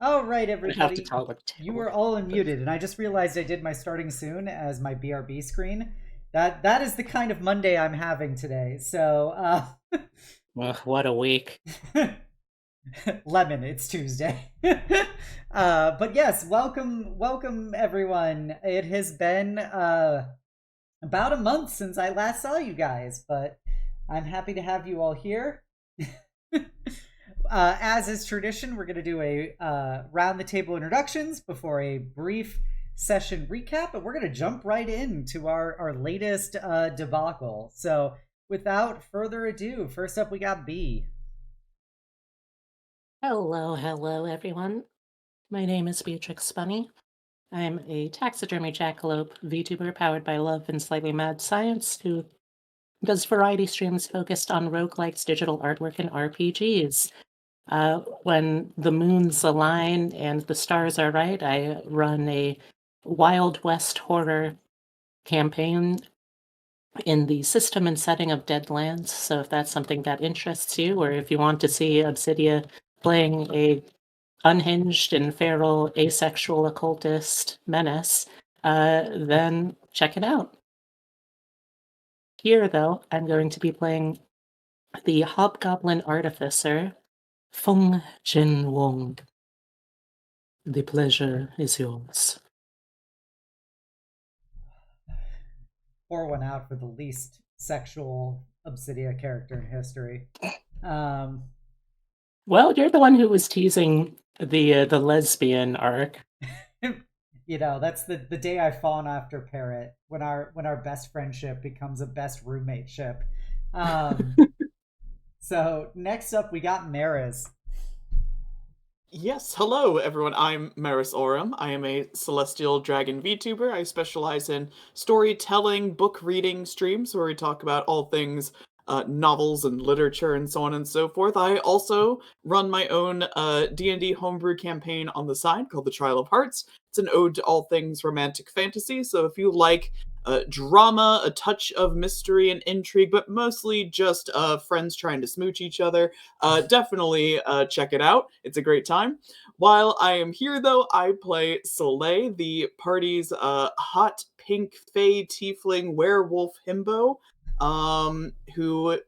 All right, I have to everybody. tell like You were all unmuted, and I just realized I did my starting soon as my BRB screen. That is the kind of Monday I'm having today. So, Ugh, what a week. lemon, it's Tuesday. But yes, welcome everyone. It has been about a month since I last saw you guys, but I'm happy to have you all here. As is tradition, we're going to do a round the table introductions before a brief session recap, and we're going to jump right into our latest debacle. So, without further ado, first up we got B. Hello, everyone. My name is Beatrix Bunny. I'm a taxidermy jackalope VTuber powered by love and slightly mad science who does variety streams focused on roguelikes, digital artwork, and RPGs. When the moons align and the stars are right, I run a Wild West horror campaign in the system and setting of Deadlands. So if that's something that interests you, or if you want to see Obsidia playing a unhinged and feral asexual occultist menace, then check it out. Here, though, I'm going to be playing the Hobgoblin Artificer, Feng Jin Wong. The pleasure is yours. Pour one out for the least sexual Obsidia character in history. Um, Well, you're the one who was teasing the lesbian arc. that's the day I fawn after Parrot when our best friendship becomes a best roommate ship. Um, so next up we got Maris. Yes, hello everyone. I'm Maris Oram. I am a Celestial Dragon VTuber. I specialize in storytelling, book reading streams where we talk about all things novels and literature and so on and so forth. I also run my own D&D homebrew campaign on the side called The Trial of Hearts. It's an ode to all things romantic fantasy, so if you like drama, a touch of mystery and intrigue, but mostly just friends trying to smooch each other, definitely check it out. It's a great time. While I am here, though, I play Soleil, the party's hot pink fey tiefling werewolf himbo, who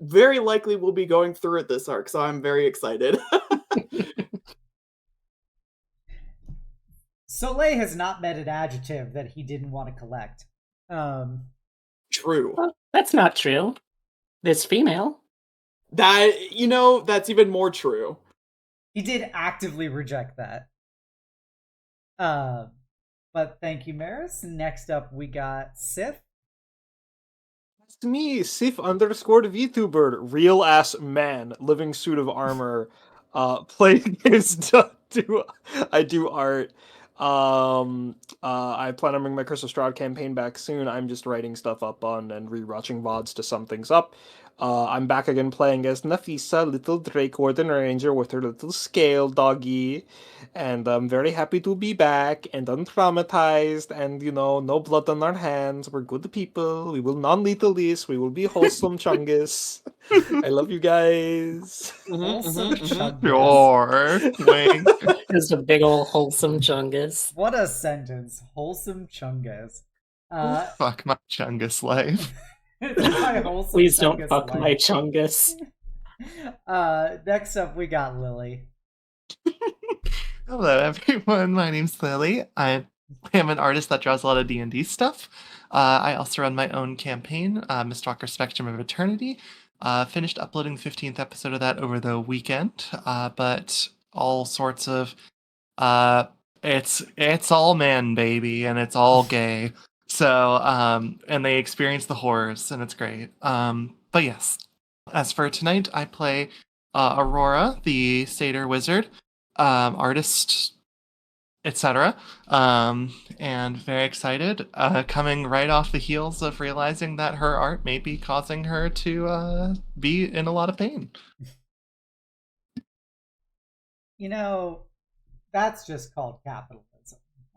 very likely will be going through it this arc, so I'm very excited. Soleil has not met an adjective that he didn't want to collect. Um, True. Well, that's not true. This female. That's even more true. he did actively reject that. Uh, but thank you, Maris. Next up we got Sif. It's me, Sif underscore VTuber, real ass man, living suit of armor, play games, I do art. I plan on bringing my Crystal Stroud campaign back soon. I'm just writing stuff up on and rewatching VODs to sum things up. I'm back again playing as Nafisa, little Drake Warden Ranger with her little scale doggy. And I'm very happy to be back and untraumatized and, no blood on our hands. We're good people. We will non-lethal this. We will be wholesome chungus. I love you guys. Wholesome Chungus. Sure. Wink. Just a big old wholesome chungus. What a sentence. Wholesome Chungus. Fuck my chungus life. My wholesome Please don't Chungus fuck life. my chungus. Next up we got Lily. Hello, everyone. My name's Lily. I am an artist that draws a lot of D&D stuff. I also run my own campaign, Mistwalker Spectrum of Eternity. Finished uploading the 15th episode of that over the weekend, but all sorts of... it's all man, baby, and it's all gay. So, and they experience the horrors, and it's great. But yes, as for tonight, I play Aurora, the satyr wizard, artist, etc. And very excited, coming right off the heels of realizing that her art may be causing her to be in a lot of pain. That's just called capitalism.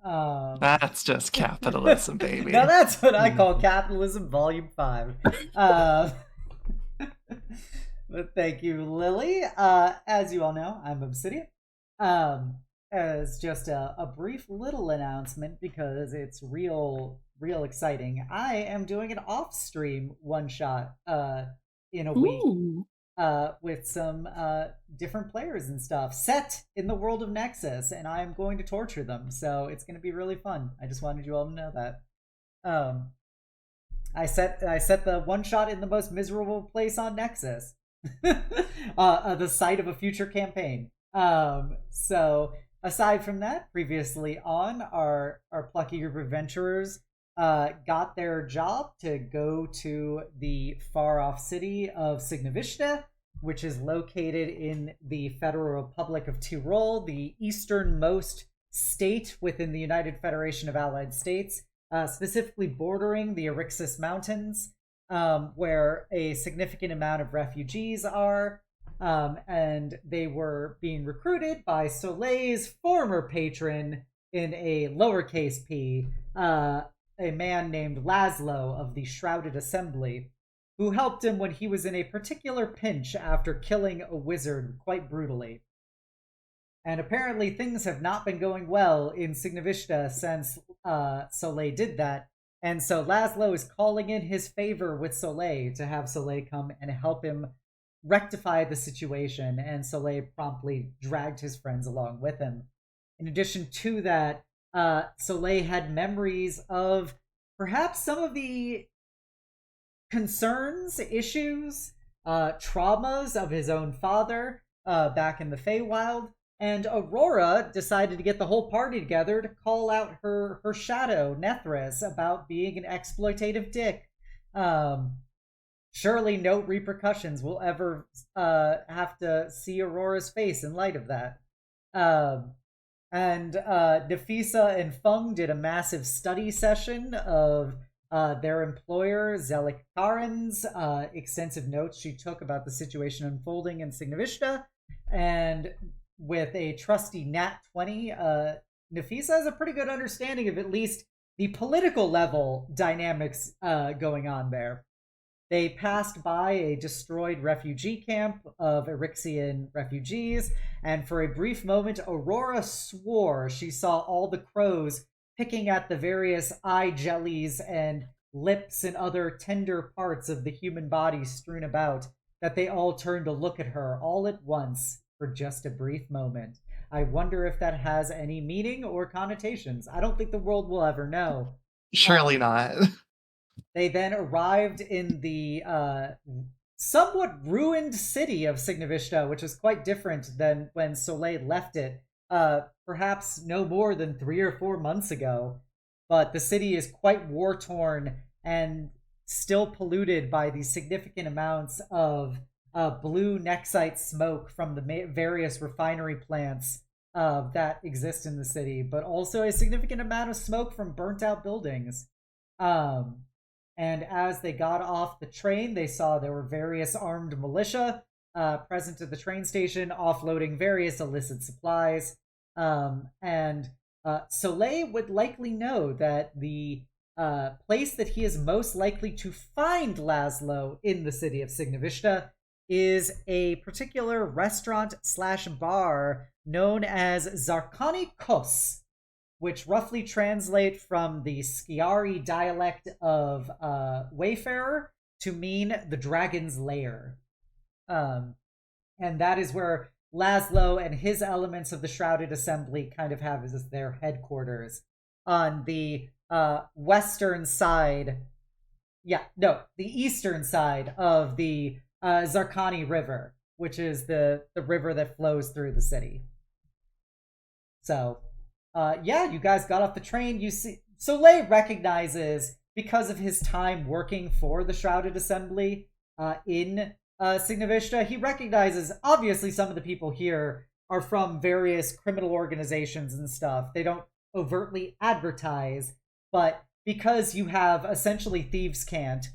That's just capitalism, baby. Now that's what I call capitalism volume 5. But thank you, Lily. As you all know, I'm Obsidian. Um, as just a brief little announcement because it's real exciting. I am doing an off stream one shot in a week Ooh. with some different players and stuff set in the world of Nexus, and I'm going to torture them. So it's going to be really fun. I just wanted you all to know that. Um, I set the one shot in the most miserable place on Nexus, the site of a future campaign. So aside from that, previously on our plucky group of adventurers got their job to go to the far off city of Signoviste, which is located in the Federal Republic of Tyrol, the easternmost state within the United Federation of Allied States, specifically bordering the Erixis Mountains, where a significant amount of refugees are. And they were being recruited by Soleil's former patron in a lowercase p, a man named Lazlo of the Shrouded Assembly, who helped him when he was in a particular pinch after killing a wizard quite brutally. And apparently things have not been going well in Signoviste since Soleil did that. And so Lazlo is calling in his favor with Soleil to have Soleil come and help him rectify the situation. And Soleil promptly dragged his friends along with him. In addition to that, Soleil had memories of perhaps some of the concerns, issues, traumas of his own father back in the Feywild. And Aurora decided to get the whole party together to call out her shadow, Nethris, about being an exploitative dick. Surely no repercussions will ever have to see Aurora's face in light of that. And Nafisa and Fung did a massive study session of their employer, Zelik Karen's extensive notes she took about the situation unfolding in Signoviste. And with a trusty Nat 20, Nafisa has a pretty good understanding of at least the political level dynamics going on there. They passed by a destroyed refugee camp of Erixian refugees, and for a brief moment, Aurora swore she saw all the crows picking at the various eye jellies and lips and other tender parts of the human body strewn about, that they all turned to look at her all at once for just a brief moment. I wonder if that has any meaning or connotations. I don't think the world will ever know. Surely not. They then arrived in the somewhat ruined city of Signoviste, which is quite different than when Soleil left it, perhaps no more than 3 or 4 months ago. But the city is quite war-torn and still polluted by the significant amounts of blue Nexite smoke from the various refinery plants that exist in the city, but also a significant amount of smoke from burnt-out buildings. And as they got off the train, they saw there were various armed militia present at the train station, offloading various illicit supplies. And Soleil would likely know that the place that he is most likely to find Lazlo in the city of Signoviste is a particular restaurant slash bar known as Zarkany Kos, which roughly translate from the Skiari dialect of Wayfarer to mean the dragon's lair. And that is where Lazlo and his elements of the Shrouded Assembly kind of have as their headquarters. On the western side, the eastern side of the Zarkany River, which is the river that flows through the city. So, you guys got off the train. You see, Soleil recognizes, because of his time working for the Shrouded Assembly in Signoviste, he recognizes, obviously, some of the people here are from various criminal organizations and stuff. They don't overtly advertise, but because you have essentially thieves' cant,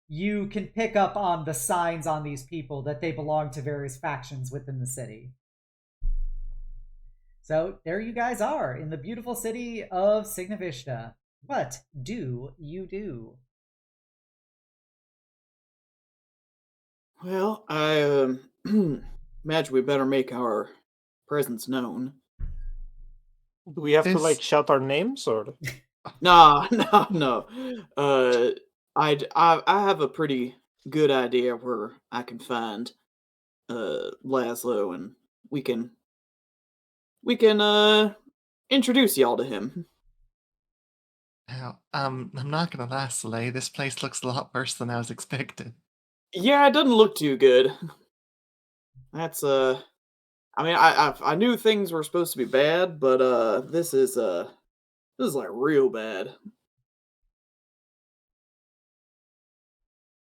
you can pick up on the signs on these people that they belong to various factions within the city. So there you guys are in the beautiful city of Signoviste. What do you do? Well, I imagine we better make our presence known. Do we have to This- shout our names or? Nah, no. I have a pretty good idea where I can find Lazlo, and we can introduce y'all to him. Now, I'm not gonna lie, Soleil, this place looks a lot worse than I was expecting. Yeah, it doesn't look too good. That's I mean, I knew things were supposed to be bad, but this is like real bad.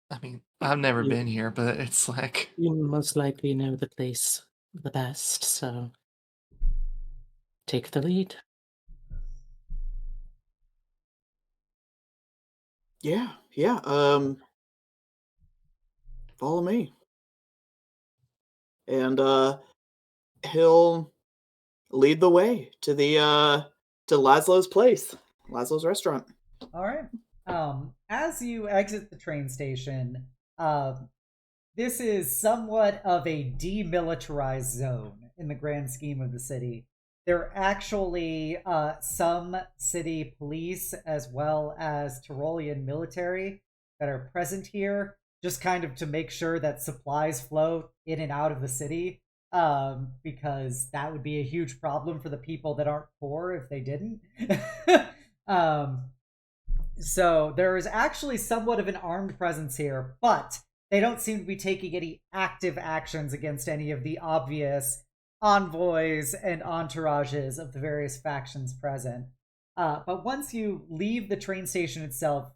I mean, I've never been here, but it's like You most likely know the place the best, so take the lead. Yeah, yeah. Follow me, and he'll lead the way to the to Lazlo's place, Lazlo's restaurant. All right. As you exit the train station, this is somewhat of a demilitarized zone in the grand scheme of the city. There are actually some city police as well as Tyrolean military that are present here, just kind of to make sure that supplies flow in and out of the city, because that would be a huge problem for the people that aren't poor if they didn't. um, so there is actually somewhat of an armed presence here, but they don't seem to be taking any active actions against any of the obvious envoys and entourages of the various factions present. But once you leave the train station itself,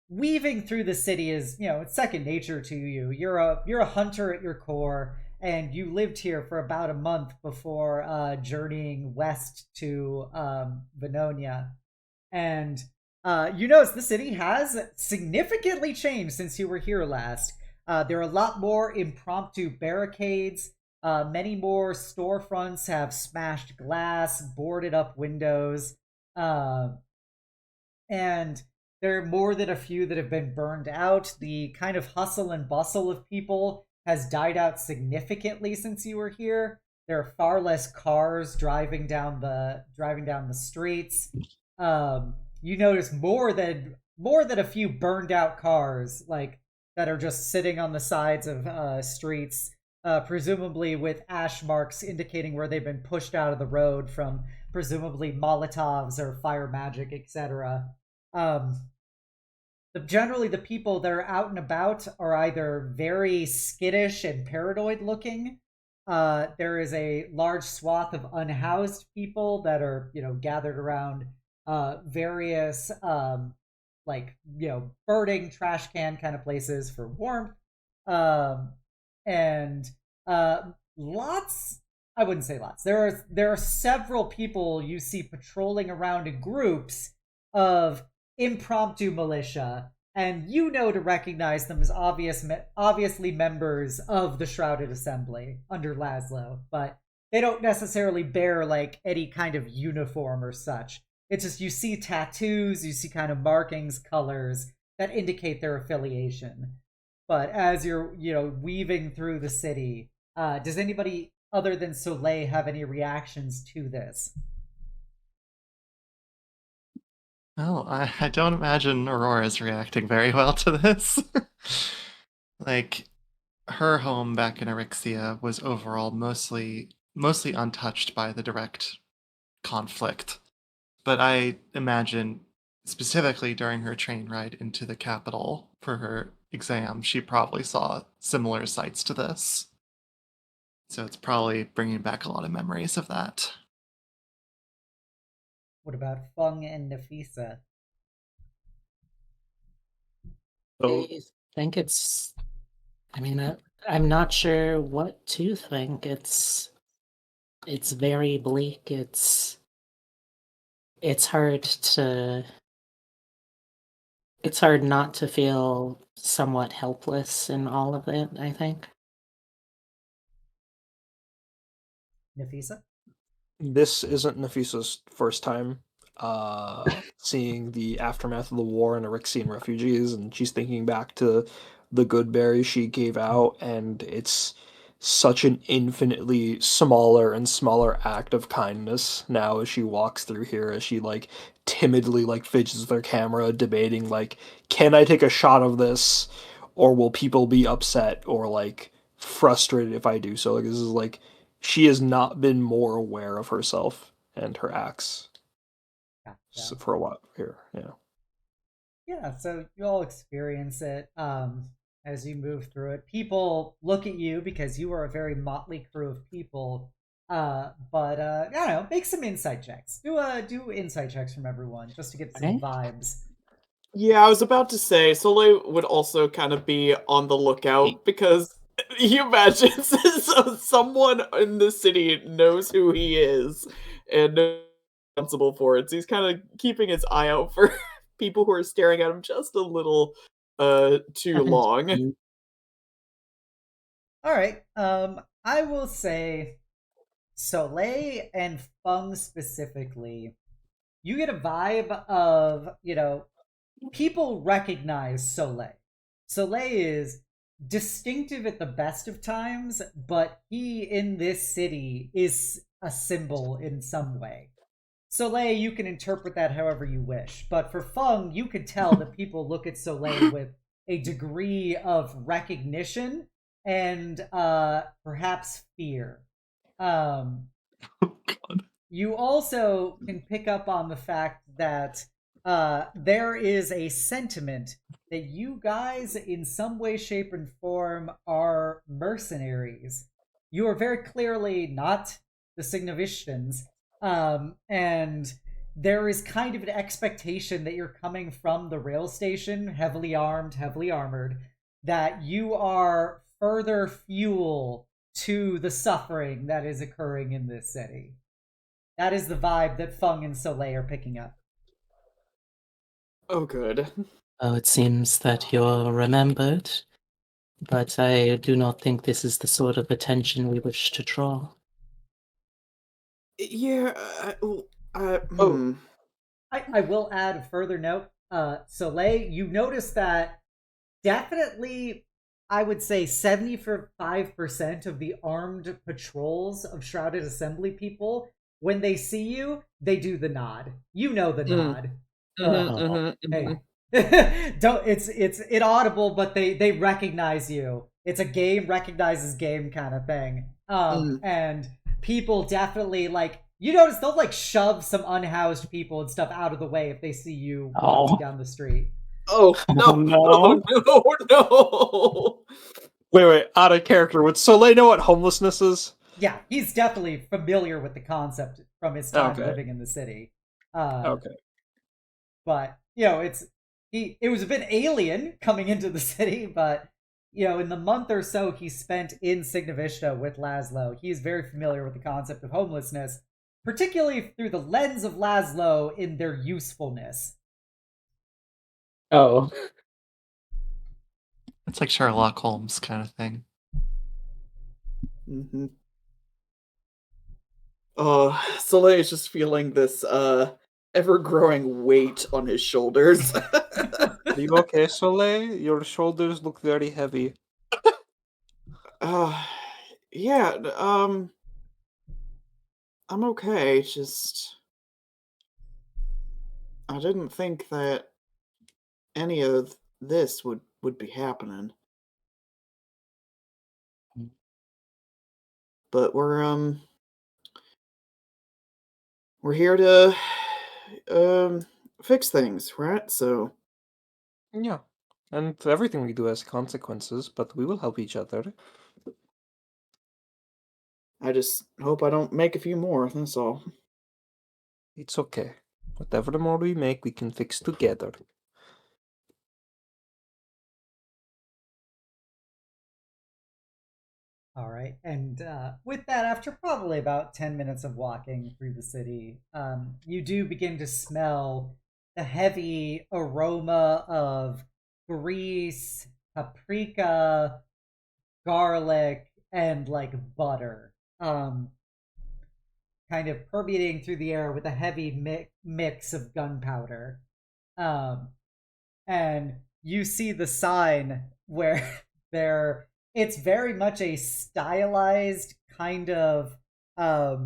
weaving through the city is, it's second nature to you. You're a hunter at your core, and you lived here for about a month before journeying west to Vennonia. And you notice the city has significantly changed since you were here last. There are a lot more impromptu barricades. Many more storefronts have smashed glass, boarded up windows. And there are more than a few that have been burned out. The kind of hustle and bustle of people has died out significantly since you were here. There are far less cars driving down the streets. You notice more than a few burned out cars, like, that are just sitting on the sides of streets, presumably with ash marks indicating where they've been pushed out of the road from presumably Molotovs or fire magic, etc. Generally, the people that are out and about are either very skittish and paranoid looking. There is a large swath of unhoused people that are, gathered around various burning trash can kind of places for warmth, and lots. I wouldn't say lots. There are several people you see patrolling around in groups of impromptu militia, and to recognize them as obviously members of the Shrouded Assembly under Lazlo, but they don't necessarily bear any kind of uniform or such. It's just you see tattoos, you see kind of markings, colors that indicate their affiliation. But as you're, weaving through the city, does anybody other than Soleil have any reactions to this? well, I don't imagine Aurora's reacting very well to this. Like, her home back in Erixia was overall mostly untouched by the direct conflict. But I imagine specifically during her train ride into the capital for her exam, she probably saw similar sights to this. So it's probably bringing back a lot of memories of that. What about Fung and Nafisa? So, I think I'm not sure what to think. It's very bleak. It's hard not to feel somewhat helpless in all of it, I think. Nafisa? this isn't Nafisa's first time seeing the aftermath of the war and Eryxian refugees, and she's thinking back to the good berries she gave out, and it's such an infinitely smaller and smaller act of kindness now as she walks through here, as she like timidly like fidgets with her camera, debating like, can I take a shot of this, or will people be upset or like frustrated if I do so? Like this is like she has not been more aware of herself and her acts Gotcha. for a while here. Yeah. Yeah, so you all experience it as you move through it. People look at you because you are a very motley crew of people. But I don't know, make some insight checks. Do insight checks from everyone just to get some Okay. vibes. Yeah, I was about to say, Soleil would also kind of be on the lookout because you imagine so someone in the city knows who he is and knows responsible for it. So he's kind of keeping his eye out for people who are staring at him just a little too long. All right. I will say Soleil and Fung specifically, you get a vibe of, people recognize Soleil. Soleil is distinctive at the best of times, but he in this city is a symbol in some way. Soleil, you can interpret that however you wish, but for Fung, you could tell that people look at Soleil with a degree of recognition and perhaps fear. Um, Oh, God. you also can pick up on the fact that there is a sentiment that you guys, in some way, shape, and form, are mercenaries. You are very clearly not the Signovistans, and there is kind of an expectation that you're coming from the rail station, heavily armed, heavily armored, that you are further fuel to the suffering that is occurring in this city. That is the vibe that Fung and Soleil are picking up. Oh, good. Oh, it seems that you're remembered, but I do not think this is the sort of attention we wish to draw. Yeah. Oh, I will add a further note. Soleil, you notice that definitely, I would say 75% of the armed patrols of Shrouded Assembly people, when they see you, they do the nod. You know the Mm. nod. Oh. Hey. Don't it's inaudible, but they recognize you. It's a game recognizes game kind of thing. And people definitely like you notice they'll like shove some unhoused people and stuff out of the way if they see you walking down the street. Oh no! no. Oh no! No! wait, out of character. Would Soleil know what homelessness is? Yeah, he's definitely familiar with the concept from his time Okay. living in the city. Okay. But it was a bit alien coming into the city, but in the month or so he spent in Signoviste with Lazlo, he is very familiar with the concept of homelessness, particularly through the lens of Lazlo in their usefulness. Oh. It's like Sherlock Holmes kind of thing. Mm-hmm. Soleil is just feeling this ever-growing weight on his shoulders. Are you okay, Soleil? Your shoulders look very heavy. uh, yeah, I'm okay. Just I didn't think that any of this would be happening. But we're here to um fix things, right? So Yeah. And everything we do has consequences, but we will help each other. I just hope I don't make a few more, that's all. It's okay. Whatever more we make, we can fix together. All right. And with that, after probably about 10 minutes of walking through the city, you do begin to smell the heavy aroma of grease, paprika, garlic, and like butter. Kind of permeating through the air with a heavy mix of gunpowder. Um, and you see the sign where they're it's very much a stylized kind of a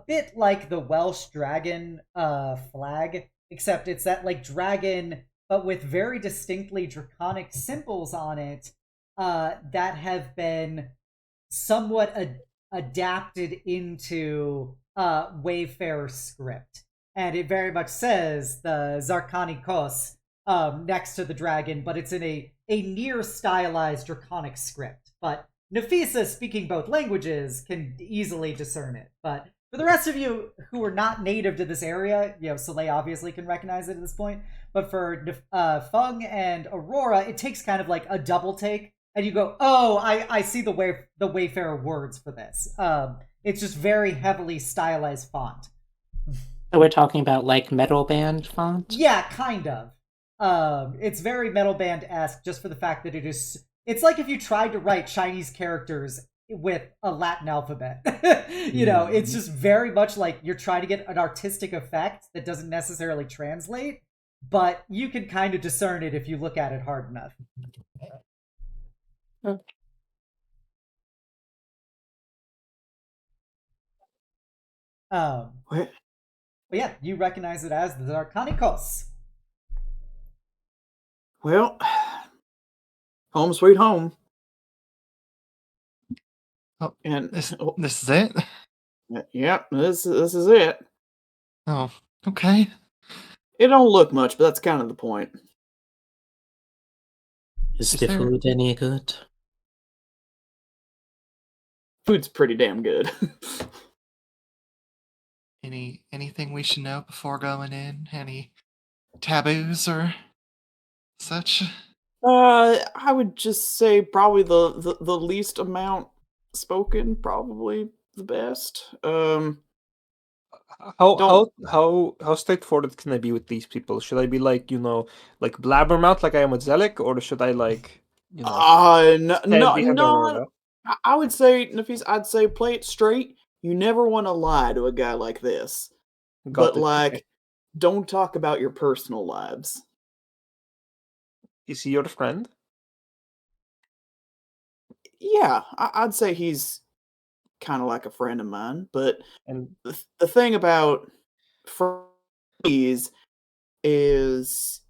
bit like the Welsh dragon flag, except it's that like dragon, but with very distinctly draconic symbols on it that have been somewhat adapted into Wayfarer script. And it very much says the Zarkany Kos next to the dragon, but it's in a near stylized draconic script. But Nafisa, speaking both languages, can easily discern it. But for the rest of you who are not native to this area, Soleil obviously can recognize it at this point. But for Fung and Aurora, it takes kind of like a double take, and you go, "Oh, I see the Wayfarer words for this." It's just very heavily stylized font. So we're talking about like metal band font? Yeah, kind of. It's very metal band-esque just for the fact that it's like if you tried to write Chinese characters with a Latin alphabet. It's just very much like you're trying to get an artistic effect that doesn't necessarily translate, but you can kind of discern it if you look at it hard enough. What? But yeah, you recognize it as the Zarkany Kos. Well, home sweet home. Oh, And this is it? Yep, this is it. Oh, okay. It don't look much, but that's kind of the point. Is the food any good? Food's pretty damn good. Anything we should know before going in? Any taboos or such? I would just say probably the least amount spoken, probably the best. How straightforward can I be with these people? Should I be like like blabbermouth like I am with Zelik, or should I like no, stand behind Aurora? I would say, Nafis, I'd say play it straight. You never want to lie to a guy like this. Got But it. like, Okay. don't talk about your personal lives. Is he your friend? Yeah, I'd say he's kind of like a friend of mine. But And the thing about friends is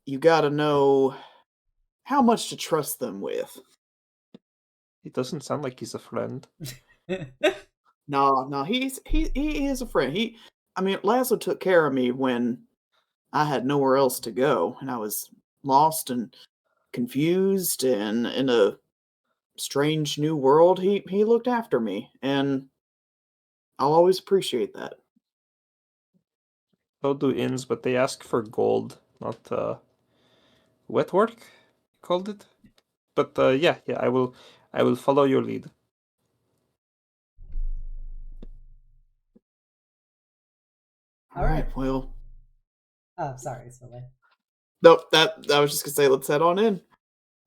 you got to know how much to trust them with. it doesn't sound like he's a friend. No, he is a friend. Lazlo took care of me when I had nowhere else to go, and I was lost and confused and in a strange new world. He looked after me, and I'll always appreciate that. So do inns, but they ask for gold, not wet work. You called it. But yeah, I will follow your lead. All right. Well. Sorry, Soleil. Nope. I was just gonna say, let's head on in.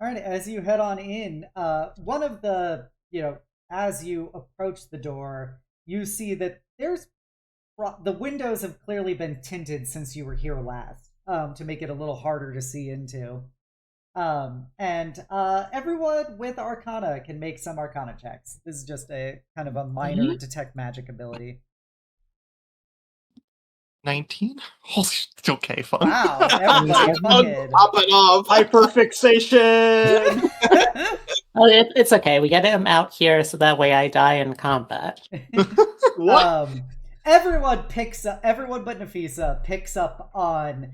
All right, as you head on in, one of the, as you approach the door, you see that the windows have clearly been tinted since you were here last, to make it a little harder to see into. And everyone with Arcana can make some Arcana checks. This is just a kind of a minor detect magic ability. 19? Holy okay, fun. Wow, everybody's wicked. Popping off. Hyperfixation! Oh, it's okay. We get him out here so that way I die in combat. What? Everyone but Nafisa picks up on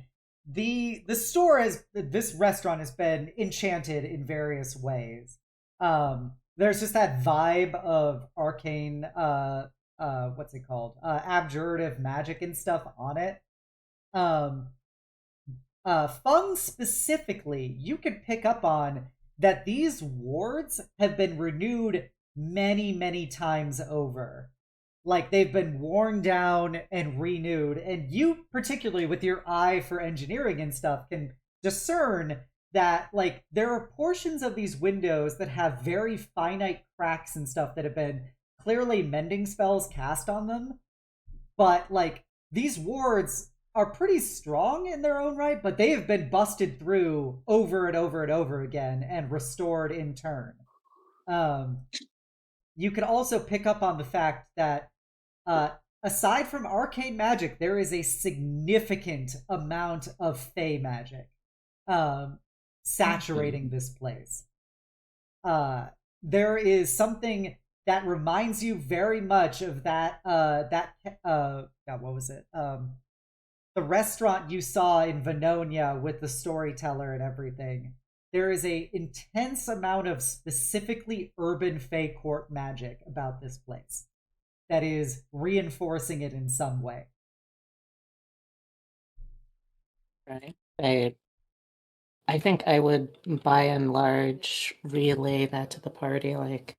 the store this restaurant has been enchanted in various ways. There's just that vibe of arcane what's it called? Abjurative magic and stuff on it. Fung specifically, you could pick up on that these wards have been renewed many, many times over. Like, they've been worn down and renewed, and you, particularly with your eye for engineering and stuff, can discern that, like, there are portions of these windows that have very finite cracks and stuff that have been clearly mending spells cast on them, but like these wards are pretty strong in their own right, but they have been busted through over and over and over again and restored in turn. You can also pick up on the fact that aside from arcane magic, there is a significant amount of fey magic saturating this place. There is something that reminds you very much of that God, what was it? The restaurant you saw in Venonia with the storyteller and everything. There is a intense amount of specifically urban fey court magic about this place that is reinforcing it in some way. Right. I think I would, by and large, relay that to the party. Like,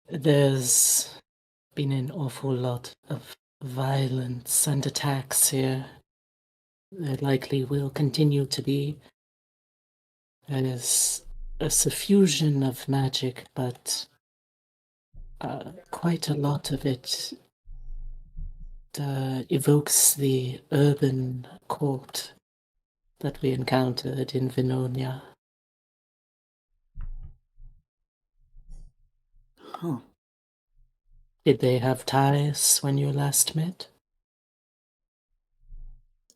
there's been an awful lot of violence and attacks here. There likely will continue to be. There's a suffusion of magic, but quite a lot of it evokes the urban court that we encountered in Venonia. Huh. Did they have ties when you last met?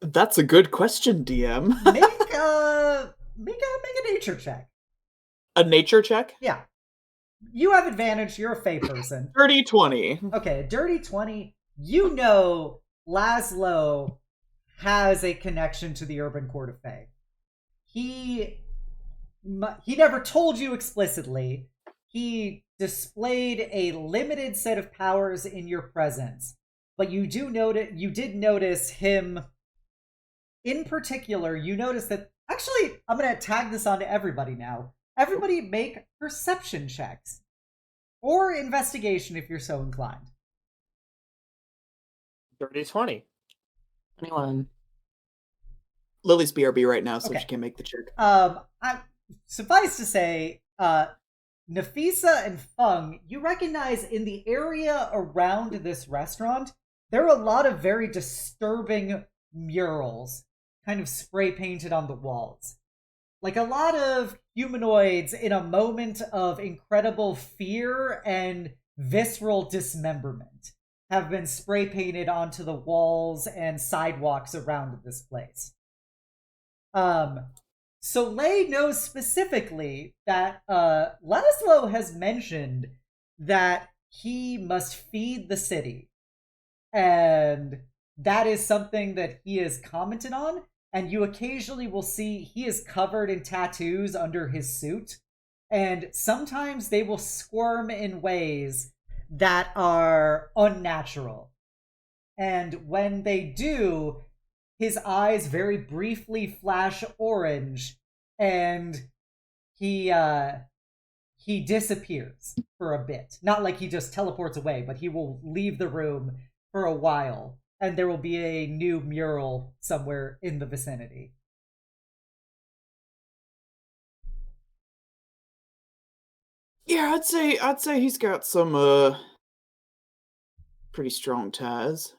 That's a good question, DM. Make a nature check. A nature check? Yeah. You have advantage, you're a fey person. Dirty 20. Okay, dirty 20. You know Lazlo has a connection to the urban court of Fae. He never told you explicitly. He displayed a limited set of powers in your presence, but you did notice him in particular. You notice that actually, I'm going to tag this onto everybody now. Everybody make perception checks or investigation if you're so inclined. Dirty 20. 21. Lily's BRB right now, so Okay. she can make the check. Suffice to say, Nafisa and Fung, you recognize in the area around this restaurant, there are a lot of very disturbing murals kind of spray painted on the walls. Like a lot of humanoids in a moment of incredible fear and visceral dismemberment have been spray painted onto the walls and sidewalks around this place. Soleil knows specifically that Lazlo has mentioned that he must feed the city. And that is something that he has commented on. And you occasionally will see he is covered in tattoos under his suit. And sometimes they will squirm in ways that are unnatural. And when they do, his eyes very briefly flash orange, and he disappears for a bit. Not like he just teleports away, but he will leave the room for a while, and there will be a new mural somewhere in the vicinity. Yeah, I'd say he's got some pretty strong ties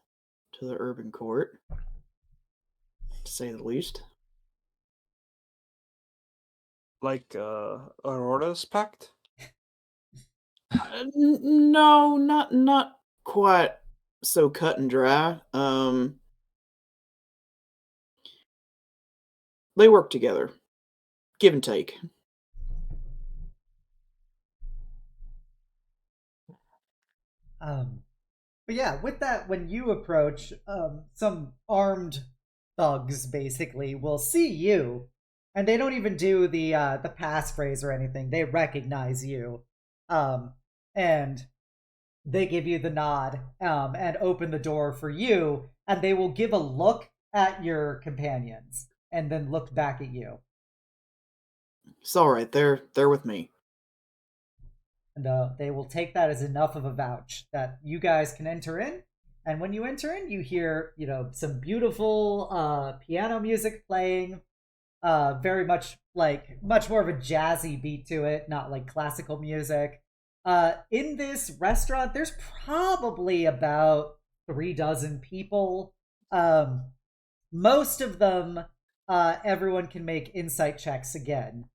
to the urban court, to say the least. Like Aurora's pact? No, not quite so cut and dry. They work together, give and take. But yeah, with that, when you approach, some armed thugs basically will see you, and they don't even do the passphrase or anything. They recognize you, and they give you the nod, and open the door for you, and they will give a look at your companions and then look back at you. It's all right. They're with me. And they will take that as enough of a vouch that you guys can enter in. And when you enter in, you hear, some beautiful piano music playing. Very much much more of a jazzy beat to it, not like classical music. In this restaurant, there's probably about 3 dozen people. most of them, everyone can make insight checks again.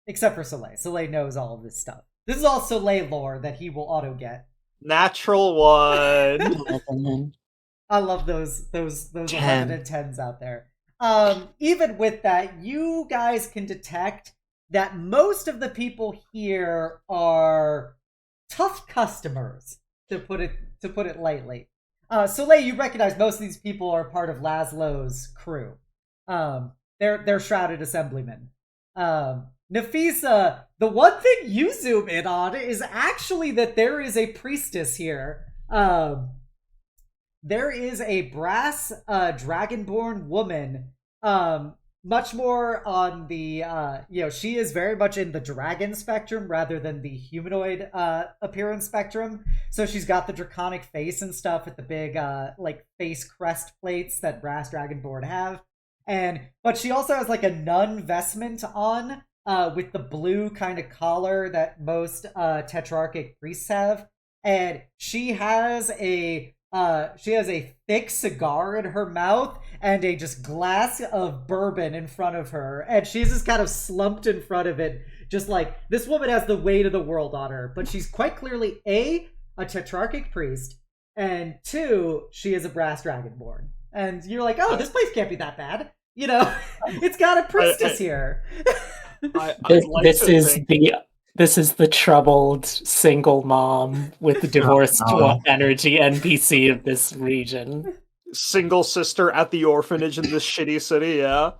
Except for Soleil. Soleil knows all of this stuff. This is all Soleil lore that he will auto-get. Natural 1. I love those 11 and 10s out there. Even with that, you guys can detect that most of the people here are tough customers, to put it lightly. Soleil, you recognize most of these people are part of Lazlo's crew. They're shrouded assemblymen. Nafisa, the one thing you zoom in on is actually that there is a priestess here. There is a brass dragonborn woman, much more on the, she is very much in the dragon spectrum rather than the humanoid appearance spectrum. So she's got the draconic face and stuff with the big, face crest plates that brass dragonborn have. But she also has, a nun vestment on, with the blue kind of collar that most tetrarchic priests have. And she has a thick cigar in her mouth and a just glass of bourbon in front of her, and she's just kind of slumped in front of it, just like, this woman has the weight of the world on her. But she's quite clearly a tetrarchic priest, and 2, she is a brass dragonborn. And you're like, oh, this place can't be that bad, it's got a priestess here. This is the troubled single mom with the divorced energy NPC of this region. Single sister at the orphanage in this shitty city, yeah.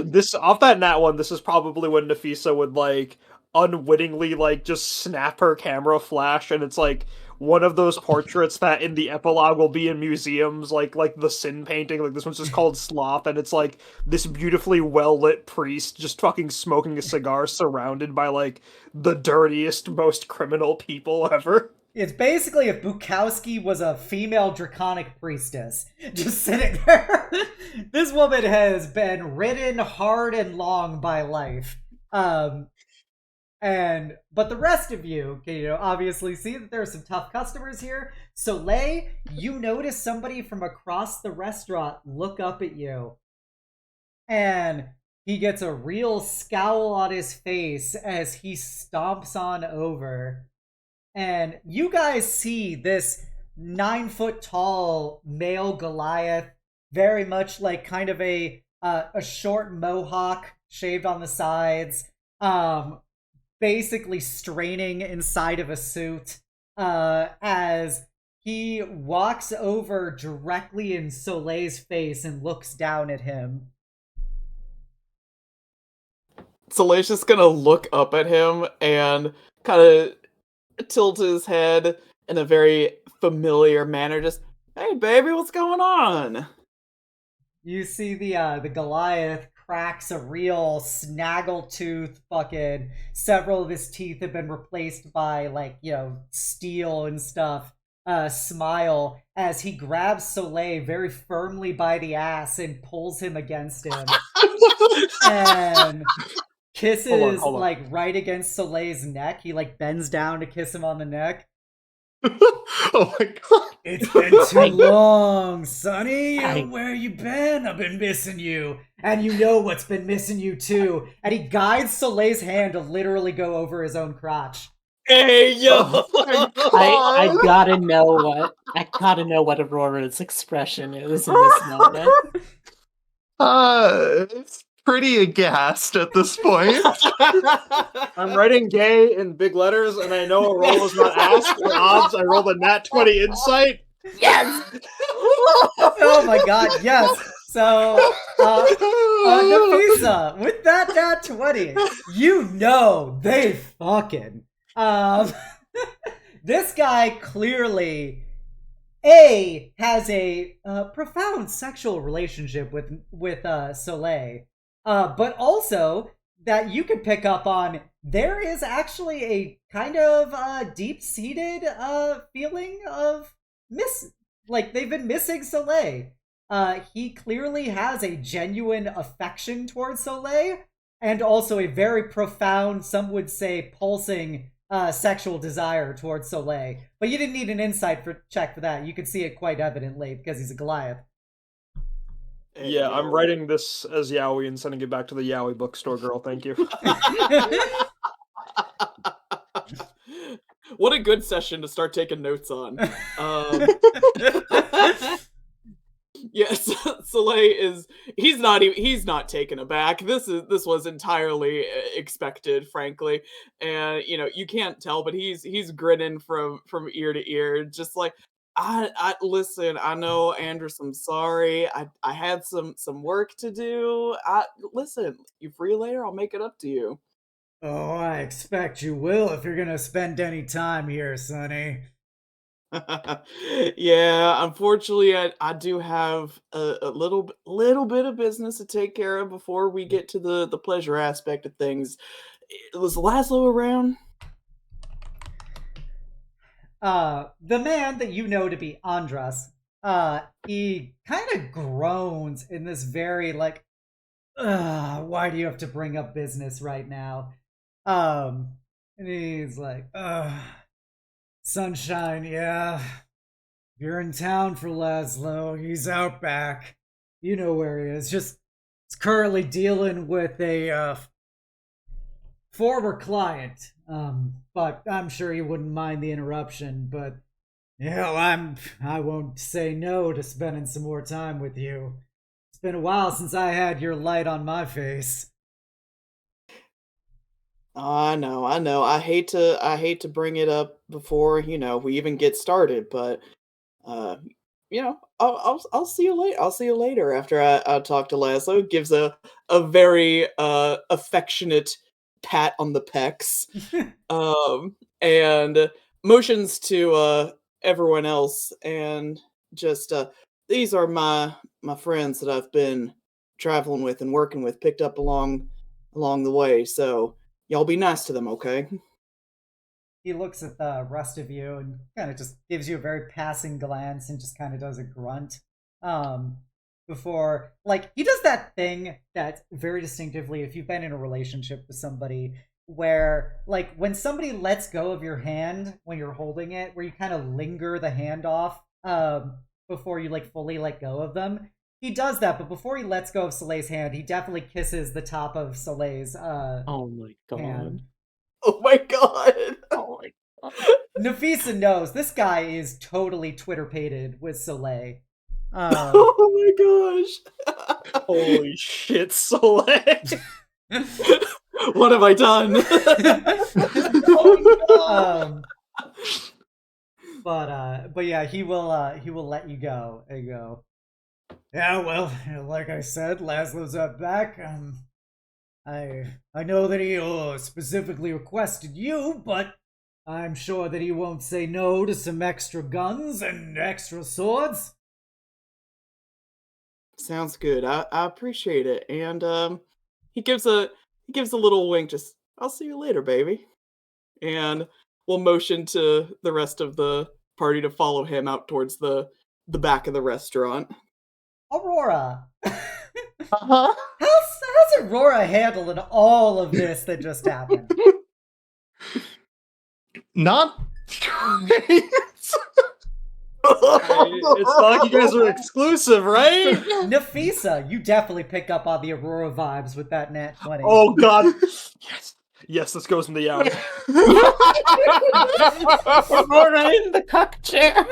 This off that nat 1, this is probably when Nafisa would unwittingly just snap her camera flash, and it's one of those portraits that in the epilogue will be in museums, like the Sin painting. This one's just called Sloth, and it's this beautifully well-lit priest just fucking smoking a cigar surrounded by the dirtiest, most criminal people ever. It's basically if Bukowski was a female draconic priestess, just sitting there. This woman has been ridden hard and long by life. But the rest of you can, obviously see that there are some tough customers here. Soleil, you notice somebody from across the restaurant look up at you. And he gets a real scowl on his face as he stomps on over. And you guys see this 9-foot-tall male Goliath, very much kind of a short mohawk shaved on the sides, basically straining inside of a suit, as he walks over directly in Soleil's face and looks down at him. Soleil's just gonna look up at him and kind of tilt his head in a very familiar manner, just, hey baby, what's going on? You see the Goliath cracks a real snaggletooth fucking, several of his teeth have been replaced by steel and stuff, smile as he grabs Soleil very firmly by the ass and pulls him against him. And kisses hold on. right against Soleil's neck. He bends down to kiss him on the neck. Oh my god. It's been too long, Sonny. Where you been? I've been missing you. And you know what's been missing you too. And he guides Soleil's hand to literally go over his own crotch. Hey, yo! I gotta know what Aurora's expression is in this moment. It's pretty aghast at this point. I'm writing gay in big letters, and I know a roll was not asked. For odds, I rolled a nat 20 insight. Yes! Oh my god, yes! So, Nafisa, with that nat 20, they fucking. This guy clearly has a profound sexual relationship with Soleil, but also that you can pick up on, there is actually a kind of deep-seated feeling of they've been missing Soleil. He clearly has a genuine affection towards Soleil, and also a very profound, some would say pulsing, sexual desire towards Soleil. But you didn't need an insight check for that. You could see it quite evidently because he's a Goliath. Yeah, you I'm know. writing this as Yaoi and sending it back to the Yaoi bookstore girl, thank you. What a good session to start taking notes on. Yes, Soleil he's not taken aback. This was entirely expected, frankly. And you can't tell, but he's grinning from ear to ear, just like I listen, I know Andrus, I'm sorry. I had some work to do. I listen, you free later, I'll make it up to you. Oh, I expect you will if you're gonna spend any time here, Sonny. Yeah, unfortunately, I do have a little bit of business to take care of before we get to the pleasure aspect of things. Was Lazlo around? The man that you know to be Andras, he kind of groans in this very like, why do you have to bring up business right now? And he's like, sunshine, yeah. You're in town for Lazlo. He's out back. You know where he is. Just he's currently dealing with a former client. But I'm sure he wouldn't mind the interruption. But I won't say no to spending some more time with you. It's been a while since I had your light on my face. I know, I know. I hate to bring it up before we even get started, but uh, I'll see you later. I'll see you later after I talk to Lazlo. Gives a very affectionate pat on the pecs. And motions to everyone else, and just these are my friends that I've been traveling with and working with, picked up along the way. So y'all be nice to them, okay? He looks at the rest of you and kind of just gives you a very passing glance and just kind of does a grunt. Um, Before, like, he does that thing that's very distinctively, if you've been in a relationship with somebody, where, like, when somebody lets go of your hand when you're holding it, where you kind of linger the hand off before you, like, fully let go of them. He does that, but before he lets go of Soleil's hand, he definitely kisses the top of Soleil's Oh my god. hand. Oh my god. Oh my god. Nafisa knows this guy is totally Twitter pated with Soleil. Oh my gosh. Holy shit, Soleil! What have I done? But yeah, he will let you go and go. Yeah, well, like I said, Lazlo's up back. I know that he specifically requested you, but I'm sure that he won't say no to some extra guns and extra swords. Sounds good. I appreciate it. And he gives a little wink, just I'll see you later, baby. And we'll motion to the rest of the party to follow him out towards the back of the restaurant. Aurora, Uh-huh. how's Aurora handling all of this that just happened? Not. It's not like you guys are exclusive, right? Nafisa, you definitely pick up on the Aurora vibes with that nat 20. Oh god. Yes. Yes, this goes in the Yaoi. Aurora in the cock chair.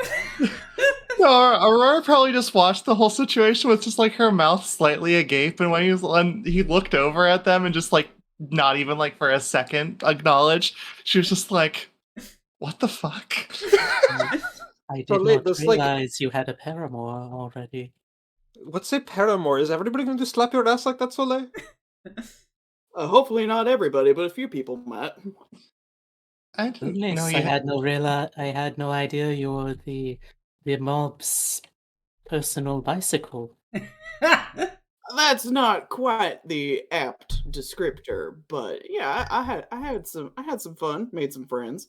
No, Aurora probably just watched the whole situation with just like her mouth slightly agape, and when he looked over at them and just like not even like for a second acknowledged, she was just like, "What the fuck?" I did Totally, not that's like- realize you had a paramour already. What's a paramour? Is everybody going to slap your ass like that, Soleil? Hopefully not everybody, but a few people might. I didn't Goodness, know I you had no idea you were the mob's personal bicycle. That's not quite the apt descriptor, but yeah, I had some fun, made some friends.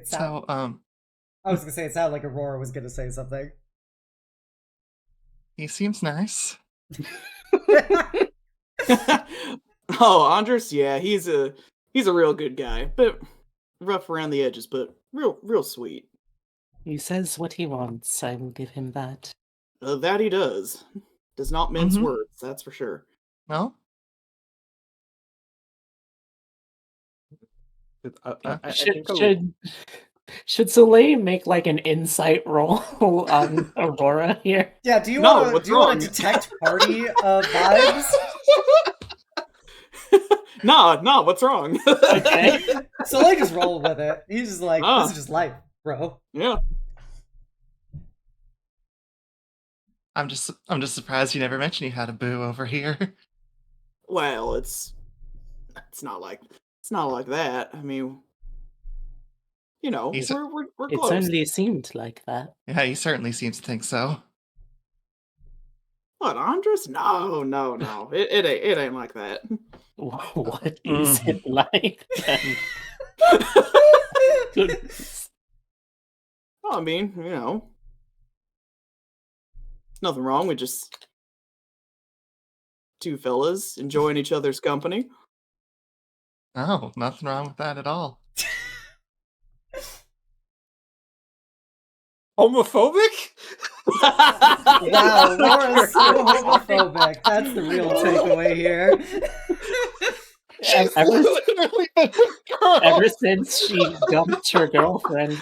So, I was gonna say it sounded like Aurora was gonna say something. he seems nice. Oh, Andres, yeah, he's a real good guy, but rough around the edges, but real sweet. He says what he wants. I will give him that. That he does. Does not mince Mhm. words, that's for sure. No? I Should think I'll... should should Soleil make like an insight roll on Aurora here? Yeah, do you No, want to what's wrong? detect party vibes? Nah, what's wrong? Okay. Soleil just roll with it. He's just like, Ah. this is just life, bro. Yeah. I'm just surprised you never mentioned you had a boo over here. Well, it's not like that. I mean, you know, He's- we're It close. certainly seemed like that. Yeah, he certainly seems to think so. What, Andres? No. It ain't like that. What is it like then? Goodness. Well, I mean, you know, there's nothing wrong with just two fellas enjoying each other's company. Oh, nothing wrong with that at all. Homophobic? Wow, Laura's so homophobic. That's the real takeaway here. Ever since she dumped her girlfriend,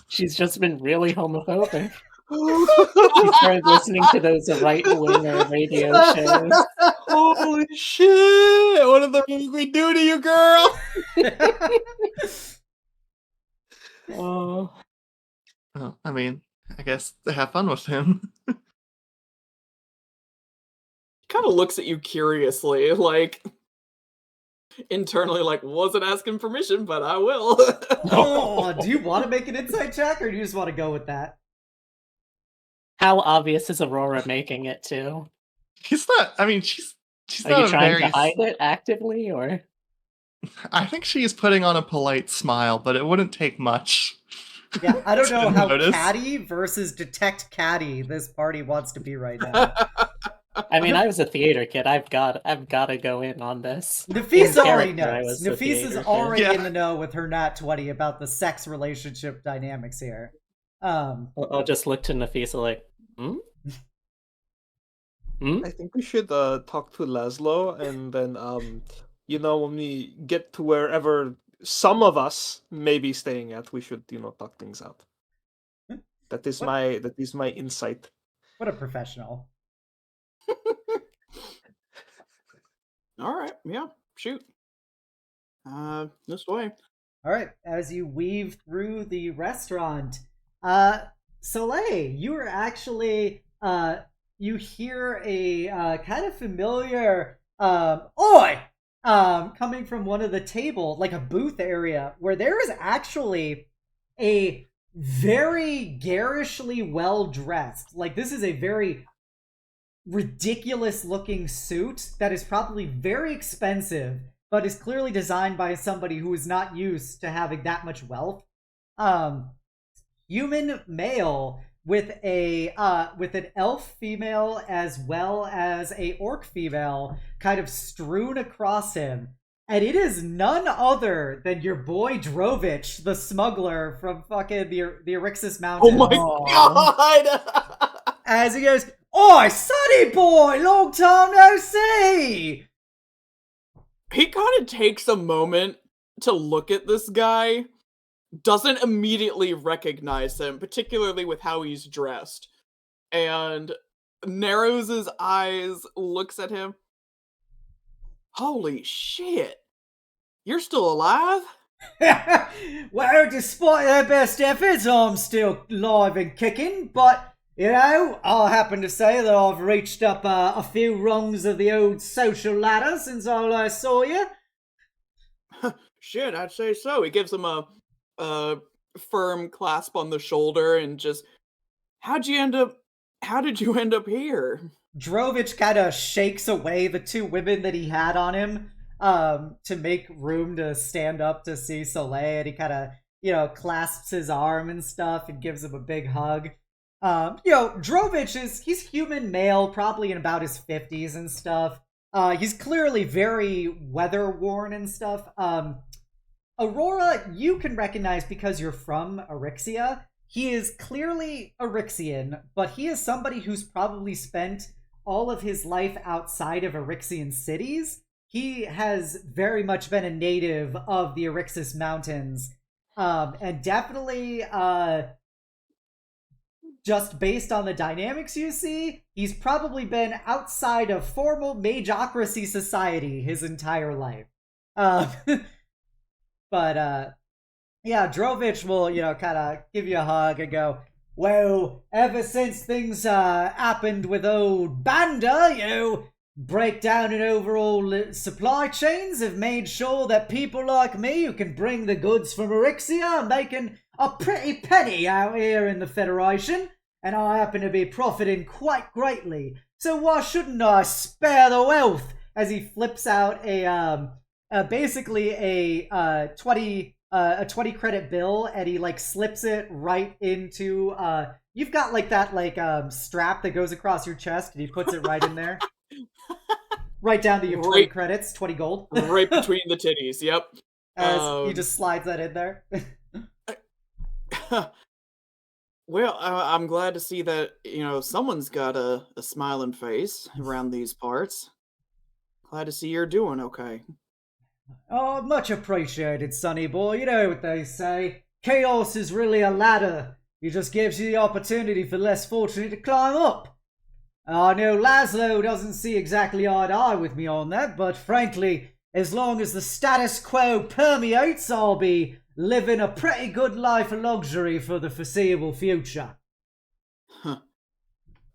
she's just been really homophobic. She started listening to those right-winger radio shows. Holy shit! What did the movie do to you, girl? Oh, Well, I mean, I guess have fun with him. Kind of looks at you curiously, like internally, like wasn't asking permission, but I will. Oh, do you want to make an insight check, or do you just want to go with that? how obvious is Aurora making it too? He's not. I mean, she's Are not you a trying very. to hide it actively, or? I think she's putting on a polite smile, but it wouldn't take much. Yeah, I don't know to how notice. catty versus detect catty this party wants to be right now. I mean, I was a theater kid. I've got to go in on this. Nafisa In already character, I knows. was a Nafisa's theater kid. already Yeah. in the know with her nat 20 about the sex relationship dynamics here. I'll just look to Nafisa like, hmm? I think we should talk to Lazlo, and then when we get to wherever some of us may be staying at, we should talk things out. That is my insight. What a professional. All right, yeah, shoot. This way. All right, as you weave through the restaurant, Soleil, you are actually you hear a kind of familiar "Oi!" Coming from one of the table, like a booth area, where there is actually a very garishly well dressed. Like this is a very ridiculous looking suit that is probably very expensive, but is clearly designed by somebody who is not used to having that much wealth. Human male with an elf female as well as a orc female kind of strewn across him. And it is none other than your boy Drovich, the smuggler from fucking the Erixus Oh Mountain. my god! As he goes, "Oi, Sonny boy, long time no see!" He kind of takes a moment to look at this guy, doesn't immediately recognize him, particularly with how he's dressed, and narrows his eyes, looks at him. Holy shit! You're still alive? Well, despite their best efforts, I'm still alive and kicking, but, I happen to say that I've reached up a few rungs of the old social ladder since I last saw you. Shit, I'd say so. He gives him a firm clasp on the shoulder and just, how did you end up here? Drovich kind of shakes away the two women that he had on him to make room to stand up to see Soleil, and he kind of, clasps his arm and stuff and gives him a big hug. Drovich he's human male, probably in about his 50s and stuff. He's clearly very weather worn and stuff. Aurora, you can recognize because you're from Erixia. he is clearly Eryxian, but he is somebody who's probably spent all of his life outside of Eryxian cities. He has very much been a native of the Eryxis Mountains, and definitely just based on the dynamics you see, he's probably been outside of formal magocracy society his entire life. Uh, but yeah, Drovich will, kind of give you a hug and go, well, ever since things happened with old Banda, breakdown in overall supply chains have made sure that people like me who can bring the goods from Eryxia are making a pretty penny out here in the Federation, and I happen to be profiting quite greatly. So why shouldn't I spare the wealth? As he flips out basically a 20 credit bill, and he slips it right into you've got that strap that goes across your chest, and he puts it right in there. Right down to your 20 credits, 20 gold. Right between the titties, yep. As he just slides that in there. Well, I'm glad to see that, someone's got a smiling face around these parts. Glad to see you're doing okay. Oh, much appreciated, sonny boy. You know what they say. Chaos is really a ladder. It just gives you the opportunity for less fortunate to climb up. I know Lazlo doesn't see exactly eye to eye with me on that, but frankly, as long as the status quo permeates, I'll be living a pretty good life of luxury for the foreseeable future. Huh.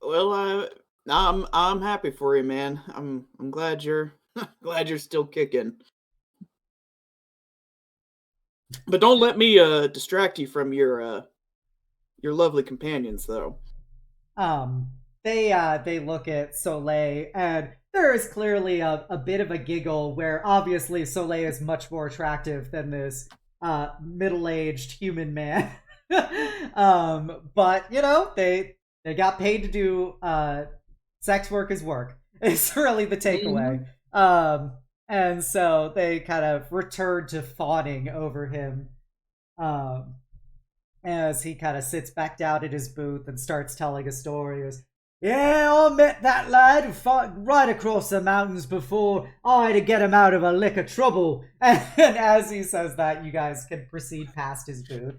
Well, I'm happy for you, man. I'm glad you're glad you're still kicking. But don't let me distract you from your lovely companions, though. They look at Soleil, and there is clearly a bit of a giggle where obviously Soleil is much more attractive than this middle-aged human man. But they got paid to do sex work is work. It's really the takeaway. And so they kind of return to fawning over him as he kind of sits back down in his booth and starts telling a story. Yeah, I met that lad who fought right across the mountains before I had to get him out of a lick of trouble. And as he says that, you guys can proceed past his booth.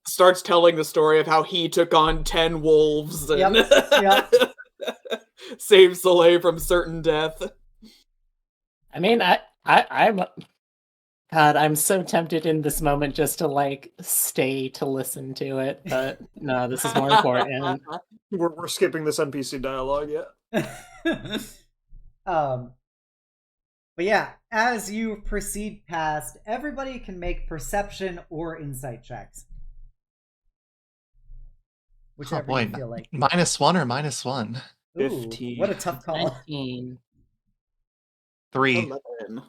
Starts telling the story of how he took on 10 wolves and Yep. saved Soleil from certain death. I mean, I'm so tempted in this moment just to stay to listen to it, but no, this is more important. We're skipping this NPC dialogue, yeah. But yeah, as you proceed past, everybody can make perception or insight checks. Whichever you feel like. -1 or -1? Ooh, 15. what a tough call. 19. 3. 11.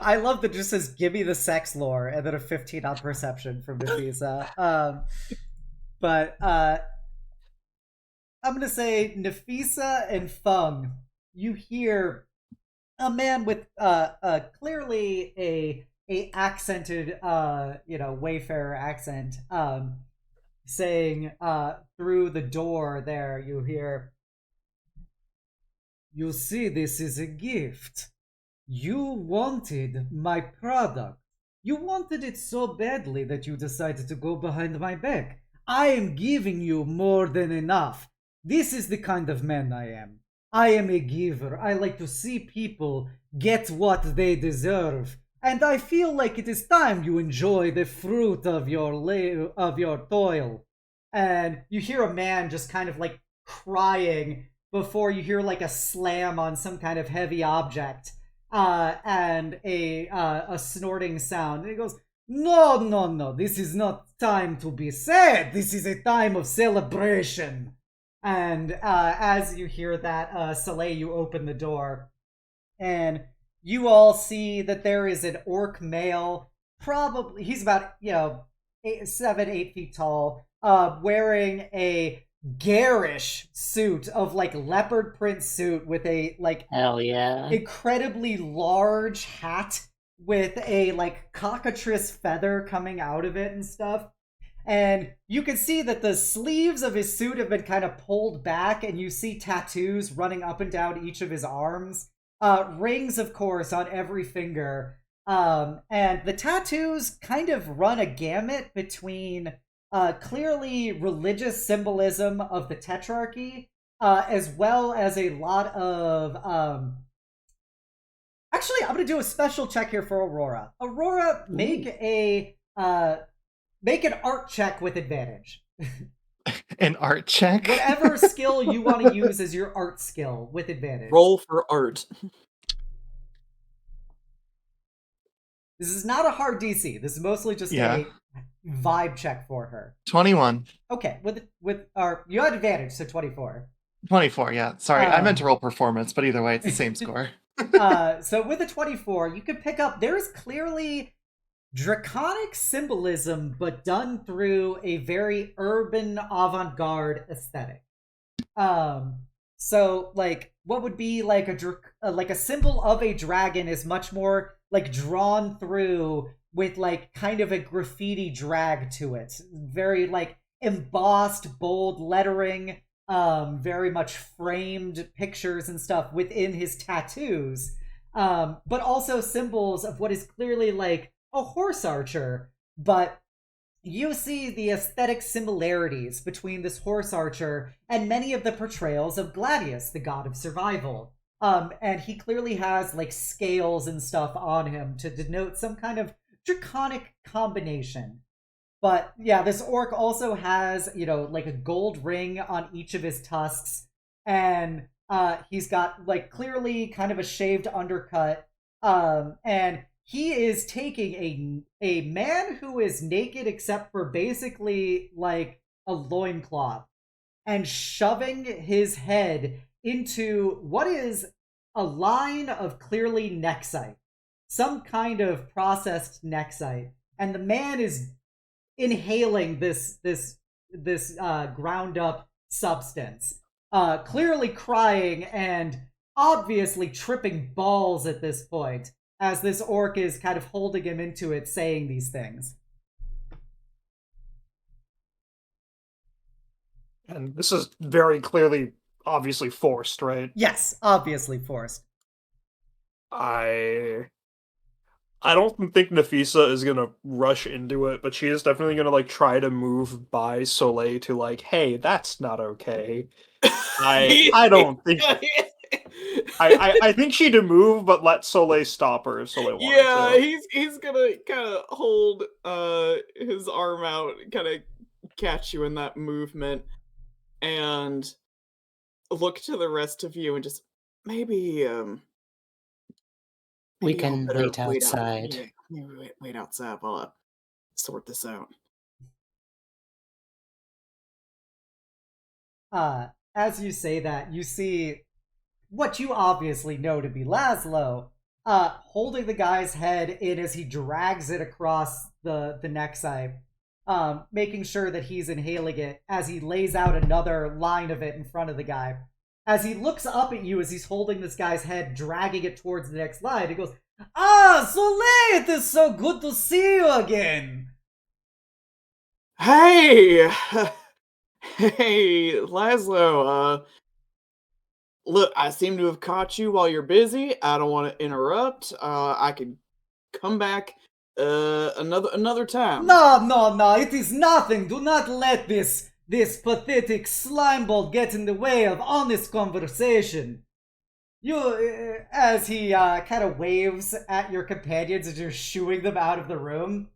I love that it just says give me the sex lore and then a 15 on perception from Nafisa. But I'm gonna say Nafisa and Fung, you hear a man with clearly a accented wayfarer accent saying through the door there, you hear, you see, this is a gift. You wanted my product. You wanted it so badly that you decided to go behind my back. I am giving you more than enough. This is the kind of man I am. I am a giver. I like to see people get what they deserve. And I feel like it is time you enjoy the fruit of your toil. And you hear a man just kind of crying before you hear a slam on some kind of heavy object. And a snorting sound. And he goes, no, this is not time to be sad. This is a time of celebration. And as you hear that, Soleil, you open the door. And you all see that there is an orc male. Probably, he's about, 7-8 feet tall, wearing a garish suit of leopard print suit with a Hell yeah. incredibly large hat with a like cockatrice feather coming out of it and stuff. And you can see that the sleeves of his suit have been kind of pulled back, and you see tattoos running up and down each of his arms. Rings, of course, on every finger. And the tattoos kind of run a gamut between clearly religious symbolism of the Tetrarchy, as well as a lot of... Actually, I'm going to do a special check here for Aurora. Aurora, make an art check with advantage. An art check? Whatever skill you want to use as your art skill with advantage. Roll for art. This is not a hard DC. This is mostly just a vibe check for her. 21. Okay, you had advantage, so 24. 24, yeah. Sorry, I meant to roll performance, but either way, it's the same score. So with a 24, you can pick up, there's clearly draconic symbolism, but done through a very urban avant-garde aesthetic. So like what would be like a symbol of a dragon is much more like drawn through with like kind of a graffiti drag to it. Very like embossed, bold lettering, very much framed pictures and stuff within his tattoos. But also symbols of what is clearly like a horse archer, but you see the aesthetic similarities between this horse archer and many of the portrayals of Gladius, the god of survival. And he clearly has like scales and stuff on him to denote some kind of draconic combination. But yeah, this orc also has, like a gold ring on each of his tusks, and he's got like clearly kind of a shaved undercut, and he is taking a man who is naked except for basically like a loincloth and shoving his head into what is a line of clearly nexite, some kind of processed nexite, and the man is inhaling this ground up substance, clearly crying and obviously tripping balls at this point, as this orc is kind of holding him into it, saying these things. And this is very clearly, obviously forced, right? Yes, obviously forced. I don't think Nafisa is gonna rush into it, but she is definitely gonna like try to move by Soleil to like, hey, that's not okay. I don't think I think she'd move, but let Soleil stop her if Soleil wanted to. He's gonna kind of hold his arm out, kind of catch you in that movement, and look to the rest of you and just maybe we can wait outside. Wait outside while I sort this out. As you say that, you see what you obviously know to be Lazlo, holding the guy's head in as he drags it across the nexite, making sure that he's inhaling it as he lays out another line of it in front of the guy. As he looks up at you as he's holding this guy's head, dragging it towards the next line, he goes, Soleil, it is so good to see you again. Hey! Hey, Lazlo, look, I seem to have caught you while you're busy. I don't want to interrupt. I could come back another time. No, it is nothing. Do not let this pathetic slimeball get in the way of honest conversation. You, as he kind of waves at your companions as you're shooing them out of the room.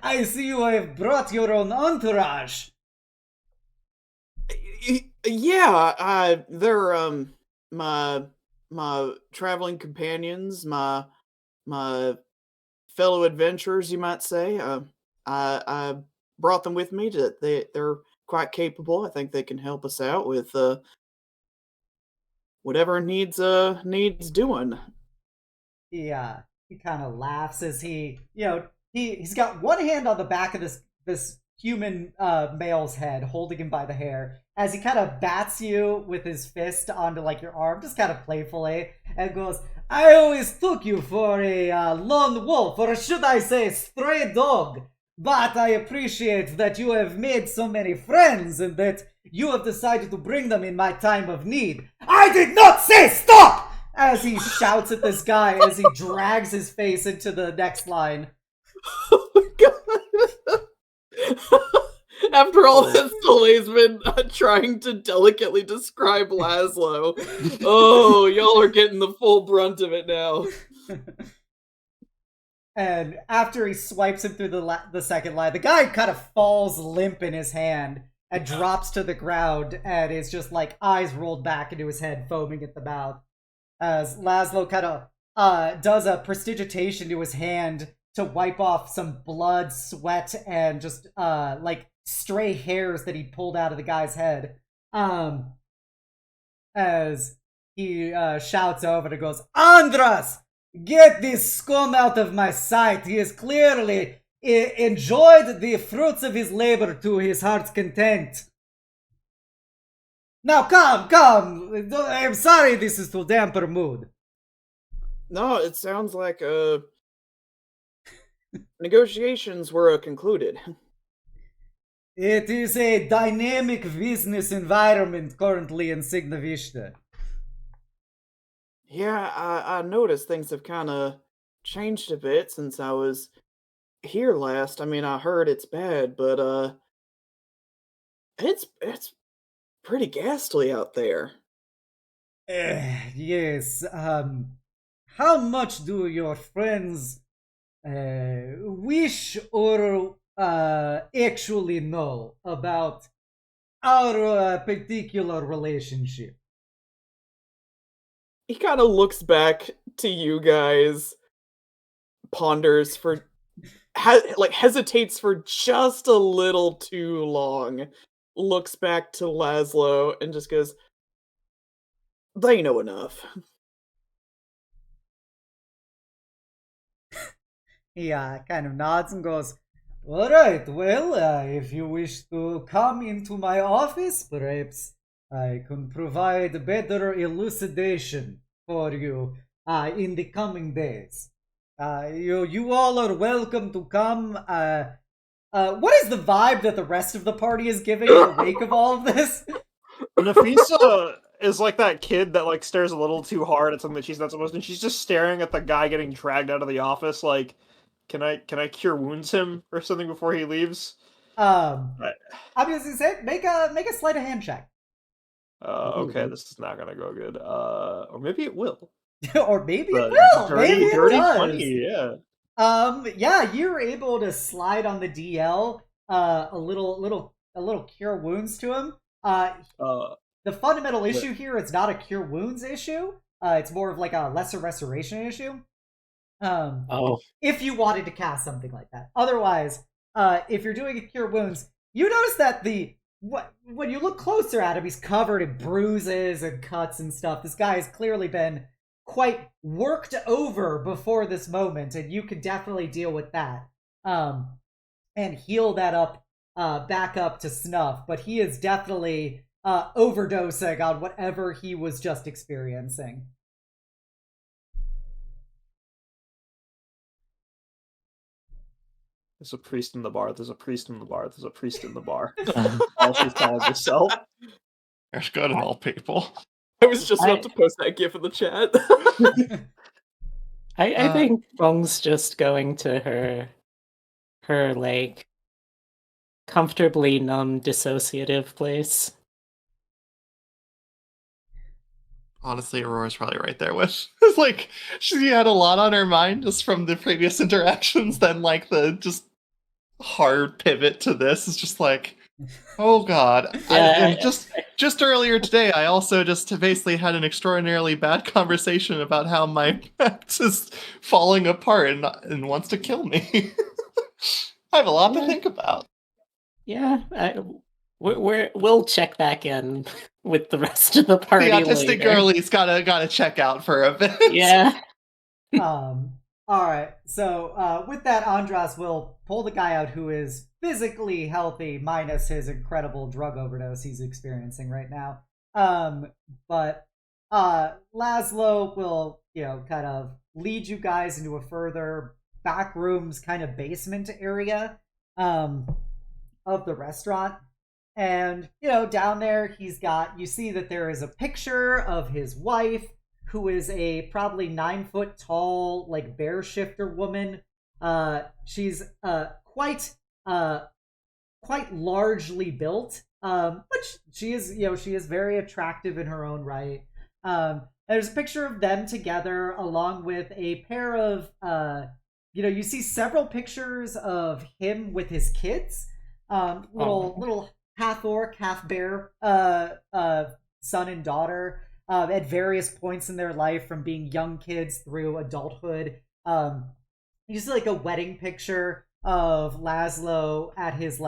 I see you have brought your own entourage. Yeah, they're my traveling companions, my fellow adventurers, you might say. I brought them with me. They're quite capable. I think they can help us out with whatever needs doing. Yeah, he kind of laughs as he's got one hand on the back of this human male's head, holding him by the hair, as he kind of bats you with his fist onto like your arm, just kind of playfully, and goes, I always took you for a lone wolf, or should I say stray dog. But I appreciate that you have made so many friends and that you have decided to bring them in my time of need. I did not say stop! As he shouts at this guy as he drags his face into the next line. Oh my god. After all that, Soleil's been trying to delicately describe Lazlo. Oh, y'all are getting the full brunt of it now. And after he swipes him through the second line, the guy kind of falls limp in his hand and drops to the ground and is just like eyes rolled back into his head, foaming at the mouth. As Lazlo kind of does a prestidigitation to his hand to wipe off some blood, sweat, and just like stray hairs that he pulled out of the guy's head. As he shouts over and goes, Andras! Get this scum out of my sight. He has clearly enjoyed the fruits of his labor to his heart's content. Now come. I'm sorry this is to damper mood. No, it sounds like negotiations were concluded. It is a dynamic business environment currently in Signoviste. Yeah, I noticed things have kind of changed a bit since I was here last. I mean, I heard it's bad, but it's pretty ghastly out there. Yes. How much do your friends wish or actually know about our particular relationship? He kind of looks back to you guys, ponders for, hesitates for just a little too long, looks back to Lazlo, and just goes, they know enough. He kind of nods and goes, all right, well, if you wish to come into my office, perhaps I can provide better elucidation for you in the coming days. You all are welcome to come. What is the vibe that the rest of the party is giving in the wake of all of this? Nafisa is like that kid that like stares a little too hard at something that she's not supposed to, and she's just staring at the guy getting dragged out of the office like, can I cure wounds him or something before he leaves? I'm just gonna say, make a sleight of hand check. Okay, this is not gonna go good. Or maybe it will. Or maybe it will. Maybe it does. 20, yeah. Yeah, you're able to slide on the DL a little cure wounds to him. The fundamental issue here is not a cure wounds issue. It's more of like a lesser restoration issue. If you wanted to cast something like that. Otherwise, if you're doing a cure wounds, you notice that when you look closer at him, he's covered in bruises and cuts and stuff. This guy has clearly been quite worked over before this moment, and you can definitely deal with that and heal that up back up to snuff. But he is definitely overdosing on whatever he was just experiencing. There's a priest in the bar. There's a priest in the bar. There's a priest in the bar. All she's telling herself. There's good in all people. I was just about to post that gif in the chat. I think Bong's just going to her like comfortably numb dissociative place. Honestly, Aurora's probably right there with. It's like she had a lot on her mind just from the previous interactions. Then, like the just hard pivot to this is just like, oh god. Just earlier today, I also just basically had an extraordinarily bad conversation about how my pet is falling apart and wants to kill me. I have a lot to think about. Yeah, we'll check back in with the rest of the party. The autistic later. girlie's gotta check out for a bit. Yeah. All right. So with that, Andras will pull the guy out who is physically healthy, minus his incredible drug overdose he's experiencing right now. But Lazlo will, kind of lead you guys into a further back rooms kind of basement area of the restaurant. And, down there you see that there is a picture of his wife, who is a probably 9 foot tall, like bear shifter woman. She's quite largely built, which she is very attractive in her own right. There's a picture of them together, along with a pair of, you see several pictures of him with his kids, little half orc, half bear, son and daughter, at various points in their life, from being young kids through adulthood. You see like a wedding picture of Lazlo at his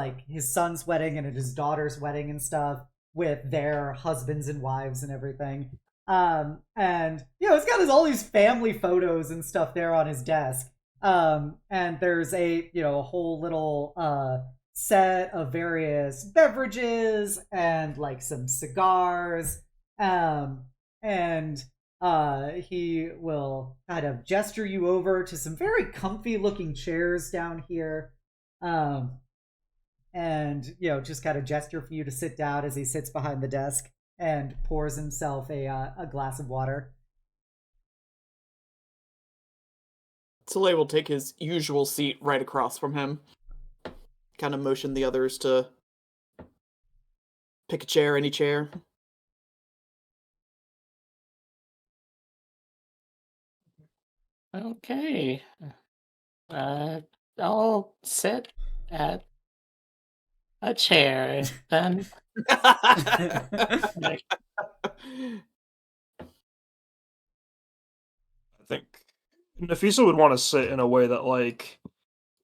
son's wedding and at his daughter's wedding and stuff, with their husbands and wives and everything. And he's got all these family photos and stuff there on his desk. And there's a whole little set of various beverages and like some cigars. And he will kind of gesture you over to some very comfy looking chairs down here. And just kind of gesture for you to sit down as he sits behind the desk and pours himself a glass of water. Soleil will take his usual seat right across from him. Kind of motion the others to pick a chair, any chair. Okay. I'll sit at a chair then. I think Nafisa would want to sit in a way that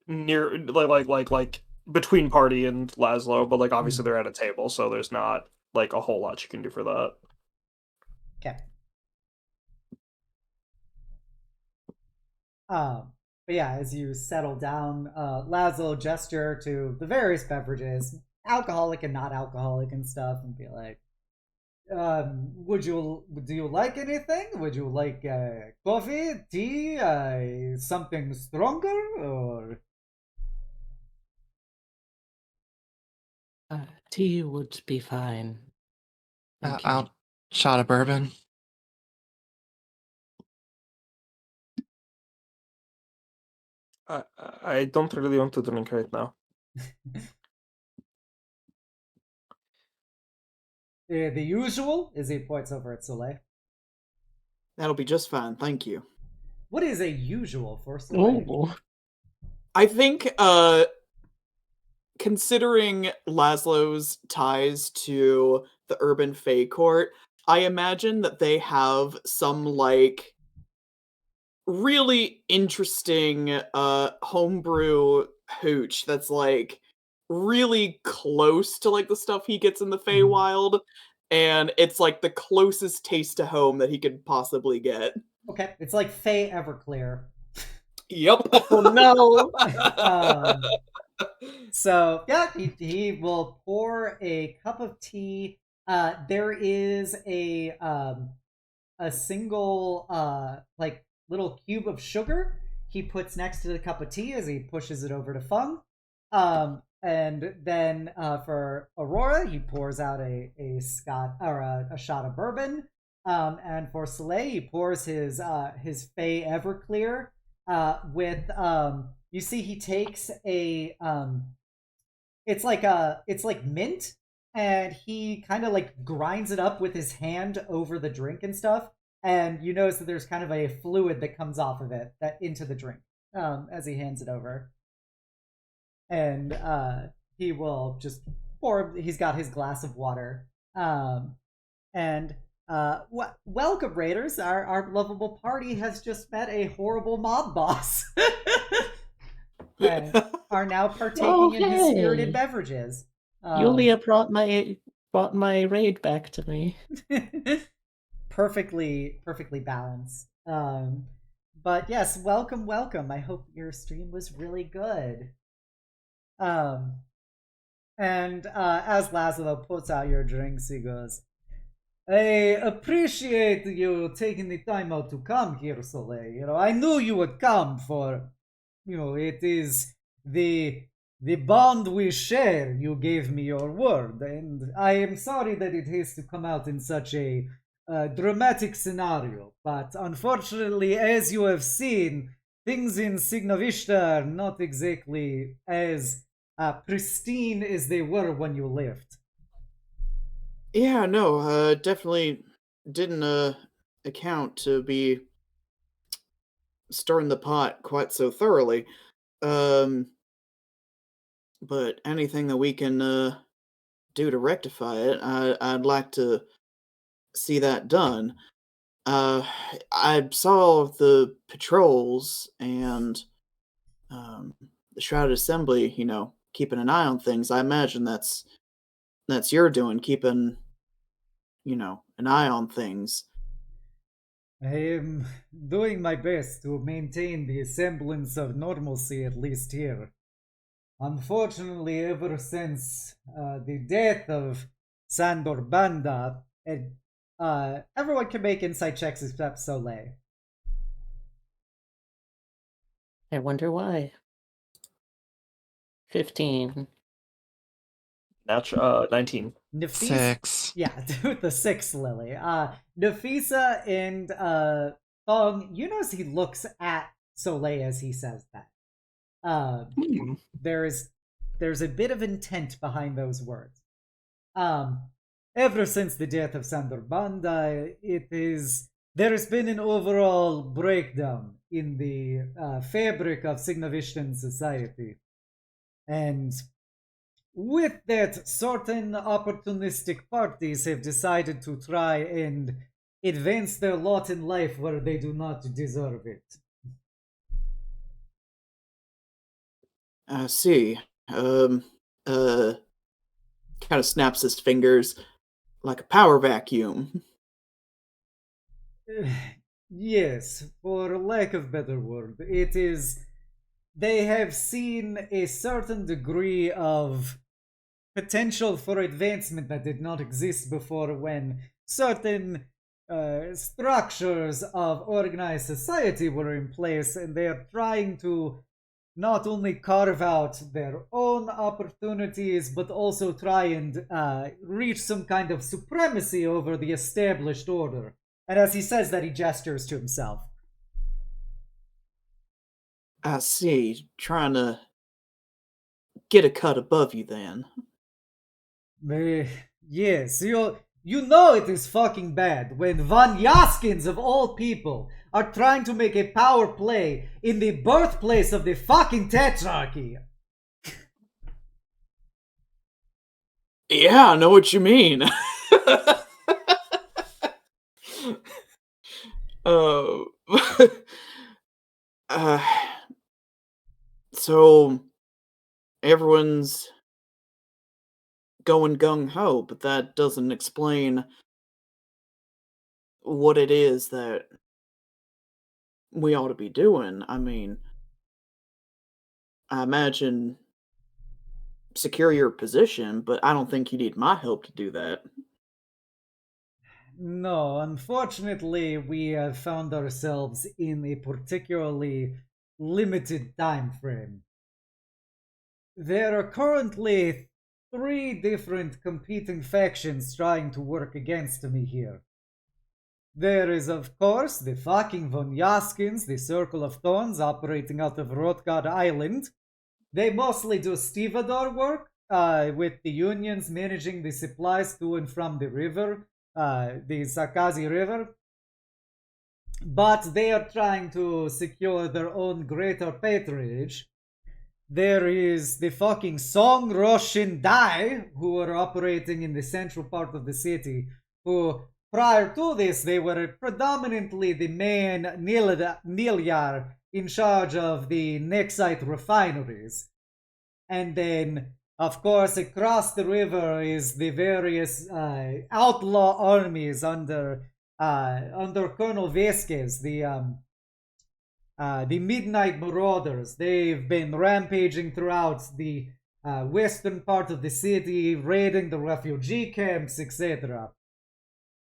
near like between party and Lazlo, but obviously they're at a table, so there's not a whole lot you can do for that. Okay. But yeah, as you settle down, Lazlo gesture to the various beverages, alcoholic and not alcoholic and stuff, and be like, do you like anything? Would you like coffee, tea, something stronger, or Tea would be fine. Thank you. I'll shot of bourbon. I don't really want to drink right now. the usual? As he points over at Soleil. That'll be just fine, thank you. What is a usual for Soleil? Oh. I think, considering Lazlo's ties to the urban Fae court, I imagine that they have some, really interesting, homebrew hooch that's, really close to, the stuff he gets in the Feywild, and it's, the closest taste to home that he could possibly get. Okay, it's like Fae Everclear. Yep. Oh no! So yeah, he will pour a cup of tea. There is a single little cube of sugar he puts next to the cup of tea as he pushes it over to Fung. And then for Aurora, he pours out a shot of bourbon. And for Soleil, he pours his Fae Everclear with you see he takes a it's like mint, and he kind of grinds it up with his hand over the drink and stuff, and you notice that there's kind of a fluid that comes off of it that into the drink as he hands it over. And he will just pour. He's got his glass of water. And welcome, Raiders. Our lovable party has just met a horrible mob boss. And are now partaking in his spirited beverages. Yulia brought my raid back to me. perfectly balanced. But yes, welcome. I hope your stream was really good. And as Lazlo puts out your drinks, he goes, I appreciate you taking the time out to come here, Soleil. I knew you would come for, it is the bond we share. You gave me your word, and I am sorry that it has to come out in such a dramatic scenario. But unfortunately, as you have seen, things in Signoviste are not exactly as pristine as they were when you left. Yeah, no, definitely didn't account to be stirring the pot quite so thoroughly. Um, but anything that we can do to rectify it, I'd like to see that done. Uh, I saw the patrols and um, the Shrouded Assembly, keeping an eye on things. I imagine that's your doing, keeping, an eye on things. I am doing my best to maintain the semblance of normalcy, at least here. Unfortunately, ever since the death of Sandor Banda, everyone can make insight checks except Soleil. I wonder why. 15. 19. Nafisa, 6. yeah, with the 6, Lily. Nafisa and Thong, you notice he looks at Soleil as he says that. There's a bit of intent behind those words. Ever since the death of Sandor Banda, there has been an overall breakdown in the fabric of Signovishtan society. And with that, certain opportunistic parties have decided to try and advance their lot in life where they do not deserve it. I see. Kind of snaps his fingers like a power vacuum. Yes, for lack of better word, it is. They have seen a certain degree of potential for advancement that did not exist before when certain structures of organized society were in place, and they are trying to not only carve out their own opportunities, but also try and reach some kind of supremacy over the established order. And as he says that, he gestures to himself. I see. Trying to get a cut above you then. Yes, you know it is fucking bad when Van Yaskins of all people are trying to make a power play in the birthplace of the fucking Tetrarchy. Yeah, I know what you mean. uh, uh, so everyone's going gung-ho, but that doesn't explain what it is that we ought to be doing. I mean, I imagine secure your position, but I don't think you need my help to do that. No, unfortunately, we have found ourselves in a particularly limited time frame. There are currently 3 different competing factions trying to work against me here. There is, of course, the fucking Von Yaskins, the Circle of Thorns, operating out of Rotgard Island. They mostly do stevedore work, with the unions managing the supplies to and from the river, the Sakazi River. But they are trying to secure their own greater patronage. There is the fucking Song Roshin Dai, who are operating in the central part of the city, who, prior to this, they were predominantly the main Nilyar in charge of the Nexite refineries. And then, of course, across the river is the various outlaw armies under Colonel Vasquez, the Midnight Marauders. They've been rampaging throughout the western part of the city, raiding the refugee camps, etc.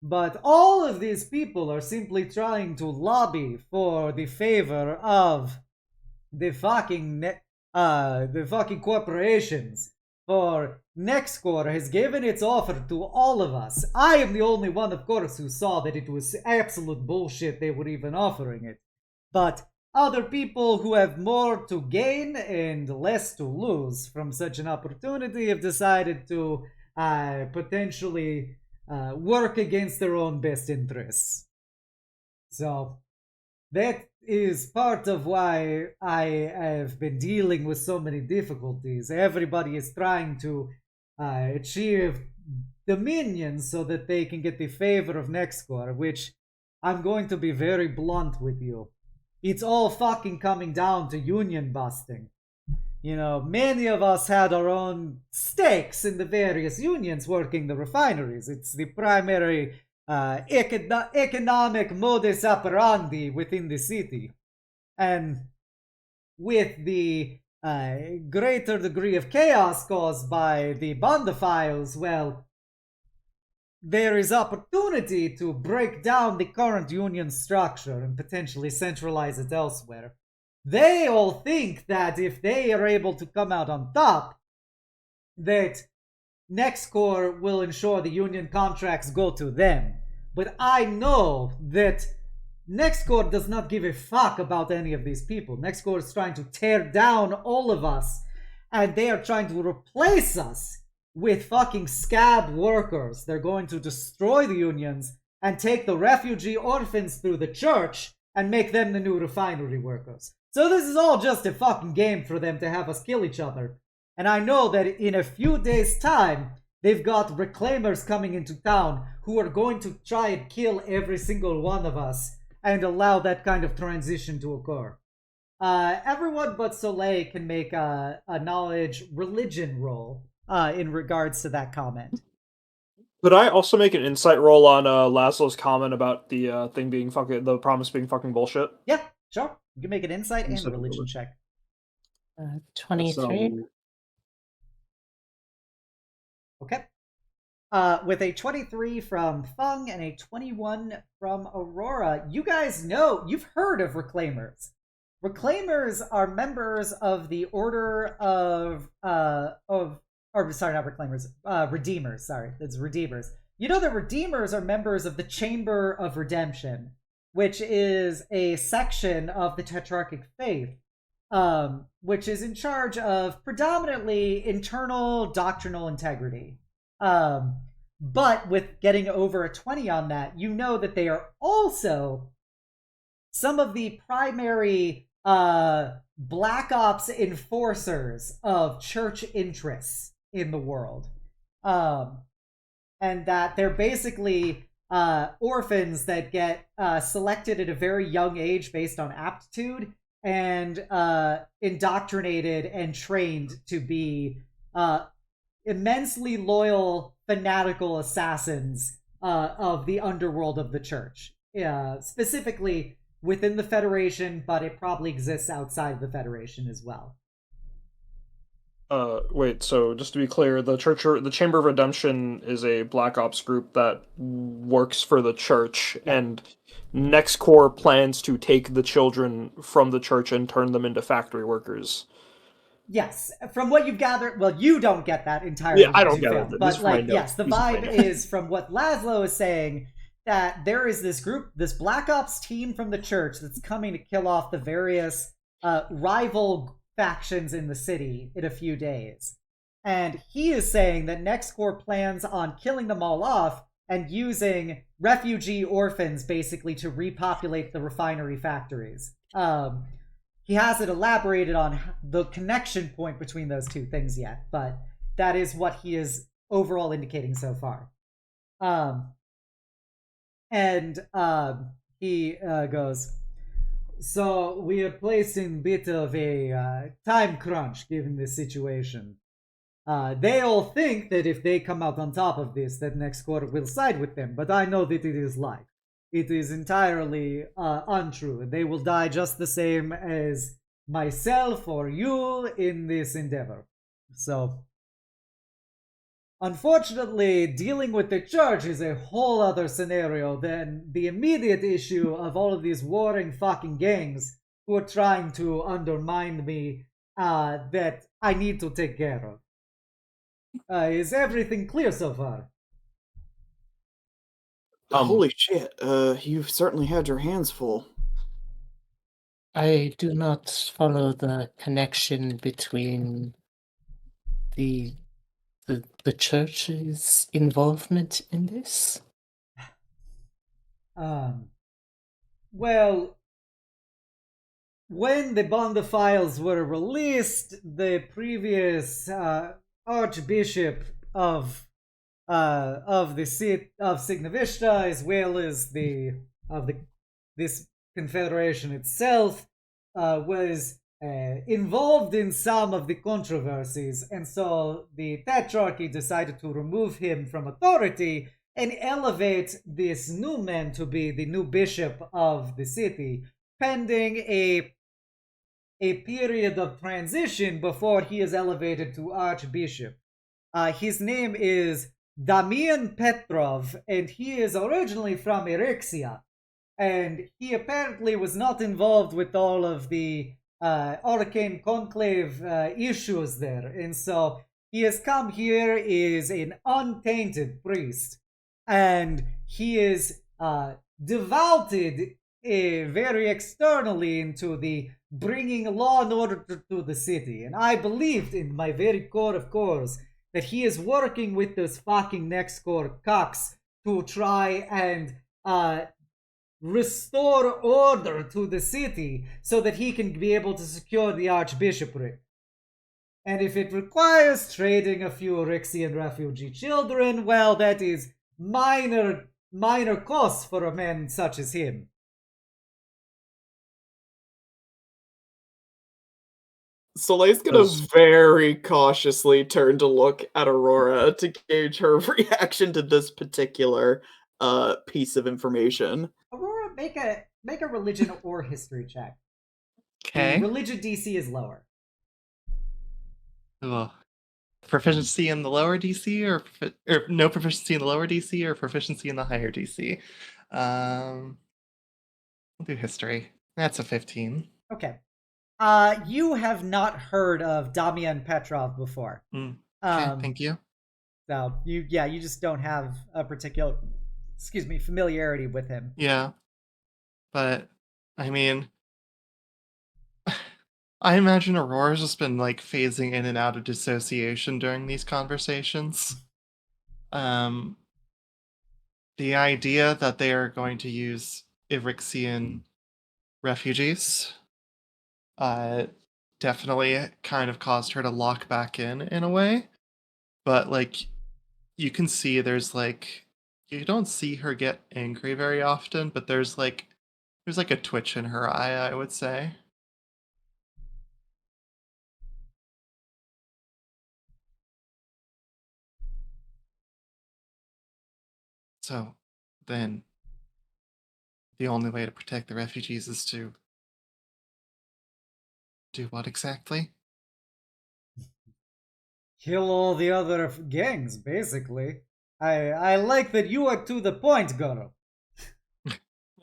But all of these people are simply trying to lobby for the favor of the fucking corporations. For Nexcore has given its offer to all of us. I am the only one, of course, who saw that it was absolute bullshit they were even offering it. But other people who have more to gain and less to lose from such an opportunity have decided to potentially work against their own best interests. So that is part of why I have been dealing with so many difficulties. Everybody is trying to achieve dominion so that they can get the favor of Nexcore, which I'm going to be very blunt with you. It's all fucking coming down to union busting. You know, many of us had our own stakes in the various unions working the refineries. It's the primary economic modus operandi within the city. And with the greater degree of chaos caused by the Bondophiles, well, there is opportunity to break down the current union structure and potentially centralize it elsewhere. They all think that if they are able to come out on top, that Nexcore will ensure the union contracts go to them. But I know that Nexcore does not give a fuck about any of these people. Nexcore is trying to tear down all of us, and they are trying to replace us with fucking scab workers. They're going to destroy the unions and take the refugee orphans through the church and make them the new refinery workers. So this is all just a fucking game for them to have us kill each other. And I know that in a few days' time, they've got reclaimers coming into town who are going to try and kill every single one of us and allow that kind of transition to occur. Everyone but Soleil can make a knowledge religion roll in regards to that comment. Could I also make an insight roll on Lazlo's comment about the thing being the promise being fucking bullshit? Yeah, sure. You can make an insight and a religion check. 23. Okay. With a 23 from Fung and a 21 from Aurora, you guys know, you've heard of Reclaimers. Reclaimers are members of the Order Redeemers. Sorry, it's Redeemers. You know that Redeemers are members of the Chamber of Redemption, which is a section of the Tetrarchic Faith, which is in charge of predominantly internal doctrinal integrity. But with getting over a 20 on that, you know that they are also some of the primary Black Ops enforcers of church interests in the world. And that they're basically orphans that get selected at a very young age based on aptitude and indoctrinated and trained to be immensely loyal, fanatical assassins of the underworld of the church. Specifically within the Federation, but it probably exists outside the Federation as well. Wait, so just to be clear, the Chamber of Redemption is a Black Ops group that works for the church, and Nexcore plans to take the children from the church and turn them into factory workers. Yes, from what you've gathered, well, you don't get that entirely. Yeah, I don't get it. But yes, the vibe is from what Lazlo is saying that there is this group, this Black Ops team from the church that's coming to kill off the various rival factions in the city in a few days. And he is saying that Nexcore plans on killing them all off and using refugee orphans basically to repopulate the refinery factories. He hasn't elaborated on the connection point between those two things yet, but that is what he is overall indicating so far. He goes, so we are placed in a bit of a time crunch given this situation. They all think that if they come out on top of this, that Nexcore will side with them, but I know that it is life. It is entirely untrue, and they will die just the same as myself or you in this endeavor. So, Unfortunately, dealing with the church is a whole other scenario than the immediate issue of all of these warring fucking gangs who are trying to undermine me that I need to take care of. Is everything clear so far? Holy shit, you've certainly had your hands full. I do not follow the connection between the the church's involvement in this. Well, when the bond files were released, the previous archbishop of the seat of Signoviste, as well as this confederation itself, was involved in some of the controversies, and so the Tetrarchy decided to remove him from authority and elevate this new man to be the new bishop of the city, pending a period of transition before he is elevated to archbishop. His name is Damian Petrov, and he is originally from Erixia. And he apparently was not involved with all of the Arcane Conclave issues there. And so he has come here, is an untainted priest. And he is devoted very externally into the bringing law and order to the city. And I believed in my very core of cores that he is working with this fucking next core cocks to try and restore order to the city so that he can be able to secure the archbishopric. And if it requires trading a few Rixian refugee children, well, that is minor costs for a man such as him. Soleil's gonna very cautiously turn to look at Aurora to gauge her reaction to this particular piece of information. Aurora, make a religion or history check. Okay. The religion DC is lower. Ugh. Proficiency in the lower DC, or no proficiency in the lower DC, or proficiency in the higher DC. We'll do history. That's a 15. Okay. You have not heard of Damian Petrov before. Okay, thank you. So you just don't have a particular, familiarity with him. Yeah, but I mean, I imagine Aurora's just been like phasing in and out of dissociation during these conversations. The idea that they are going to use Irixian refugees definitely kind of caused her to lock back in a way. But like, you can see there's like, you don't see her get angry very often, but there's like a twitch in her eye, I would say. So then the only way to protect the refugees is to do what exactly? Kill all the other gangs, basically. I like that you are to the point, Goro.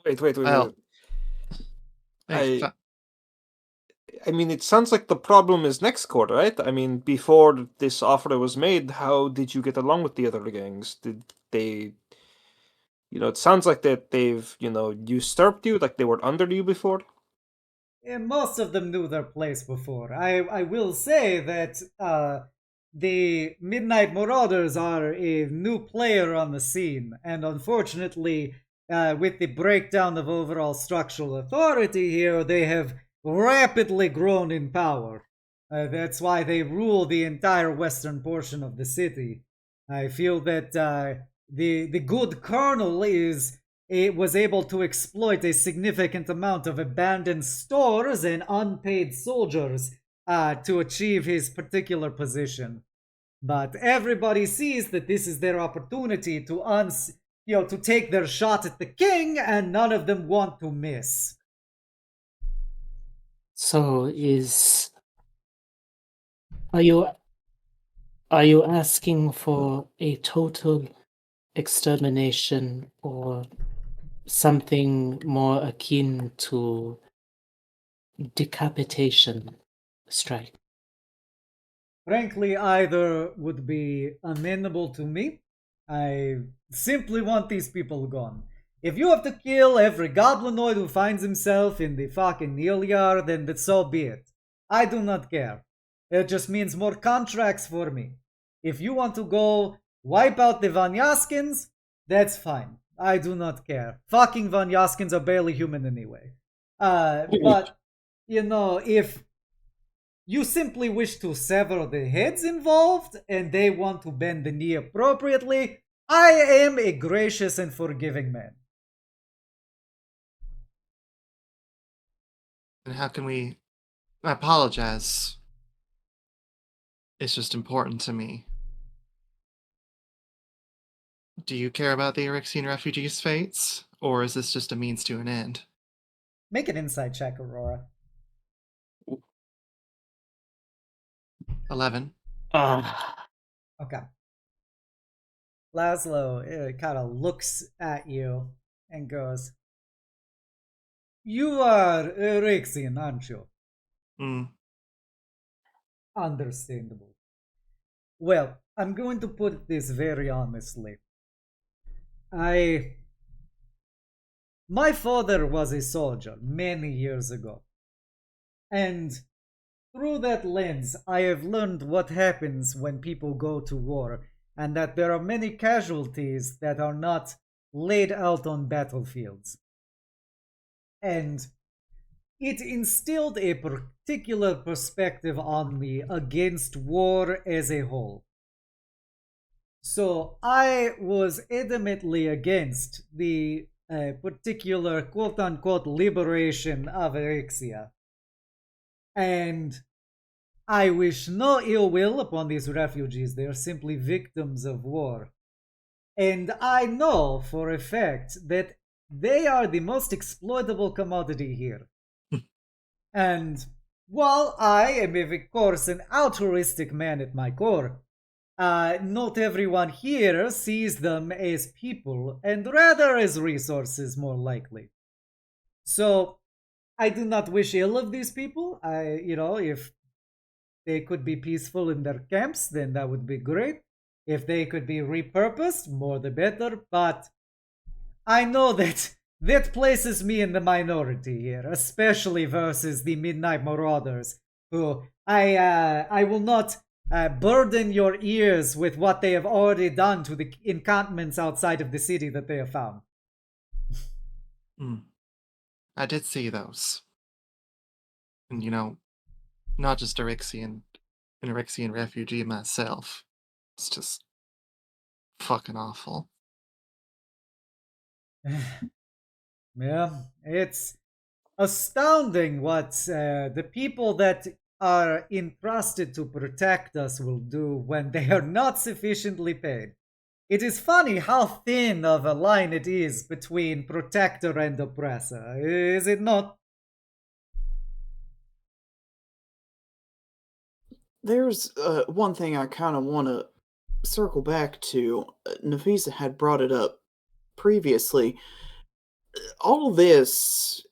Wait. Well, I mean, it sounds like the problem is next quarter, right? I mean, before this offer was made, how did you get along with the other gangs? Did they, it sounds like that they've, usurped you, like they were under you before? And most of them knew their place before. I will say that the Midnight Marauders are a new player on the scene, and unfortunately, with the breakdown of overall structural authority here, they have rapidly grown in power. That's why they rule the entire western portion of the city. I feel that the good colonel was able to exploit a significant amount of abandoned stores and unpaid soldiers to achieve his particular position. But everybody sees that this is their opportunity to take their shot at the king, and none of them want to miss. So are you Are you asking for a total extermination or something more akin to decapitation strike? Frankly, either would be amenable to me. I simply want these people gone. If you have to kill every goblinoid who finds himself in the fucking Ilyar, then so be it. I do not care. It just means more contracts for me. If you want to go wipe out the Vanyaskins, that's fine. I do not care. Fucking Vanyaskins are barely human anyway. But, if you simply wish to sever the heads involved and they want to bend the knee appropriately, I am a gracious and forgiving man. And how can we... I apologize. It's just important to me. Do you care about the Eryxian refugees' fates? Or is this just a means to an end? Make an insight check, Aurora. 11. Okay. Lazlo kind of looks at you and goes, "You are Eryxian, aren't you?" Understandable. Well, I'm going to put this very honestly. My father was a soldier many years ago. And through that lens, I have learned what happens when people go to war, and that there are many casualties that are not laid out on battlefields. And it instilled a particular perspective on me against war as a whole. So I was adamantly against the particular quote-unquote liberation of Eryxia. And I wish no ill will upon these refugees. They are simply victims of war. And I know for a fact that they are the most exploitable commodity here. And while I am, of course, an altruistic man at my core, not everyone here sees them as people, and rather as resources, more likely. So, I do not wish ill of these people. If they could be peaceful in their camps, then that would be great. If they could be repurposed, more the better. But I know that that places me in the minority here, especially versus the Midnight Marauders, who I will not burden your ears with what they have already done to the encampments outside of the city that they have found. I did see those. And not just an Eryxian refugee myself. It's just fucking awful. Yeah, it's astounding what the people that are entrusted to protect us will do when they are not sufficiently paid. It is funny how thin of a line it is between protector and oppressor, is it not? There's one thing I kind of want to circle back to. Nafisa had brought it up previously. All this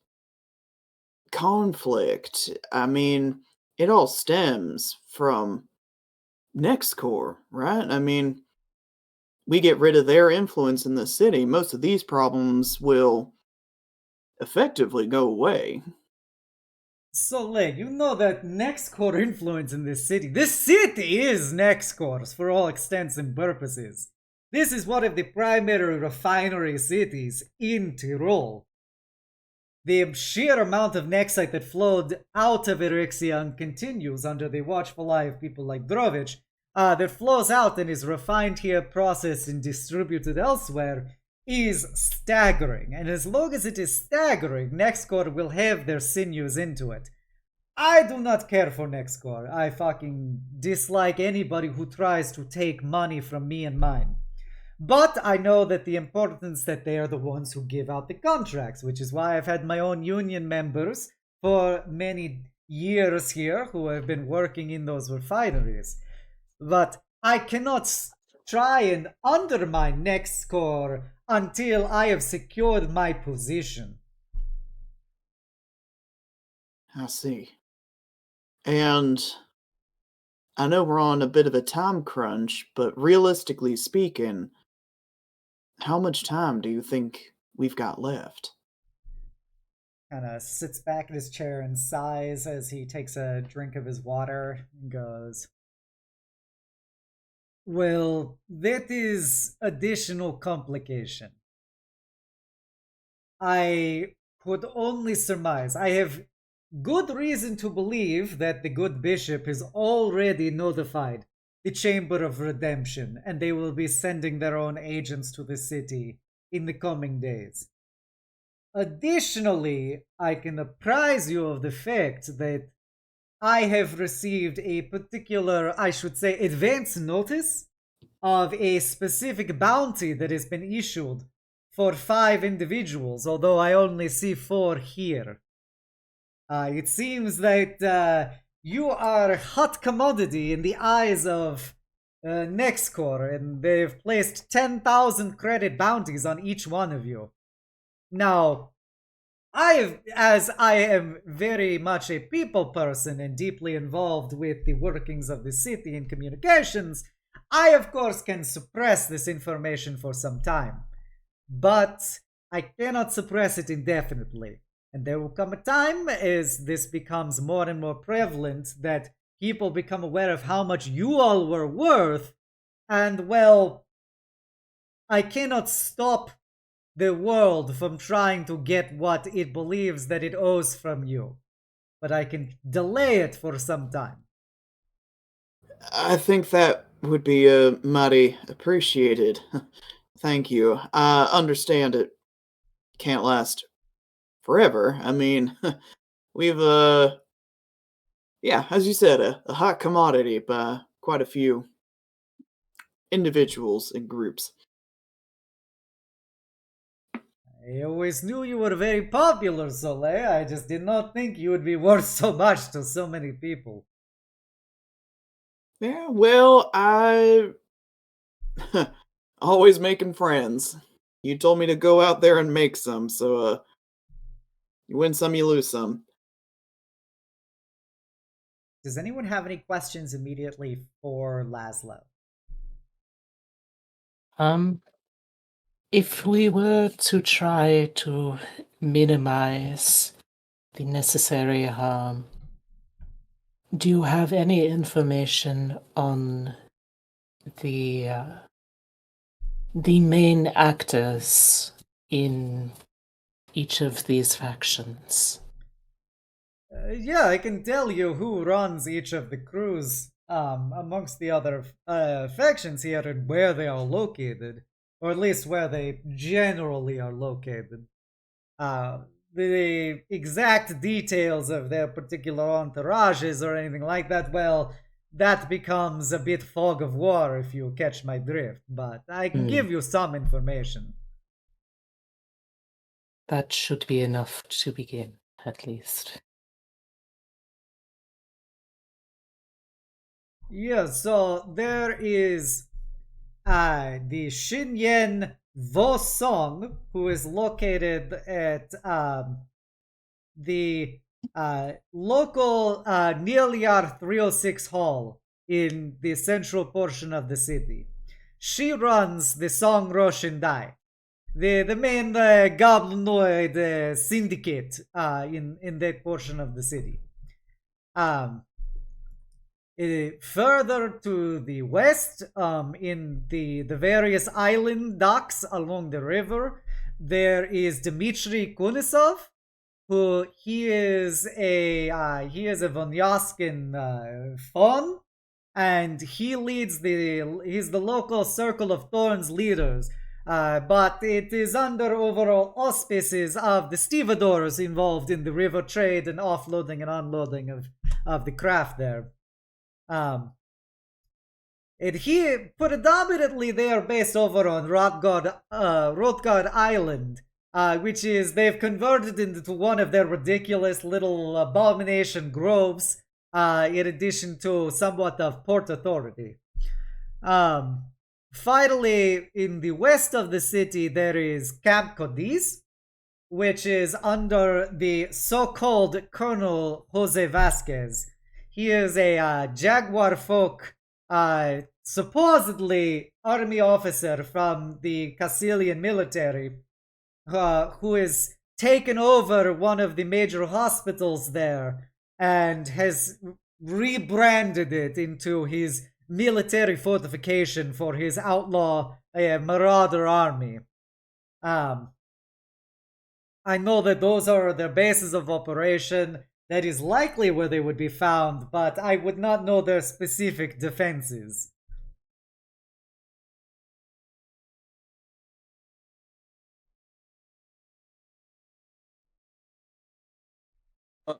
conflict, I mean, it all stems from Nexcore, right? I mean, we get rid of their influence in the city, most of these problems will effectively go away. Soleil, you know that Nexcore influence in this city is Nexcore's for all extents and purposes. This is one of the primary refinery cities in Tyrol. The sheer amount of Nexite that flowed out of Eryxia and continues under the watchful eye of people like Drovich, that flows out and is refined here, processed, and distributed elsewhere, is staggering. And as long as it is staggering, Nexcore will have their sinews into it. I do not care for Nexcore. I fucking dislike anybody who tries to take money from me and mine. But I know that the importance that they are the ones who give out the contracts, which is why I've had my own union members for many years here who have been working in those refineries. But I cannot try and undermine Nexus until I have secured my position. I see. And I know we're on a bit of a time crunch, but realistically speaking, how much time do you think we've got left? Kind of sits back in his chair and sighs as he takes a drink of his water and goes, well, that is additional complication. I could only surmise. I have good reason to believe that the good bishop has already notified the Chamber of Redemption, and they will be sending their own agents to the city in the coming days. Additionally, I can apprise you of the fact that I have received a particular, I should say, advance notice of a specific bounty that has been issued for 5 individuals, although I only see 4 here. It seems that you are a hot commodity in the eyes of Nexus, and they've placed 10,000 credit bounties on each one of you. Now, as I am very much a people person and deeply involved with the workings of the city and communications, I of course can suppress this information for some time. But I cannot suppress it indefinitely. And there will come a time as this becomes more and more prevalent that people become aware of how much you all were worth. And well, I cannot stop the world from trying to get what it believes that it owes from you. But I can delay it for some time. I think that would be mighty appreciated. Thank you. I understand it can't last forever. I mean, we've, yeah, as you said, a hot commodity by quite a few individuals and groups. I always knew you were very popular, Soleil. I just did not think you would be worth so much to so many people. Yeah, well, I always making friends. You told me to go out there and make some, so you win some, you lose some. Does anyone have any questions immediately for Lazlo? If we were to try to minimize the necessary harm, do you have any information on the main actors in each of these factions? Yeah, I can tell you who runs each of the crews amongst the other factions here and where they are located, or at least where they generally are located. The exact details of their particular entourages or anything like that, well, that becomes a bit fog of war if you catch my drift, but I can give you some information. That should be enough to begin, at least. Yeah, so there is the Shinyen Vosong, who is located at the local Nilyar 306 Hall in the central portion of the city. She runs the Song Roshin Dai, the main goblinoid syndicate in that portion of the city. Further to the west, in the various island docks along the river, there is Dmitry Kunisov, who he is a Vonyaskin faun, and he leads he's the local Circle of Thorns leaders. But it is under overall auspices of the stevedores involved in the river trade and offloading and unloading of the craft there. And he predominantly they are based over on Rotgard Island, which is they've converted into one of their ridiculous little abomination groves, in addition to somewhat of port authority. Um, Finally, in the west of the city, there is Camp Codiz, which is under the so-called Colonel Jose Vasquez. He is a Jaguar folk, supposedly army officer from the Castilian military, who has taken over one of the major hospitals there and has rebranded it into his military fortification for his outlaw marauder army. Um, I know that those are their bases of operation. That is likely where they would be found, but I would not know their specific defenses.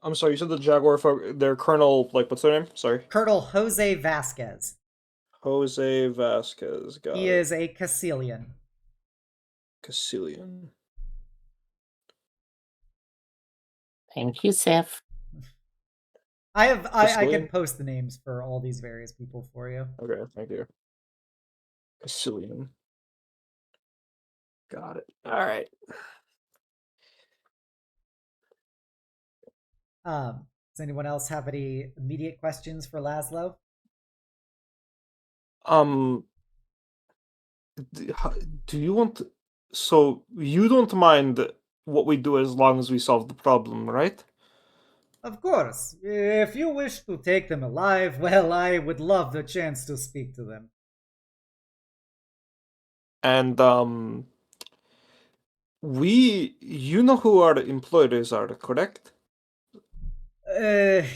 I'm sorry, you said the Jaguar folk, their colonel, like, what's their name? Sorry. Colonel Jose Vasquez. Jose Vasquez, got He it. is a Castilian. Castilian. Thank you, Sif. I can Castilian? post the names for all these various people for you. Okay, thank you. Castilian. Got it. Alright. Does anyone else have any immediate questions for Lazlo? Do you want... So, you don't mind what we do as long as we solve the problem, right? Of course. If you wish to take them alive, well, I would love the chance to speak to them. And, you know who our employers are, correct?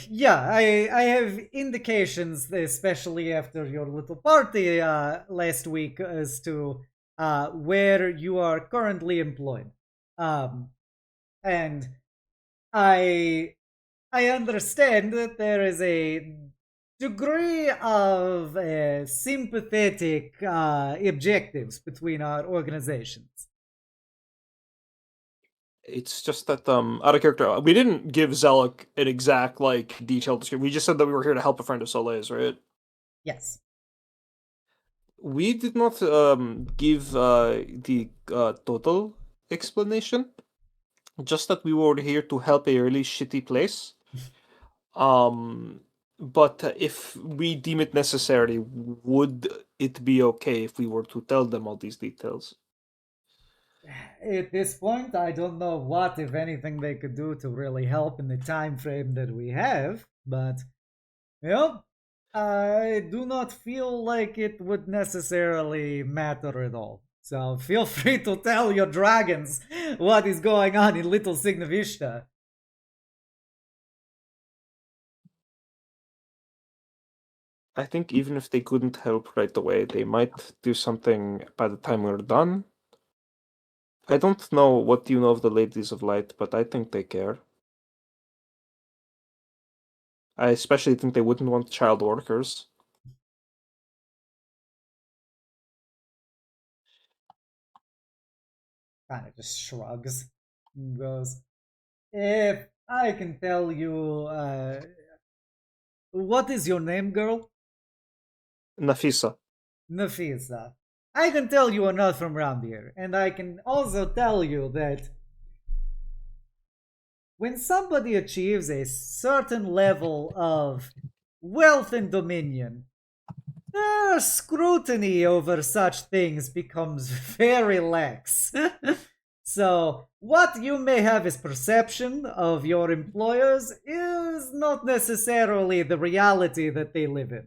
Yeah, I have indications, especially after your little party last week, as to where you are currently employed. And I understand that there is a degree of sympathetic objectives between our organizations. It's just that, out of character, we didn't give Zelek an exact, like, detailed description. We just said that we were here to help a friend of Soleil's, right? Yes. We did not give the total explanation. Just that we were here to help a really shitty place. But if we deem it necessary, would it be okay if we were to tell them all these details? At this point, I don't know what, if anything, they could do to really help in the time frame that we have, but, I do not feel like it would necessarily matter at all. So feel free to tell your dragons what is going on in Little Signoviste. I think even if they couldn't help right away, they might do something by the time we're done. I don't know what you know of the Ladies of Light, but I think they care. I especially think they wouldn't want child workers. Kind of just shrugs and goes, if I can tell you, what is your name, girl? Nafisa. Nafisa. I can tell you are not from around here, and I can also tell you that when somebody achieves a certain level of wealth and dominion, their scrutiny over such things becomes very lax. So, what you may have as perception of your employers is not necessarily the reality that they live in.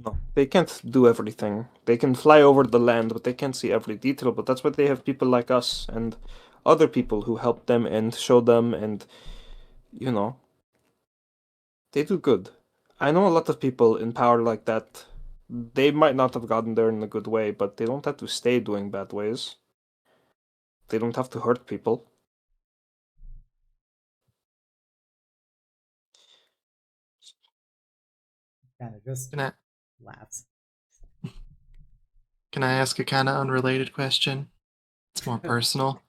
No, they can't do everything. They can fly over the land, but they can't see every detail. But that's why they have people like us and other people who help them and show them, and they do good. I know a lot of people in power like that. They might not have gotten there in a good way, but they don't have to stay doing bad ways. They don't have to hurt people. Kind of just Can I, laughs. can I ask a kind of unrelated question? It's more personal.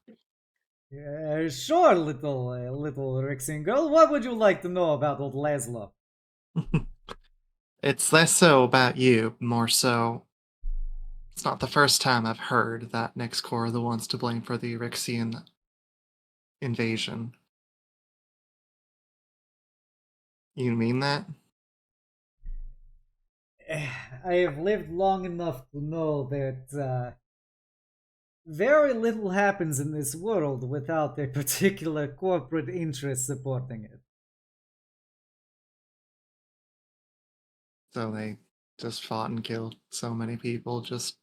Sure, little Rixing girl. What would you like to know about old Lazlo? It's less so about you, more so it's not the first time I've heard that Nyx are the ones to blame for the Eryxian invasion. You mean that? I have lived long enough to know that very little happens in this world without a particular corporate interest supporting it. So they just fought and killed so many people just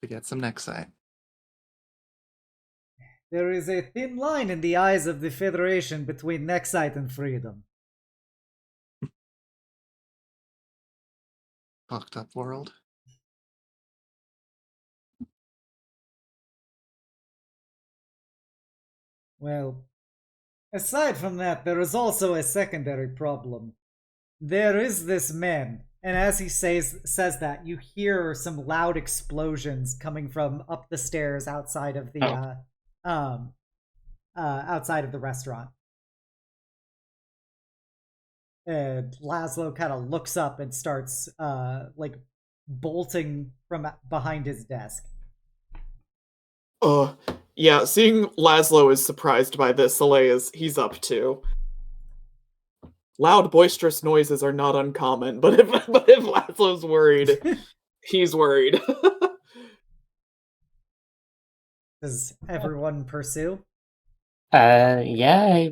to get some Nexite. There is a thin line in the eyes of the Federation between Nexite and freedom. Fucked up world. Well, aside from that, there is also a secondary problem. There is this man, and as he says that, you hear some loud explosions coming from up the stairs outside of the outside of the restaurant. And Lazlo kind of looks up and starts like bolting from behind his desk. Yeah, seeing Lazlo is surprised by this, Soleil he's up too. Loud, boisterous noises are not uncommon, but if Lazlo's worried, he's worried. Does everyone pursue? Yeah,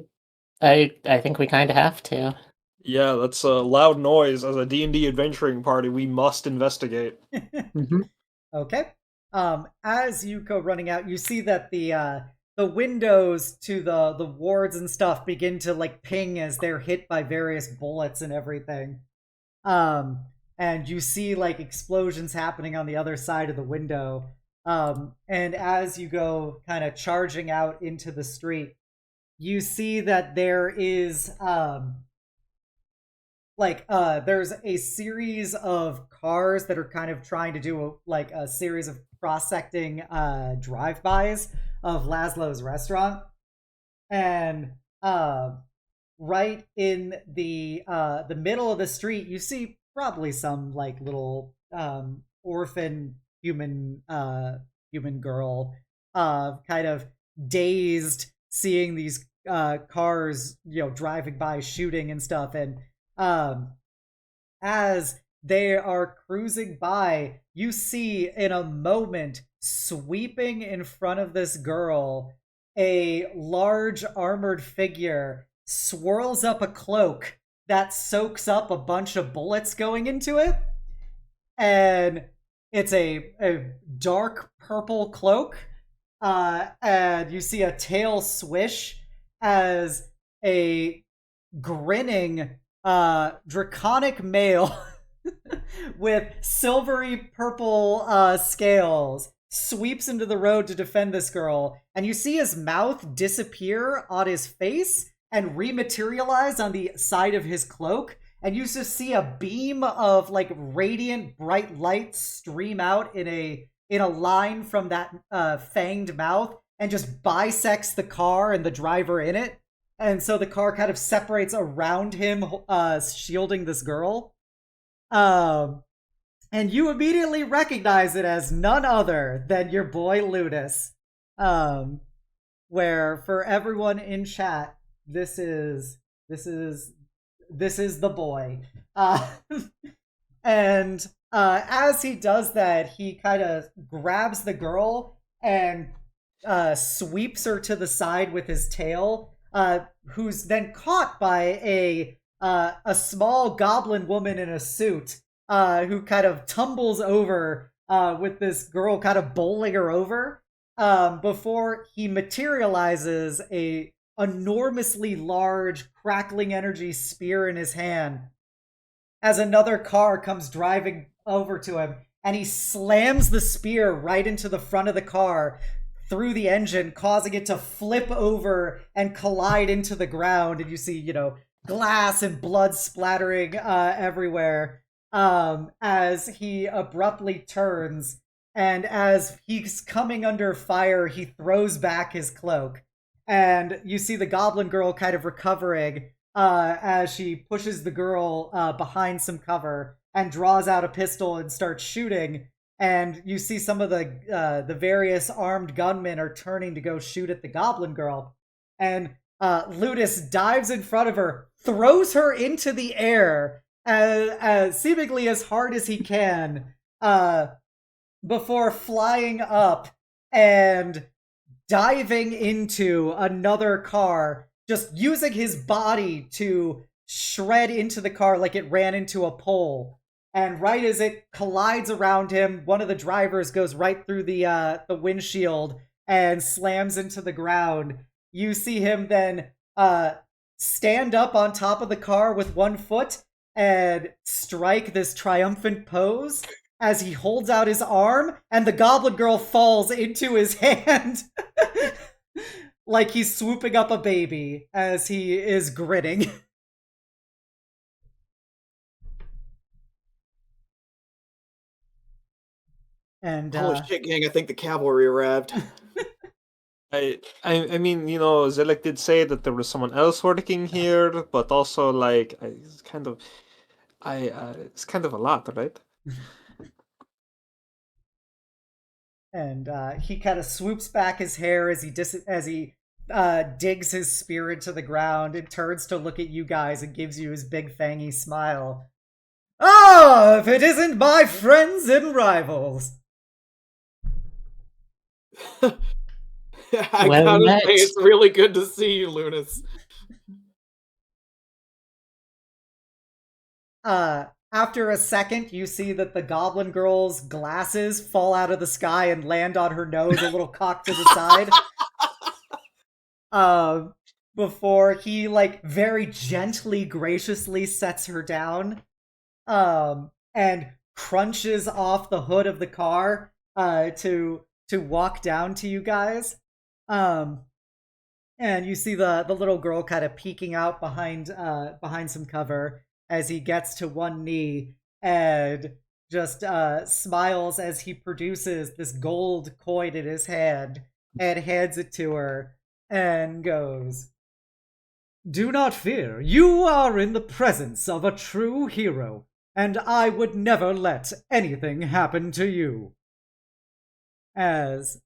I think we kind of have to. Yeah, that's a loud noise. As a D&D adventuring party, we must investigate. Okay. As you go running out, you see that the windows to the wards and stuff begin to like ping as they're hit by various bullets and everything. And you see like explosions happening on the other side of the window. And as you go kind of charging out into the street, you see that there is there's a series of cars that are kind of trying to do a series of cross-secting drive-bys of Lazlo's restaurant, and right in the middle of the street, you see probably some like little orphan human girl, kind of dazed, seeing these cars, driving by, shooting and stuff, and as they are cruising by, you see in a moment, sweeping in front of this girl, a large armored figure swirls up a cloak that soaks up a bunch of bullets going into it. And it's a dark purple cloak. And you see a tail swish as a grinning draconic male with silvery purple scales sweeps into the road to defend this girl, and you see his mouth disappear on his face and rematerialize on the side of his cloak, and you just see a beam of like radiant bright light stream out in a line from that fanged mouth and just bisects the car and the driver in it. And so the car kind of separates around him, shielding this girl. And you immediately recognize it as none other than your boy Lunys. Where for everyone in chat, this is the boy. And as he does that, he kind of grabs the girl and sweeps her to the side with his tail. Who's then caught by a small goblin woman in a suit, who kind of tumbles over with this girl kind of bowling her over, before he materializes a enormously large crackling energy spear in his hand as another car comes driving over to him, and he slams the spear right into the front of the car through the engine, causing it to flip over and collide into the ground. And you see, glass and blood splattering everywhere, as he abruptly turns. And as he's coming under fire, he throws back his cloak. And you see the goblin girl kind of recovering, as she pushes the girl behind some cover and draws out a pistol and starts shooting. And you see some of the various armed gunmen are turning to go shoot at the goblin girl. And Lunys dives in front of her, throws her into the air as seemingly as hard as he can, before flying up and diving into another car, just using his body to shred into the car like it ran into a pole. And right as it collides around him, one of the drivers goes right through the windshield and slams into the ground. You see him then stand up on top of the car with one foot and strike this triumphant pose as he holds out his arm, and the goblin girl falls into his hand like he's swooping up a baby as he is grinning. And Holy shit, gang! I think the cavalry arrived. I mean, you know, Zelek did say that there was someone else working here, but also like it's kind of, it's kind of a lot, right? And he kind of swoops back his hair as he digs his spear into the ground and turns to look at you guys and gives you his big fangy smile. Ah, if it isn't my friends and rivals. I gotta say, it's really good to see you, Lunys. After a second, you see that the goblin girl's glasses fall out of the sky and land on her nose, a little cocked to the side. Before he, like, very gently, graciously sets her down, and crunches off the hood of the car, to walk down to you guys. And you see the little girl kind of peeking out behind some cover as he gets to one knee and just smiles as he produces this gold coin in his hand and hands it to her and goes, "Do not fear. You are in the presence of a true hero, and I would never let anything happen to you." As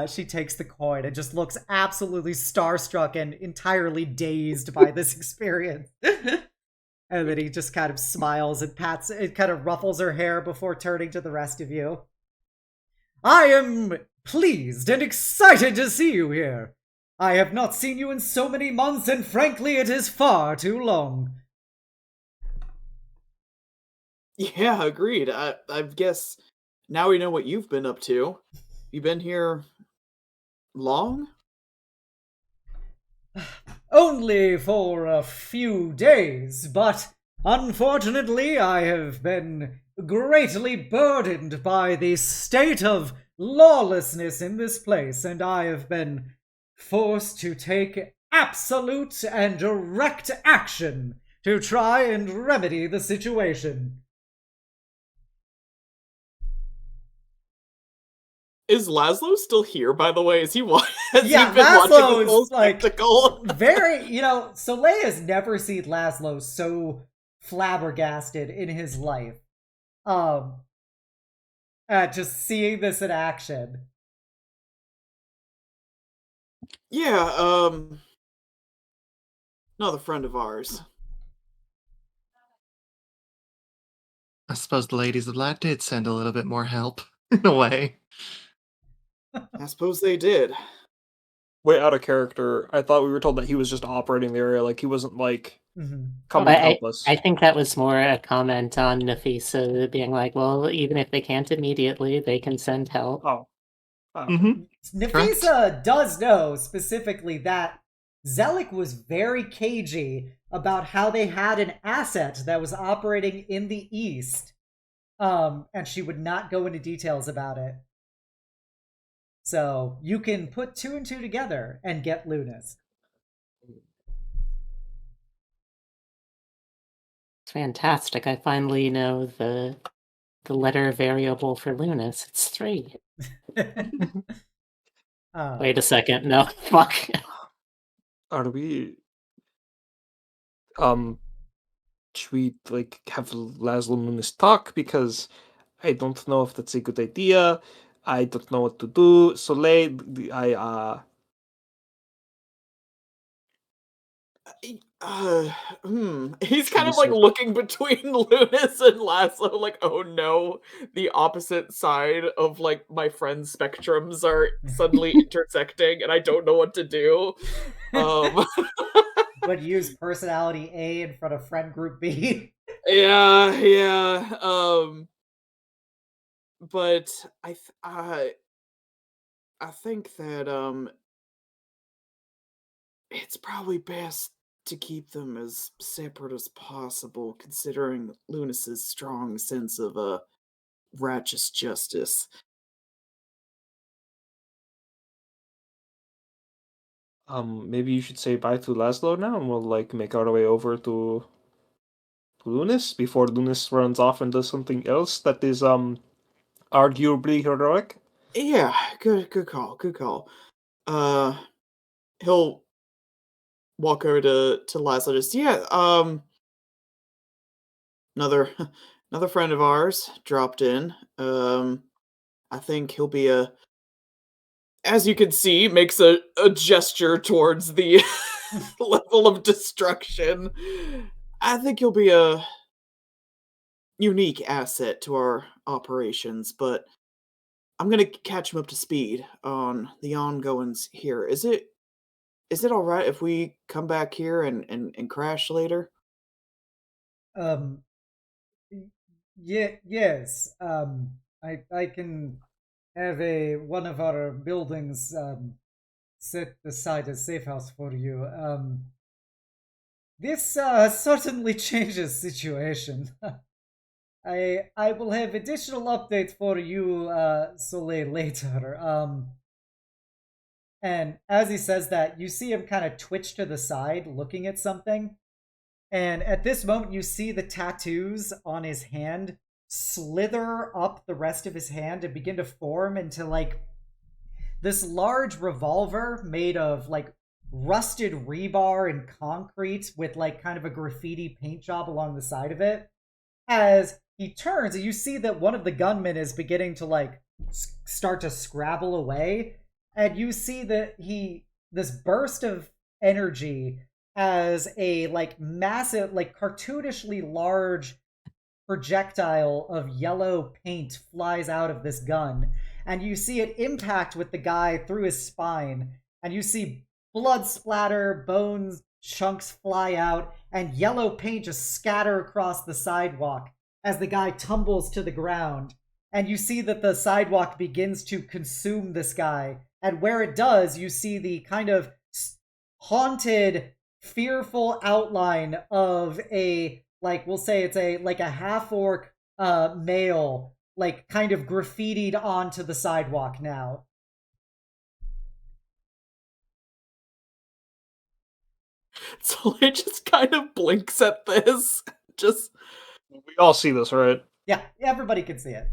she takes the coin and just looks absolutely starstruck and entirely dazed by this experience. And then he just kind of smiles and pats it, kind of ruffles her hair before turning to the rest of you. "I am pleased and excited to see you here. I have not seen you in so many months, and frankly, it is far too long." Yeah, agreed. I guess now we know what you've been up to. You been here long? Only for a few days, but unfortunately I have been greatly burdened by the state of lawlessness in this place, and I have been forced to take absolute and direct action to try and remedy the situation. Is Lazlo still here, by the way? Has he been Lazlo watching the full is like spectacle? very, Soleil has never seen Lazlo so flabbergasted in his life. Just seeing this in action. Yeah, another friend of ours. I suppose the ladies of light did send a little bit more help, in a way. I suppose they did. Way out of character. I thought we were told that he was just operating the area, like he wasn't like coming to I help us. I think that was more a comment on Nafisa being like, well, even if they can't immediately, they can send help. Oh. Nafisa does know specifically that Zelek was very cagey about how they had an asset that was operating in the east, and she would not go into details about it. So you can put two and two together and get Lunys. It's fantastic. I finally know the letter variable for Lunys. It's 3. Wait a second. No, fuck. Are we... should we like have Lazlo and Lunys talk? Because I don't know if that's a good idea. I don't know what to do. Soleil, He's should kind we of like say looking between Lunys and Lazlo, like, oh no, the opposite side of like my friend's spectrums are suddenly intersecting, and I don't know what to do. Um, But use personality A in front of friend group B. yeah. But I think that it's probably best to keep them as separate as possible, considering Lunas's strong sense of righteous justice. maybe you should say bye to Lazlo now, and we'll like make our way over to Lunys before Lunys runs off and does something else that is arguably heroic. Yeah, good call, good call. He'll walk over to Lazlo. Just another another friend of ours dropped in. I think he'll be as you can see, makes a gesture towards the level of destruction. I think he'll be a unique asset to our operations, but I'm gonna catch him up to speed on the ongoings here. Is it all right if we come back here and crash later? um, yeah, yes. I can have one of our buildings set aside as safe house for you. This certainly changes situation. I will have additional updates for you, Soleil, later. And as he says that, you see him kind of twitch to the side, looking at something. And at this moment, you see the tattoos on his hand slither up the rest of his hand and begin to form into like this large revolver made of like rusted rebar and concrete with like kind of a graffiti paint job along the side of it. As he turns, and you see that one of the gunmen is beginning to like start to scrabble away, and you see that this burst of energy as a like massive, like cartoonishly large projectile of yellow paint flies out of this gun, and you see it impact with the guy through his spine, and you see blood splatter, bones, chunks fly out, and yellow paint just scatter across the sidewalk as the guy tumbles to the ground. And you see that the sidewalk begins to consume this guy, and where it does, you see the kind of haunted, fearful outline of a, like, we'll say it's a like a half orc male, like kind of graffitied onto the sidewalk now. So it just kind of blinks at this. Just We all see this, right? Yeah, everybody can see it.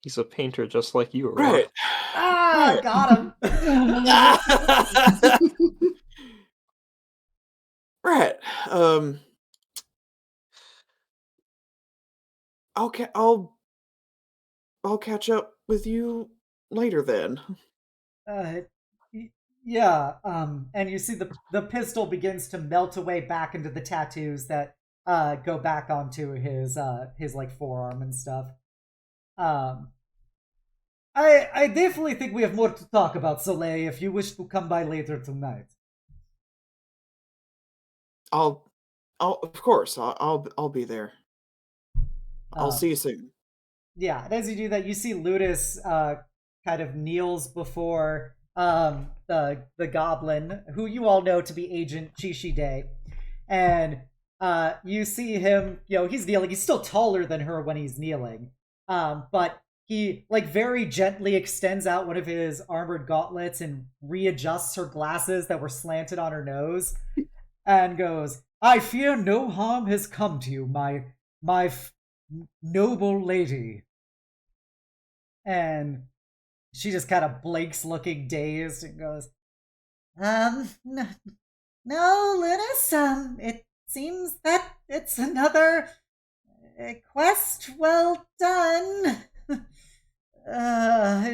He's a painter just like you, Aurora. right. Ah, Right. got him. Right. Okay, I'll catch up with you later then. uh, yeah. And you see the pistol begins to melt away back into the tattoos that go back onto his like forearm and stuff. Um, I definitely think we have more to talk about, Soleil. If you wish to come by later tonight. I'll of course I'll be there. I'll Um, see you soon. yeah, and as you do that, you see Ludus kind of kneels before the goblin, who you all know to be Agent Chi-shi Dae, and you see him. You know, he's kneeling. He's still taller than her when he's kneeling, but he like very gently extends out one of his armored gauntlets and readjusts her glasses that were slanted on her nose, and goes, "I fear no harm has come to you, my noble lady." And she just kind of blinks, looking dazed, and goes, No, Lunys, it seems that it's another quest well done.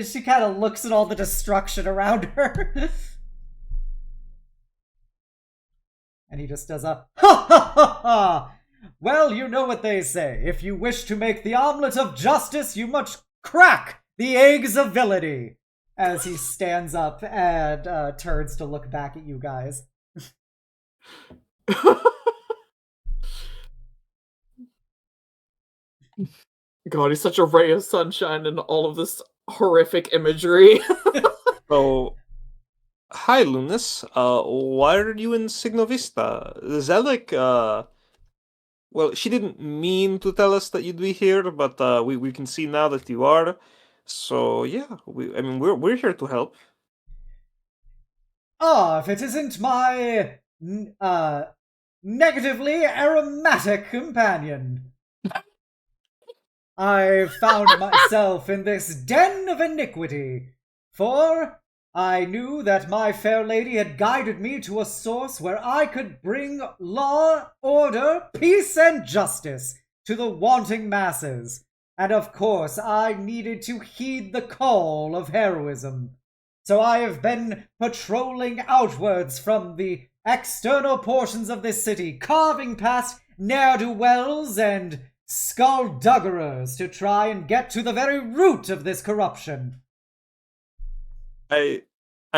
She kind of looks at all the destruction around her. And he just does a ha ha ha ha! Well, you know what they say. If you wish to make the omelet of justice, you must crack the eggs of villainy. As he stands up and turns to look back at you guys. God, he's such a ray of sunshine in all of this horrific imagery. So, hi, Lunys. Why are you in Signoviste? Zelik, well, she didn't mean to tell us that you'd be here, but we can see now that you are. So yeah, we're here to help. If it isn't my negatively aromatic companion. I found myself in this den of iniquity, for I knew that my fair lady had guided me to a source where I could bring law, order, peace, and justice to the wanting masses. And of course, I needed to heed the call of heroism. So I have been patrolling outwards from the external portions of this city, carving past ne'er-do-wells and skullduggerers to try and get to the very root of this corruption. I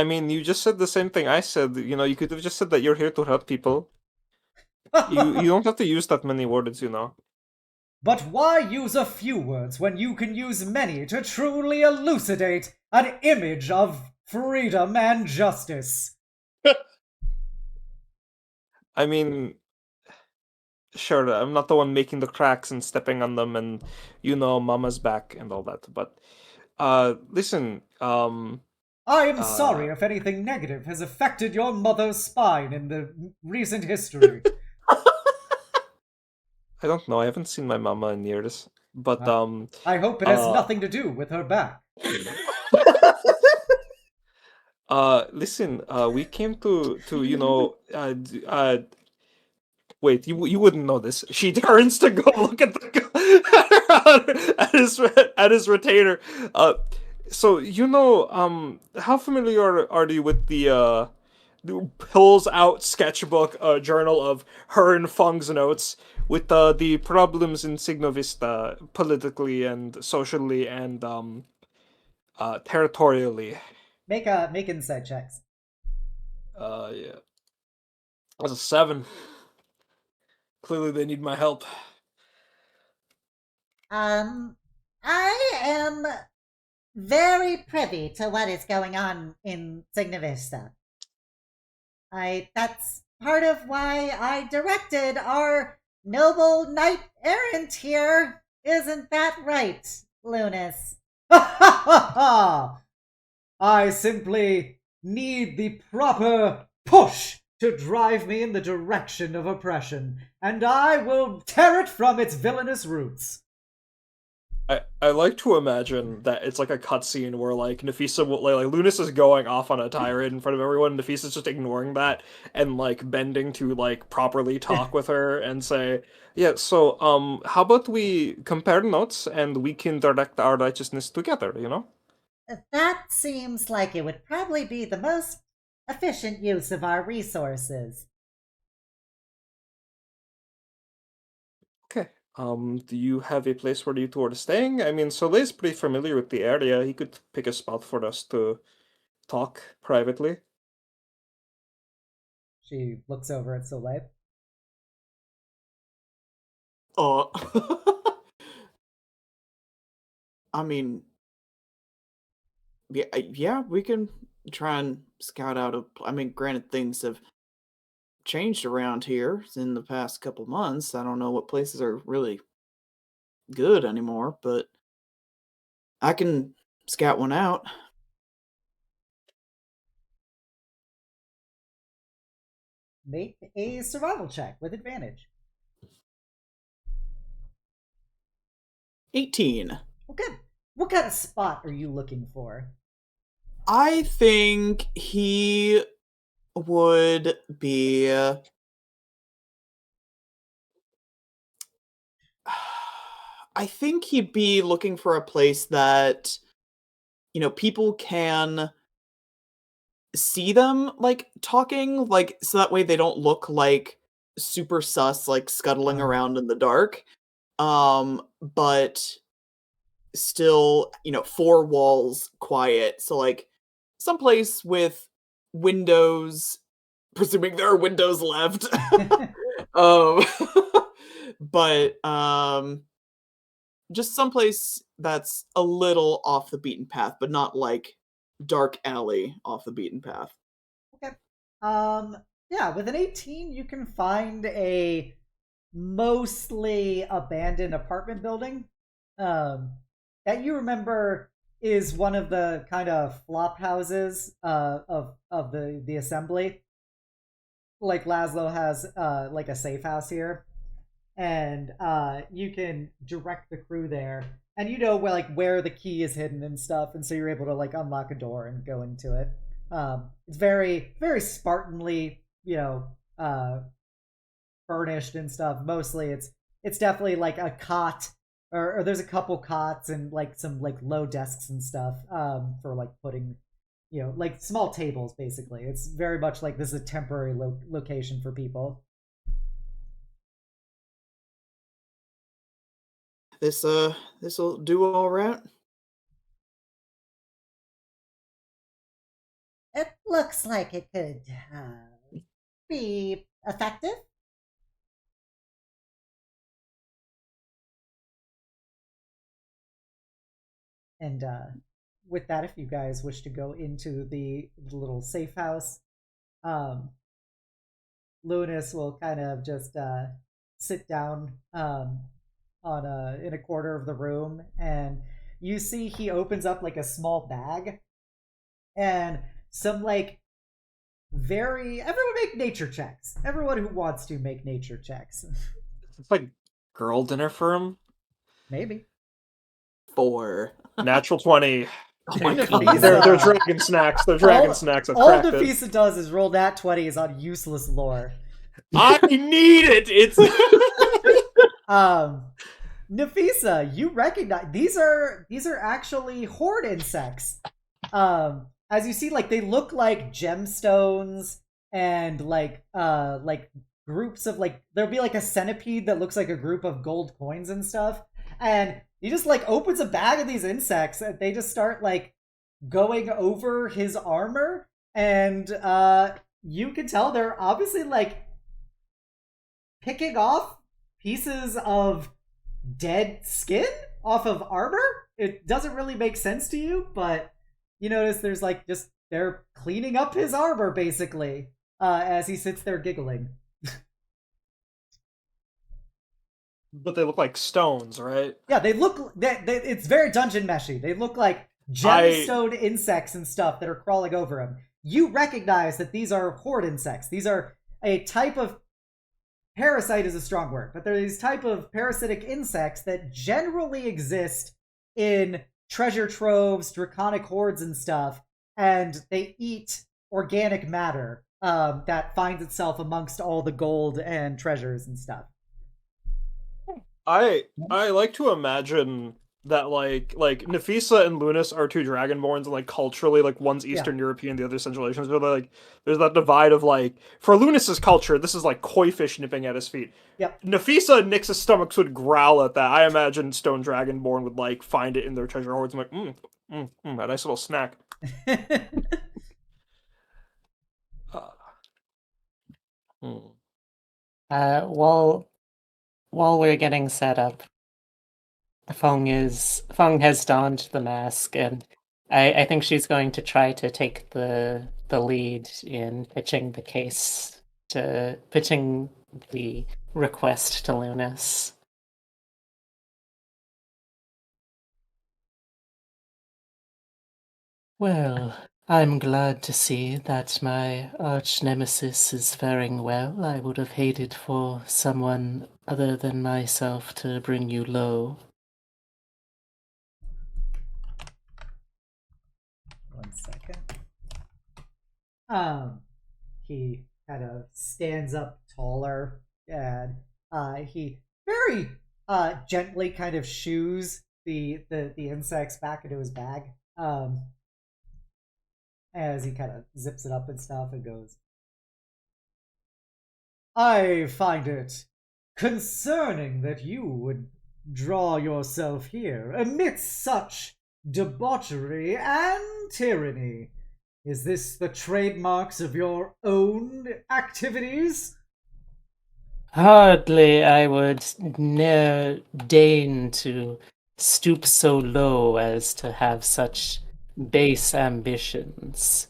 mean, you just said the same thing I said. You know, you could have just said that you're here to help people. You don't have to use that many words, you know. But why use a few words when you can use many to truly elucidate an image of freedom and justice? I mean, sure, I'm not the one making the cracks and stepping on them and, you know, mama's back and all that. But, listen, I am sorry if anything negative has affected your mother's spine in the recent history. I don't know. I haven't seen my mama in years. But, I hope it has nothing to do with her back. Listen, we came to you know, wait, you wouldn't know this. She turns to go look at the at his retainer. So you know, how familiar are you with the pulls out sketchbook, journal of her and Fung's notes with the problems in Signoviste politically and socially and territorially. Make insight checks. Yeah. That's a 7. Clearly they need my help. I am very privy to what is going on in Signoviste. That's part of why I directed our noble knight errant here. Isn't that right, Lunys? I simply need the proper push to drive me in the direction of oppression, and I will tear it from its villainous roots. I like to imagine that it's like a cutscene where like Nafisa will like Lunys is going off on a tirade in front of everyone, and Nafisa's just ignoring that and like bending to like properly talk with her and say, yeah, so how about we compare notes and we can direct our righteousness together, you know? That seems like it would probably be the most efficient use of our resources. Okay. Do you have a place where you two are staying? I mean, Soleil's pretty familiar with the area. He could pick a spot for us to talk privately. She looks over at Soleil. I mean, yeah, we can try and scout out I mean, granted, things have changed around here in the past couple months. I don't know what places are really good anymore, but I can scout one out. Make a survival check with advantage. 18. What kind of spot are you looking for? I think he would be I think he'd be looking for a place that, people can see them, like, talking, like, so that way they don't look like super sus, like, scuttling around in the dark. But still, four walls quiet. So, like, someplace with windows, presuming there are windows left. Um, but, just someplace that's a little off the beaten path, but not like dark alley off the beaten path. Okay. Yeah, with an 18, you can find a mostly abandoned apartment building. That you remember is one of the kind of flop houses of the assembly. Like Lazlo has like a safe house here, and you can direct the crew there, and you know where the key is hidden and stuff, and so you're able to like unlock a door and go into it. It's very very Spartanly, furnished and stuff. Mostly, it's definitely like a cot, or there's a couple cots and like some like low desks and stuff for like putting, like small tables. Basically, it's very much like this is a temporary location for people. This'll do all right. It looks like it could be effective. And with that, if you guys wish to go into the little safe house, um, Lunys will kind of just sit down in a corner of the room, and you see he opens up like a small bag, and some like everyone make nature checks. Everyone who wants to make nature checks. It's like girl dinner for him. Maybe. 4. Natural 20. Oh my Nefisa. god. They're dragon snacks. They're dragon snacks. I've All cracked it. Nefisa does is roll nat 20s on useless lore. I need it. It's Nefisa, you recognize these are actually horde insects. As you see, like they look like gemstones and like groups of like there'll be like a centipede that looks like a group of gold coins and stuff. And he just like opens a bag of these insects and they just start like going over his armor, and you can tell they're obviously like picking off pieces of dead skin off of armor. It doesn't really make sense to you, but you notice there's like just they're cleaning up his armor basically as he sits there giggling. But they look like stones, right? Yeah, they look. It's very dungeon meshy. They look like gemstone insects and stuff that are crawling over him. You recognize that these are horde insects. These are a type of parasite is a strong word, but they're these type of parasitic insects that generally exist in treasure troves, draconic hordes, and stuff, and they eat organic matter that finds itself amongst all the gold and treasures and stuff. I like to imagine that like Nefisa and Lunys are two dragonborns, and like culturally, like one's Eastern European, the other Central Asian. So like there's that divide of like for Lunys's culture, this is like koi fish nipping at his feet. Yep. Nefisa and Nyx's stomachs would growl at that. I imagine Stone Dragonborn would like find it in their treasure hoards and like, a nice little snack. While we're getting set up, Feng has donned the mask, and I think she's going to try to take the lead in pitching the request to Lunys. Well, I'm glad to see that my arch nemesis is faring well. I would have hated for someone other than myself to bring you low. 1 second. he kind of stands up taller, and he very gently kind of shoos the insects back into his bag, as he kind of zips it up and stuff and goes, I find it concerning that you would draw yourself here amidst such debauchery and tyranny. Is this the trademarks of your own activities? Hardly I would ne'er deign to stoop so low as to have such base ambitions.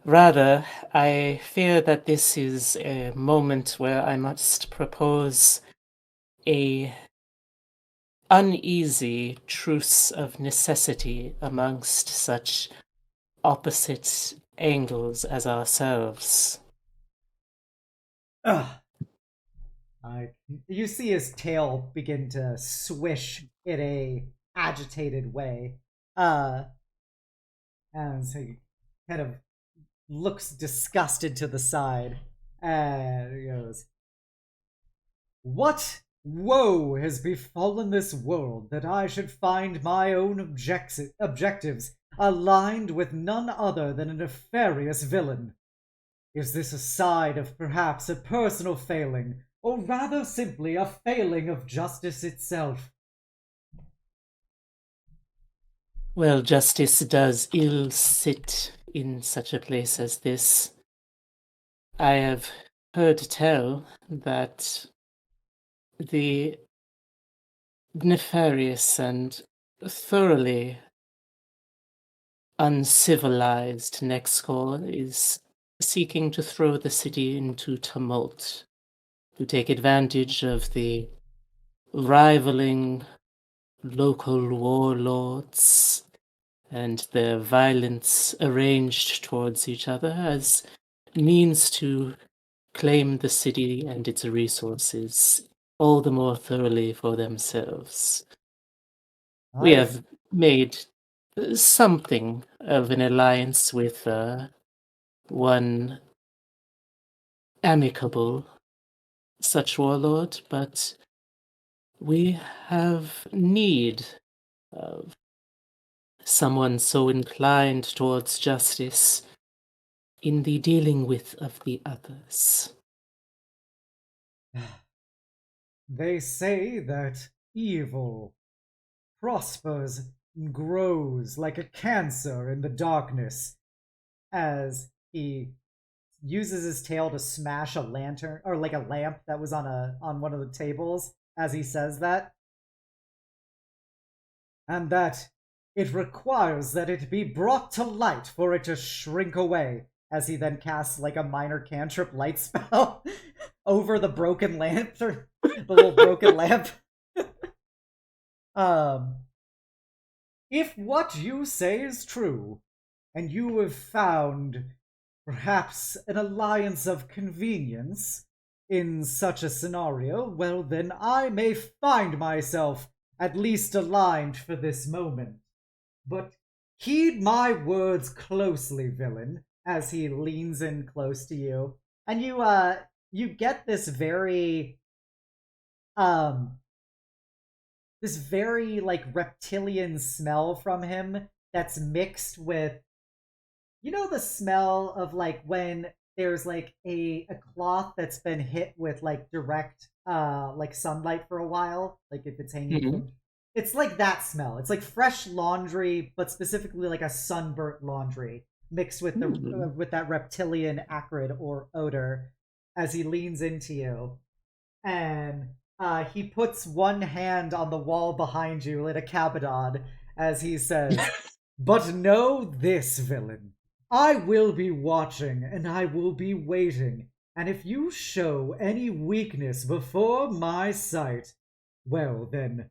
Rather, I fear that this is a moment where I must propose a uneasy truce of necessity amongst such opposite angles as ourselves. Ugh. You see his tail begin to swish in a agitated way. And so he kind of looks disgusted to the side and he goes, what woe has befallen this world that I should find my own objectives aligned with none other than a nefarious villain? Is this a sign of perhaps a personal failing, or rather simply a failing of justice itself? Well, justice does ill sit in such a place as this. I have heard tell that the nefarious and thoroughly uncivilized Nexus is seeking to throw the city into tumult, to take advantage of the rivaling local warlords and their violence arranged towards each other as means to claim the city and its resources all the more thoroughly for themselves. We have made something of an alliance with one amicable such warlord, but we have need of someone so inclined towards justice in the dealing with of the others. They say that evil prospers and grows like a cancer in the darkness, as he uses his tail to smash a lantern or like a lamp that was on one of the tables as he says that. And that it requires that it be brought to light for it to shrink away, as he then casts like a minor cantrip light spell over the broken lantern, the little broken lamp. If what you say is true, and you have found perhaps an alliance of convenience in such a scenario, well then I may find myself at least aligned for this moment. But heed my words closely, villain, as he leans in close to you. And you get this very like reptilian smell from him that's mixed with, you know, the smell of like when there's like a cloth that's been hit with like direct like sunlight for a while, like if it's hanging from, it's like that smell. It's like fresh laundry, but specifically like a sunburnt laundry mixed with the with that reptilian acrid or odor, as he leans into you. And he puts one hand on the wall behind you like a Cabadon as he says, but know this, villain. I will be watching and I will be waiting, and if you show any weakness before my sight, well then,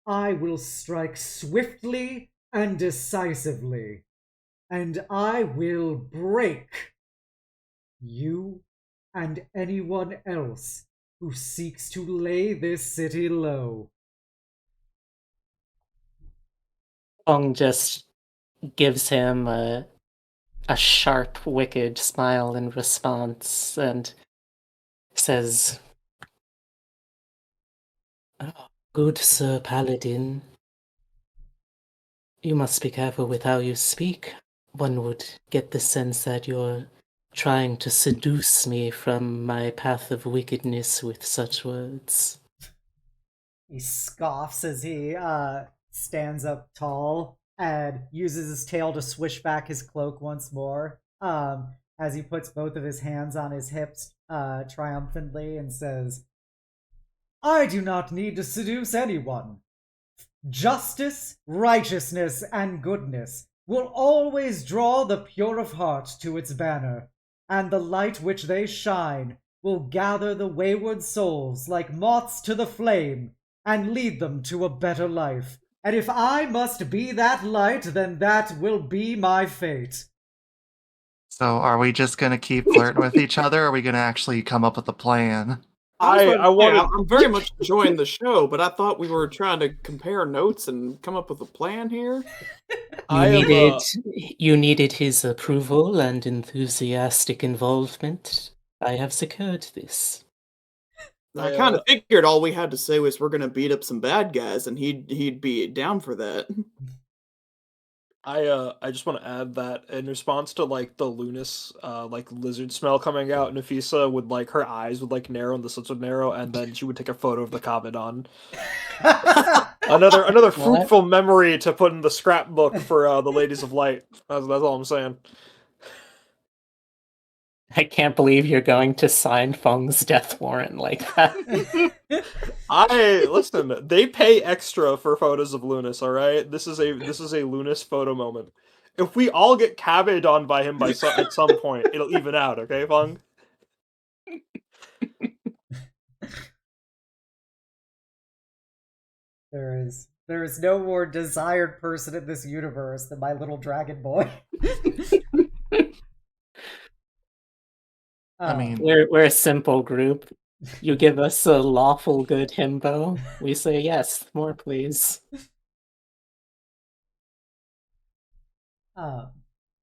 I will strike swiftly and decisively, and I will break you and anyone else who seeks to lay this city low. Ong just gives him a a sharp, wicked smile in response and says, "Oh, good Sir Paladin, you must be careful with how you speak. One would get the sense that you're trying to seduce me from my path of wickedness with such words." He scoffs as he stands up tall and uses his tail to swish back his cloak once more. As he puts both of his hands on his hips triumphantly and says, I do not need to seduce anyone. Justice, righteousness, and goodness will always draw the pure of heart to its banner, and the light which they shine will gather the wayward souls like moths to the flame and lead them to a better life. And if I must be that light, then that will be my fate. So are we just gonna keep flirting with each other, or are we gonna actually come up with a plan? I'm very much enjoying the show, but I thought we were trying to compare notes and come up with a plan here. You needed his approval and enthusiastic involvement. I have secured this. I kind of figured all we had to say was we're gonna beat up some bad guys, and he'd be down for that. I just want to add that in response to like the Lunys like lizard smell coming out, Nafisa would like her eyes would like narrow and the slits would narrow, and then she would take a photo of the Kabadon. Another fruitful memory to put in the scrapbook for the Ladies of Light. That's all I'm saying. I can't believe you're going to sign Feng's death warrant like that. Listen, they pay extra for photos of Lunys, alright? This is a Lunys photo moment. If we all get Kabadon by him at some point, it'll even out, okay, Feng? There is no more desired person in this universe than my little dragon boy. I mean, we're a simple group. You give us a lawful good himbo, we say yes, more please.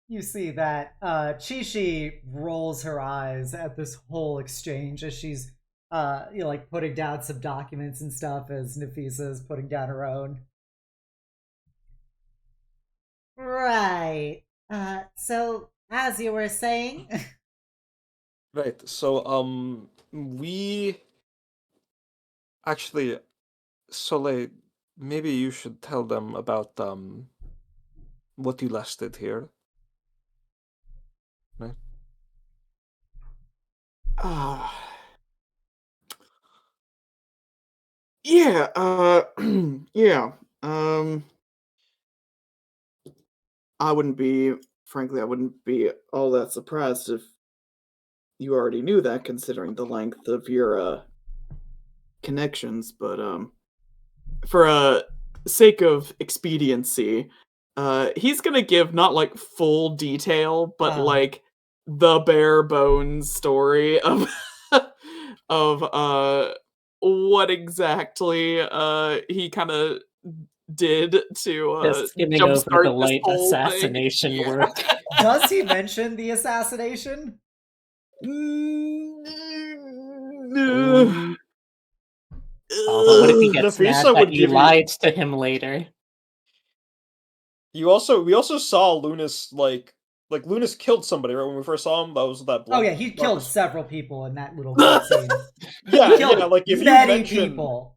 You see that Chi-shi rolls her eyes at this whole exchange as she's like putting down some documents and stuff as Nafisa is putting down her own. Right. So, as you were saying... Right, so, we... Actually, Soleil, maybe you should tell them about, what you last did here. Right? Yeah, yeah, frankly, I wouldn't be all that surprised if you already knew that, considering the length of your, connections, but, for, sake of expediency, he's gonna give not, like, full detail, but, like, the bare bones story of of, what exactly, he kinda did to, Just skimming over jumpstart the this light whole thing. assassination Yeah. work. Does he mention the assassination? Oh, but what if he gets mad Nafisa that would you give you... lied to him later? We also saw Lunys, like Lunys killed somebody, right? When we first saw him, that was that blood. Oh yeah, he killed several people in that little cutscene. Yeah, like if many people.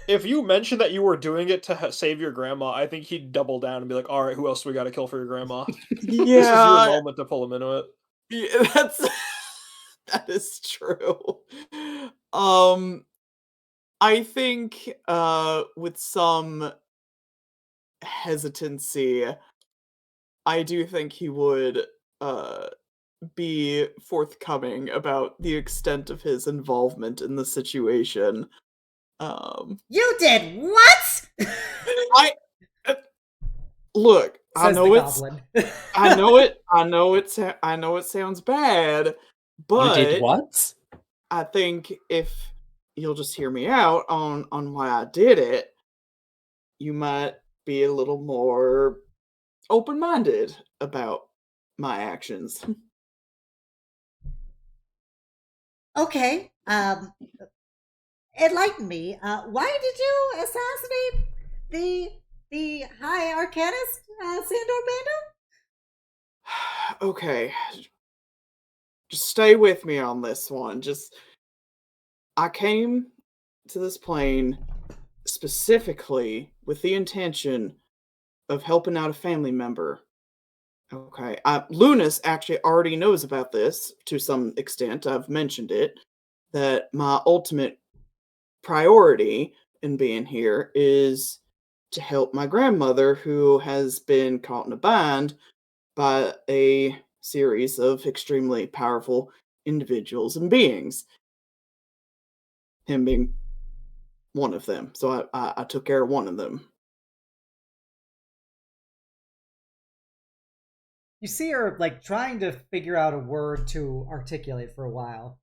If you mention that you were doing it to save your grandma, I think he'd double down and be like, "All right, who else do we got to kill for your grandma?" Yeah, this is your moment to pull him into it. Yeah, that is true. I think with some hesitancy, I do think he would be forthcoming about the extent of his involvement in the situation. You did what? I look, I know it sounds bad, but You did what? I think if you'll just hear me out on why I did it, you might be a little more open-minded about my actions. Okay. Enlighten me. Why did you assassinate the High Arcanist, Sandor Bando? Okay, just stay with me on this one. I came to this plane specifically with the intention of helping out a family member. Okay, Lunys actually already knows about this to some extent. I've mentioned it, that my ultimate priority in being here is to help my grandmother, who has been caught in a bind by a series of extremely powerful individuals and beings, him being one of them. So I took care of one of them. You see her like trying to figure out a word to articulate for a while.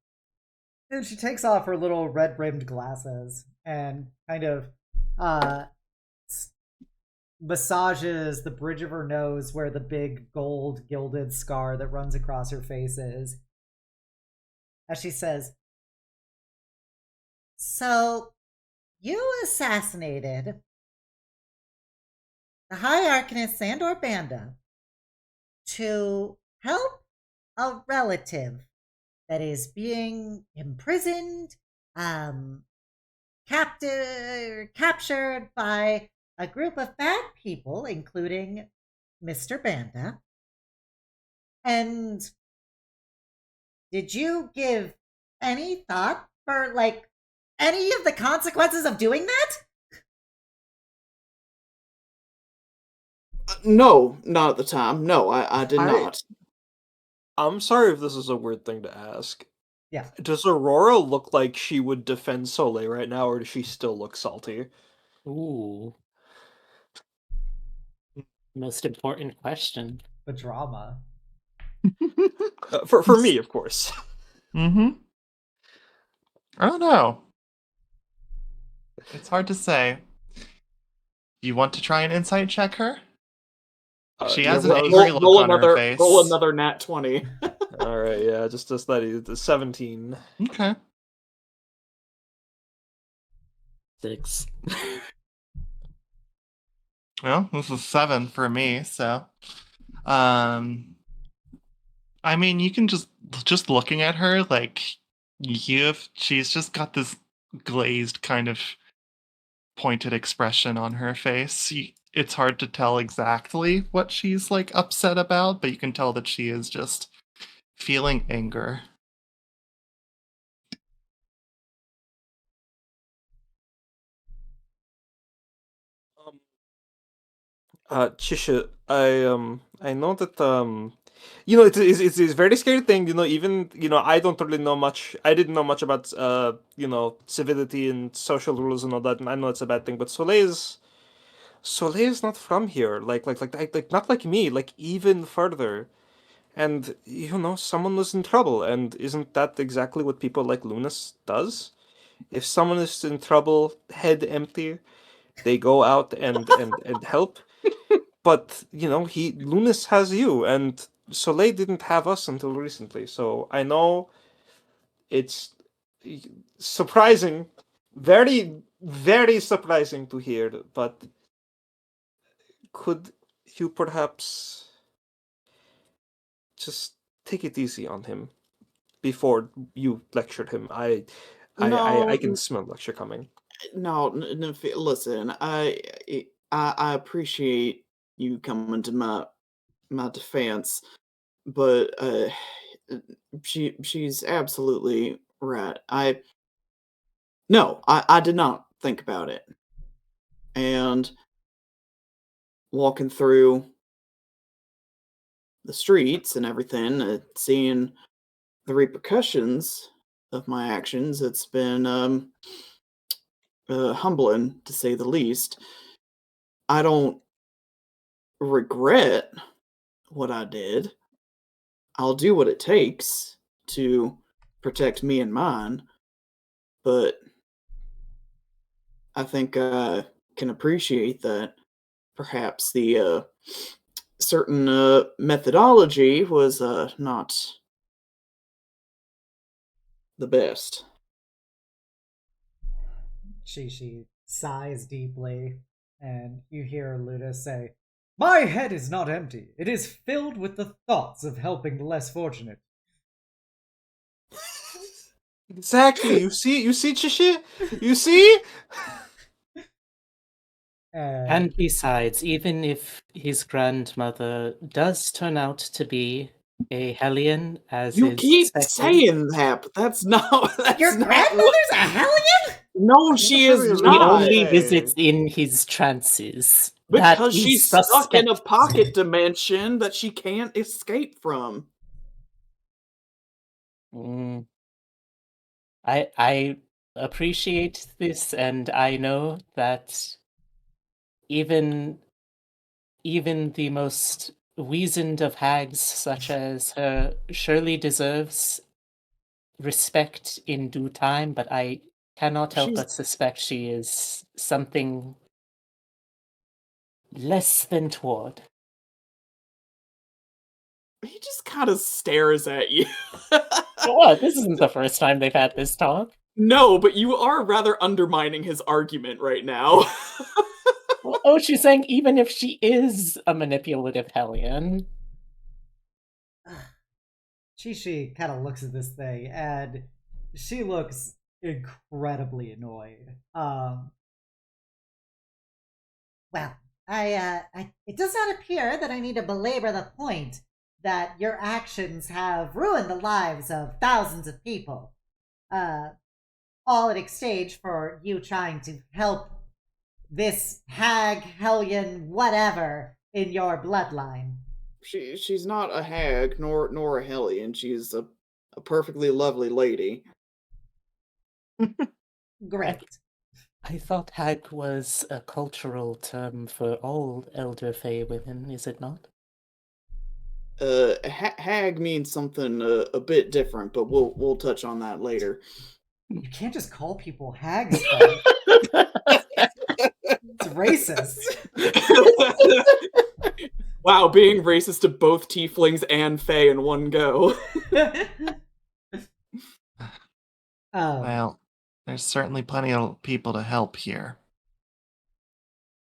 And she takes off her little red-rimmed glasses and kind of uh massages the bridge of her nose where the big gold gilded scar that runs across her face is. As she says, So, you assassinated the High Arcanist Sandor Banda to help a relative that is being imprisoned, captured by a group of bad people, including Mr. Banda. And did you give any thought for, like, any of the consequences of doing that? No, not at the time. No, I did not. I'm sorry if this is a weird thing to ask. yeah. Does Aurora look like she would defend Soleil right now, or does she still look salty? Ooh. Most important question. The drama. For me, of course. Mm-hmm. I don't know. It's hard to say. You want to try and insight check her? She has an angry look on her face. Roll another nat 20. All right, yeah, just that the 17. Okay. 6. Well, this is 7 for me, so I mean, you can just looking at her, like she's just got this glazed kind of pointed expression on her face. It's hard to tell exactly what she's like upset about, but you can tell that she is just feeling anger. Chi-shi, I know that it's a very scary thing. Even I don't really know much. I didn't know much about civility and social rules and all that, and I know it's a bad thing. But Soleil is not from here. Like not like me. Like even further. And someone was in trouble, and isn't that exactly what people like Lunys does? If someone is in trouble, head empty, they go out and help. But Lunys has you, and Soleil didn't have us until recently. So I know it's surprising, very, very surprising to hear. But could you perhaps just take it easy on him before you lectured him? I can smell lecture coming. No, listen, I appreciate you coming to my defense, but she's absolutely right. I did not think about it. And walking through the streets and everything, seeing the repercussions of my actions, it's been humbling to say the least. I don't regret what I did. I'll do what it takes to protect me and mine, but I think I can appreciate that perhaps the certain methodology was not the best. Chi-shi sighs deeply, and you hear Lunys say, "My head is not empty. It is filled with the thoughts of helping the less fortunate." Exactly. You see, Chi-shi? You see? And besides, even if his grandmother does turn out to be a Hellion, as You is keep expected, saying that, but that's not Your what. grandmother's a hellion? No, That's she what is we he really not. only say. visits in his trances. That Because is she's stuck in a suspect. pocket dimension that she can't escape from. Mm, I appreciate this, and I know that even even the most weazened of hags, such as her, surely deserves respect in due time, but I cannot help She's but suspect she is something less than toward. he just kind of stares at you. What? This isn't the first time they've had this talk. No, but you are rather undermining his argument right now. Oh, she's saying even if she is a manipulative hellion. Chi-shi kind of looks at this thing, and she looks incredibly annoyed. Well, it does not appear that I need to belabor the point that your actions have ruined the lives of thousands of people. Uh, all in exchange for you trying to help this hag, hellion, whatever in your bloodline. She's not a hag nor a hellion. She's a perfectly lovely lady. Great. I thought hag was a cultural term for all elder fae women, is it not? Hag means something a bit different, but we'll touch on that later. You can't just call people hags, though. It's racist. Wow, being racist to both tieflings and fae in one go. Well, there's certainly plenty of people to help here.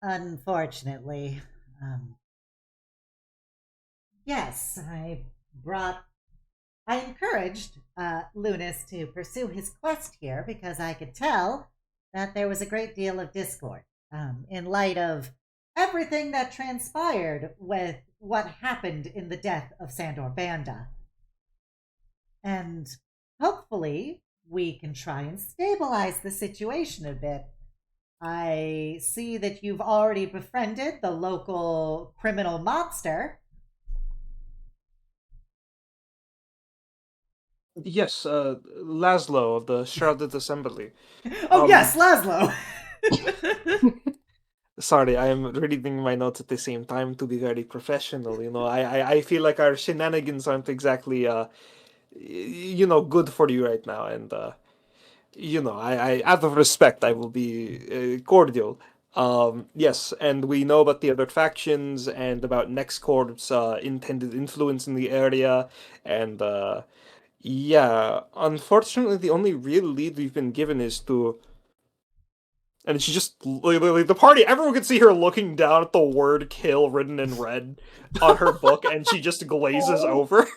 Unfortunately, yes, I encouraged Lunys to pursue his quest here because I could tell that there was a great deal of discord in light of everything that transpired with what happened in the death of Sandor Banda. And hopefully, we can try and stabilize the situation a bit. I see that you've already befriended the local criminal monster. Yes, Lazlo of the Shrouded Assembly. Oh, yes, Lazlo! Sorry, I am reading my notes at the same time to be very professional. I feel like our shenanigans aren't exactly, good for you right now. And, I out of respect, I will be cordial. Yes, and we know about the other factions and about NextCorp's intended influence in the area. And, yeah, unfortunately, the only real lead we've been given is to. And she just literally the party, everyone could see her looking down at the word kill written in red on her book, and she just glazes over.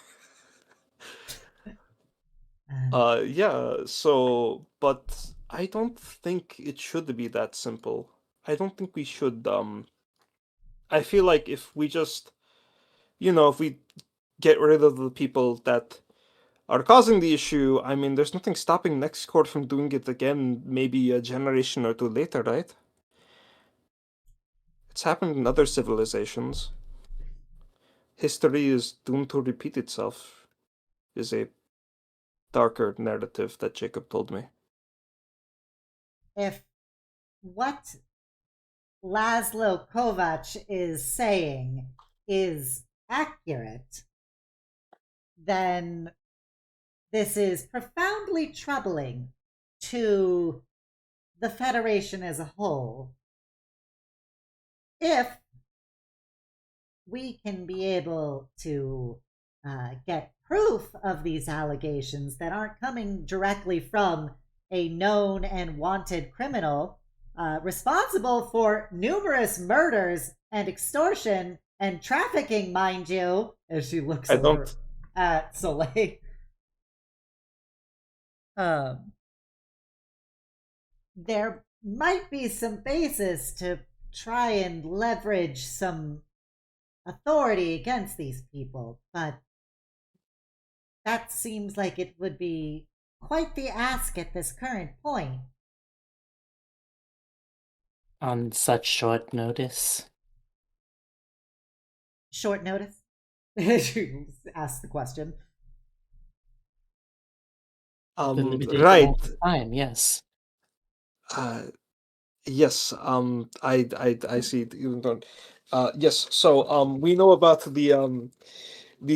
Yeah, so but I don't think it should be that simple. I don't think we should I feel like if we just if we get rid of the people that are causing the issue, I mean there's nothing stopping Next Court from doing it again maybe a generation or two later, right? It's happened in other civilizations. History is doomed to repeat itself, is a darker narrative that Jacob told me. If what Laszlo Kovac is saying is accurate, then this is profoundly troubling to the Federation as a whole. If we can be able to get proof of these allegations that aren't coming directly from a known and wanted criminal responsible for numerous murders and extortion and trafficking, mind you, as she looks I over don't. at Soleil. There might be some basis to try and leverage some authority against these people, but that seems like it would be quite the ask at this current point. On such short notice. Short notice? She asked the question. The limited Right. amount of time, yes. Yes. I see. You don't. Yes. So, we know about the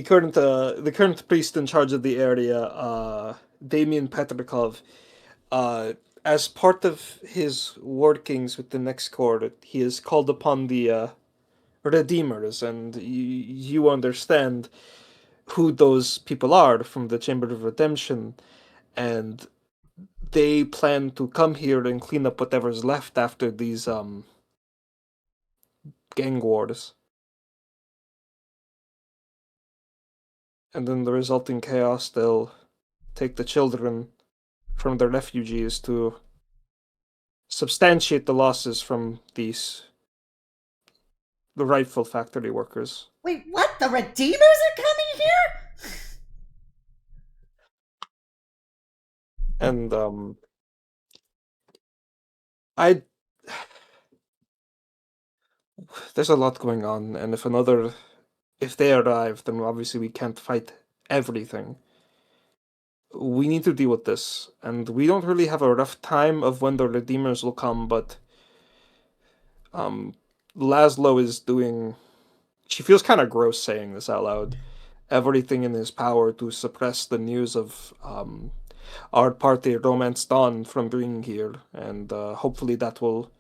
current priest in charge of the area, Damien Petrikov. As part of his workings with the next court, he has called upon the Redeemers, and you understand who those people are from the Chamber of Redemption, and they plan to come here and clean up whatever's left after these gang wars. And then the resulting chaos, they'll take the children from their refugees to substantiate the losses from the rightful factory workers. Wait, what? The Redeemers are coming here? And I there's a lot going on, and if they arrive, then obviously we can't fight everything. We need to deal with this, and we don't really have a rough time of when the Redeemers will come, but Lazlo is doing. She feels kind of gross saying this out loud. Everything in his power to suppress the news of our party Romance Dawn from being here, and hopefully that will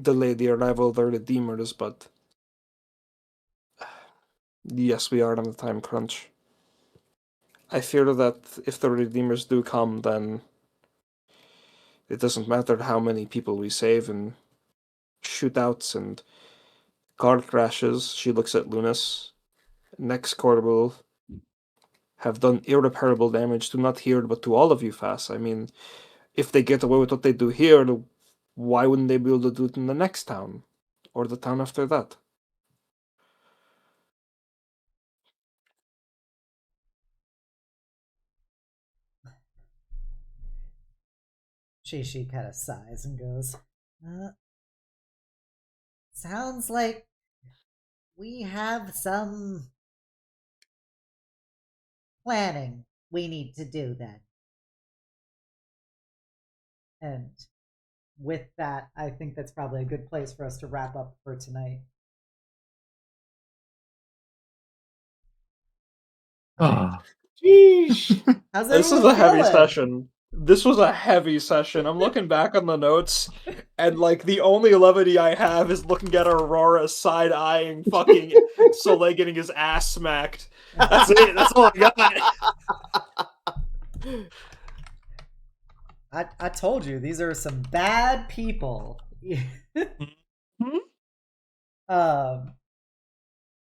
delay the arrival of the Redeemers, but yes, we are on a time crunch. I fear that if the Redeemers do come, then it doesn't matter how many people we save in shootouts and car crashes. She looks at Lunys. Next court will have done irreparable damage to not here, but to all of you, Fass. I mean, if they get away with what they do here, why wouldn't they be able to do it in the next town? Or the town after that? Chi-shi kind of sighs and goes, sounds like we have some planning we need to do then. And with that, I think that's probably a good place for us to wrap up for tonight. Sheesh. How's This is everyone a heavy feeling? session. This was a heavy session. I'm looking back on the notes, and like the only levity I have is looking at Aurora side eyeing fucking Soleil getting his ass smacked. That's it. That's all I got. I told you these are some bad people.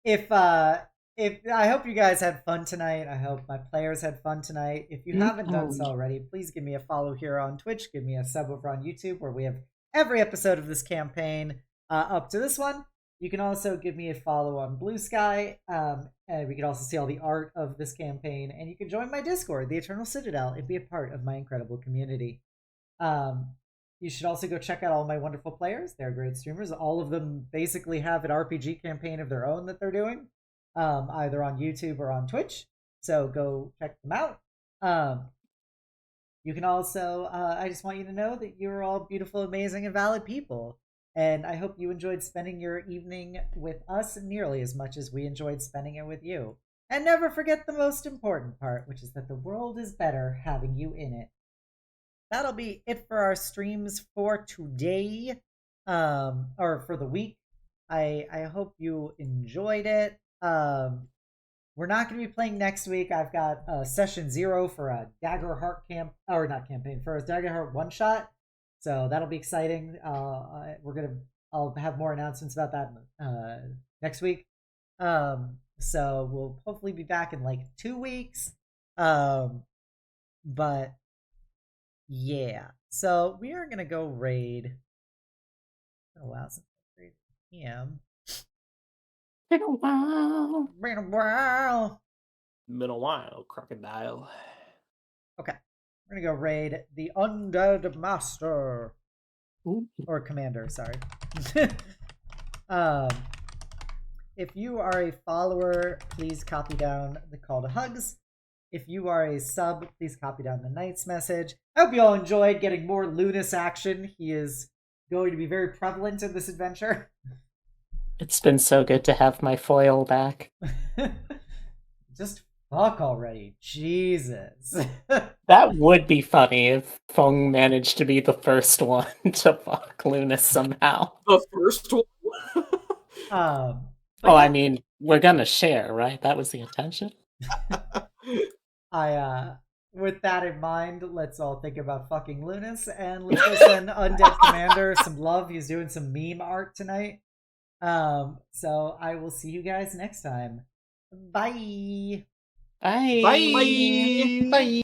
If I hope you guys had fun tonight. I hope my players had fun tonight. If you haven't done so already, please give me a follow here on Twitch. Give me a sub over on YouTube, where we have every episode of this campaign up to this one. You can also give me a follow on Blue Sky, and we can also see all the art of this campaign. And you can join my Discord, the Eternal Citadel, and be a part of my incredible community. You should also go check out all my wonderful players. They're great streamers. All of them basically have an RPG campaign of their own that they're doing, either on YouTube or on Twitch. So go check them out. You can also, I just want you to know that you're all beautiful, amazing, and valid people. And I hope you enjoyed spending your evening with us nearly as much as we enjoyed spending it with you. And never forget the most important part, which is that the world is better having you in it. That'll be it for our streams for today, or for the week. I hope you enjoyed it. We're not going to be playing next week. I've got session 0 for a Daggerheart for a Daggerheart one shot. So that'll be exciting. I'll have more announcements about that next week. So we'll hopefully be back in like 2 weeks. But yeah. So we are gonna go raid. Oh wow, since I raided him. Been a while. Been a while. Been a while, crocodile. Okay. We're gonna go raid the Undead Master. Ooh. Or Commander, sorry. If you are a follower, please copy down the call to hugs. If you are a sub, please copy down the Knight's message. I hope you all enjoyed getting more Lunys action. He is going to be very prevalent in this adventure. It's been so good to have my foil back. Just fuck already. Jesus. That would be funny if Feng managed to be the first one to fuck Lunys somehow. The first one. I mean, we're gonna share, right? That was the intention. With that in mind, let's all think about fucking Lunys, and let's go send Undead Commander some love. He's doing some meme art tonight. So I will see you guys next time. Bye. Bye. Bye. Bye.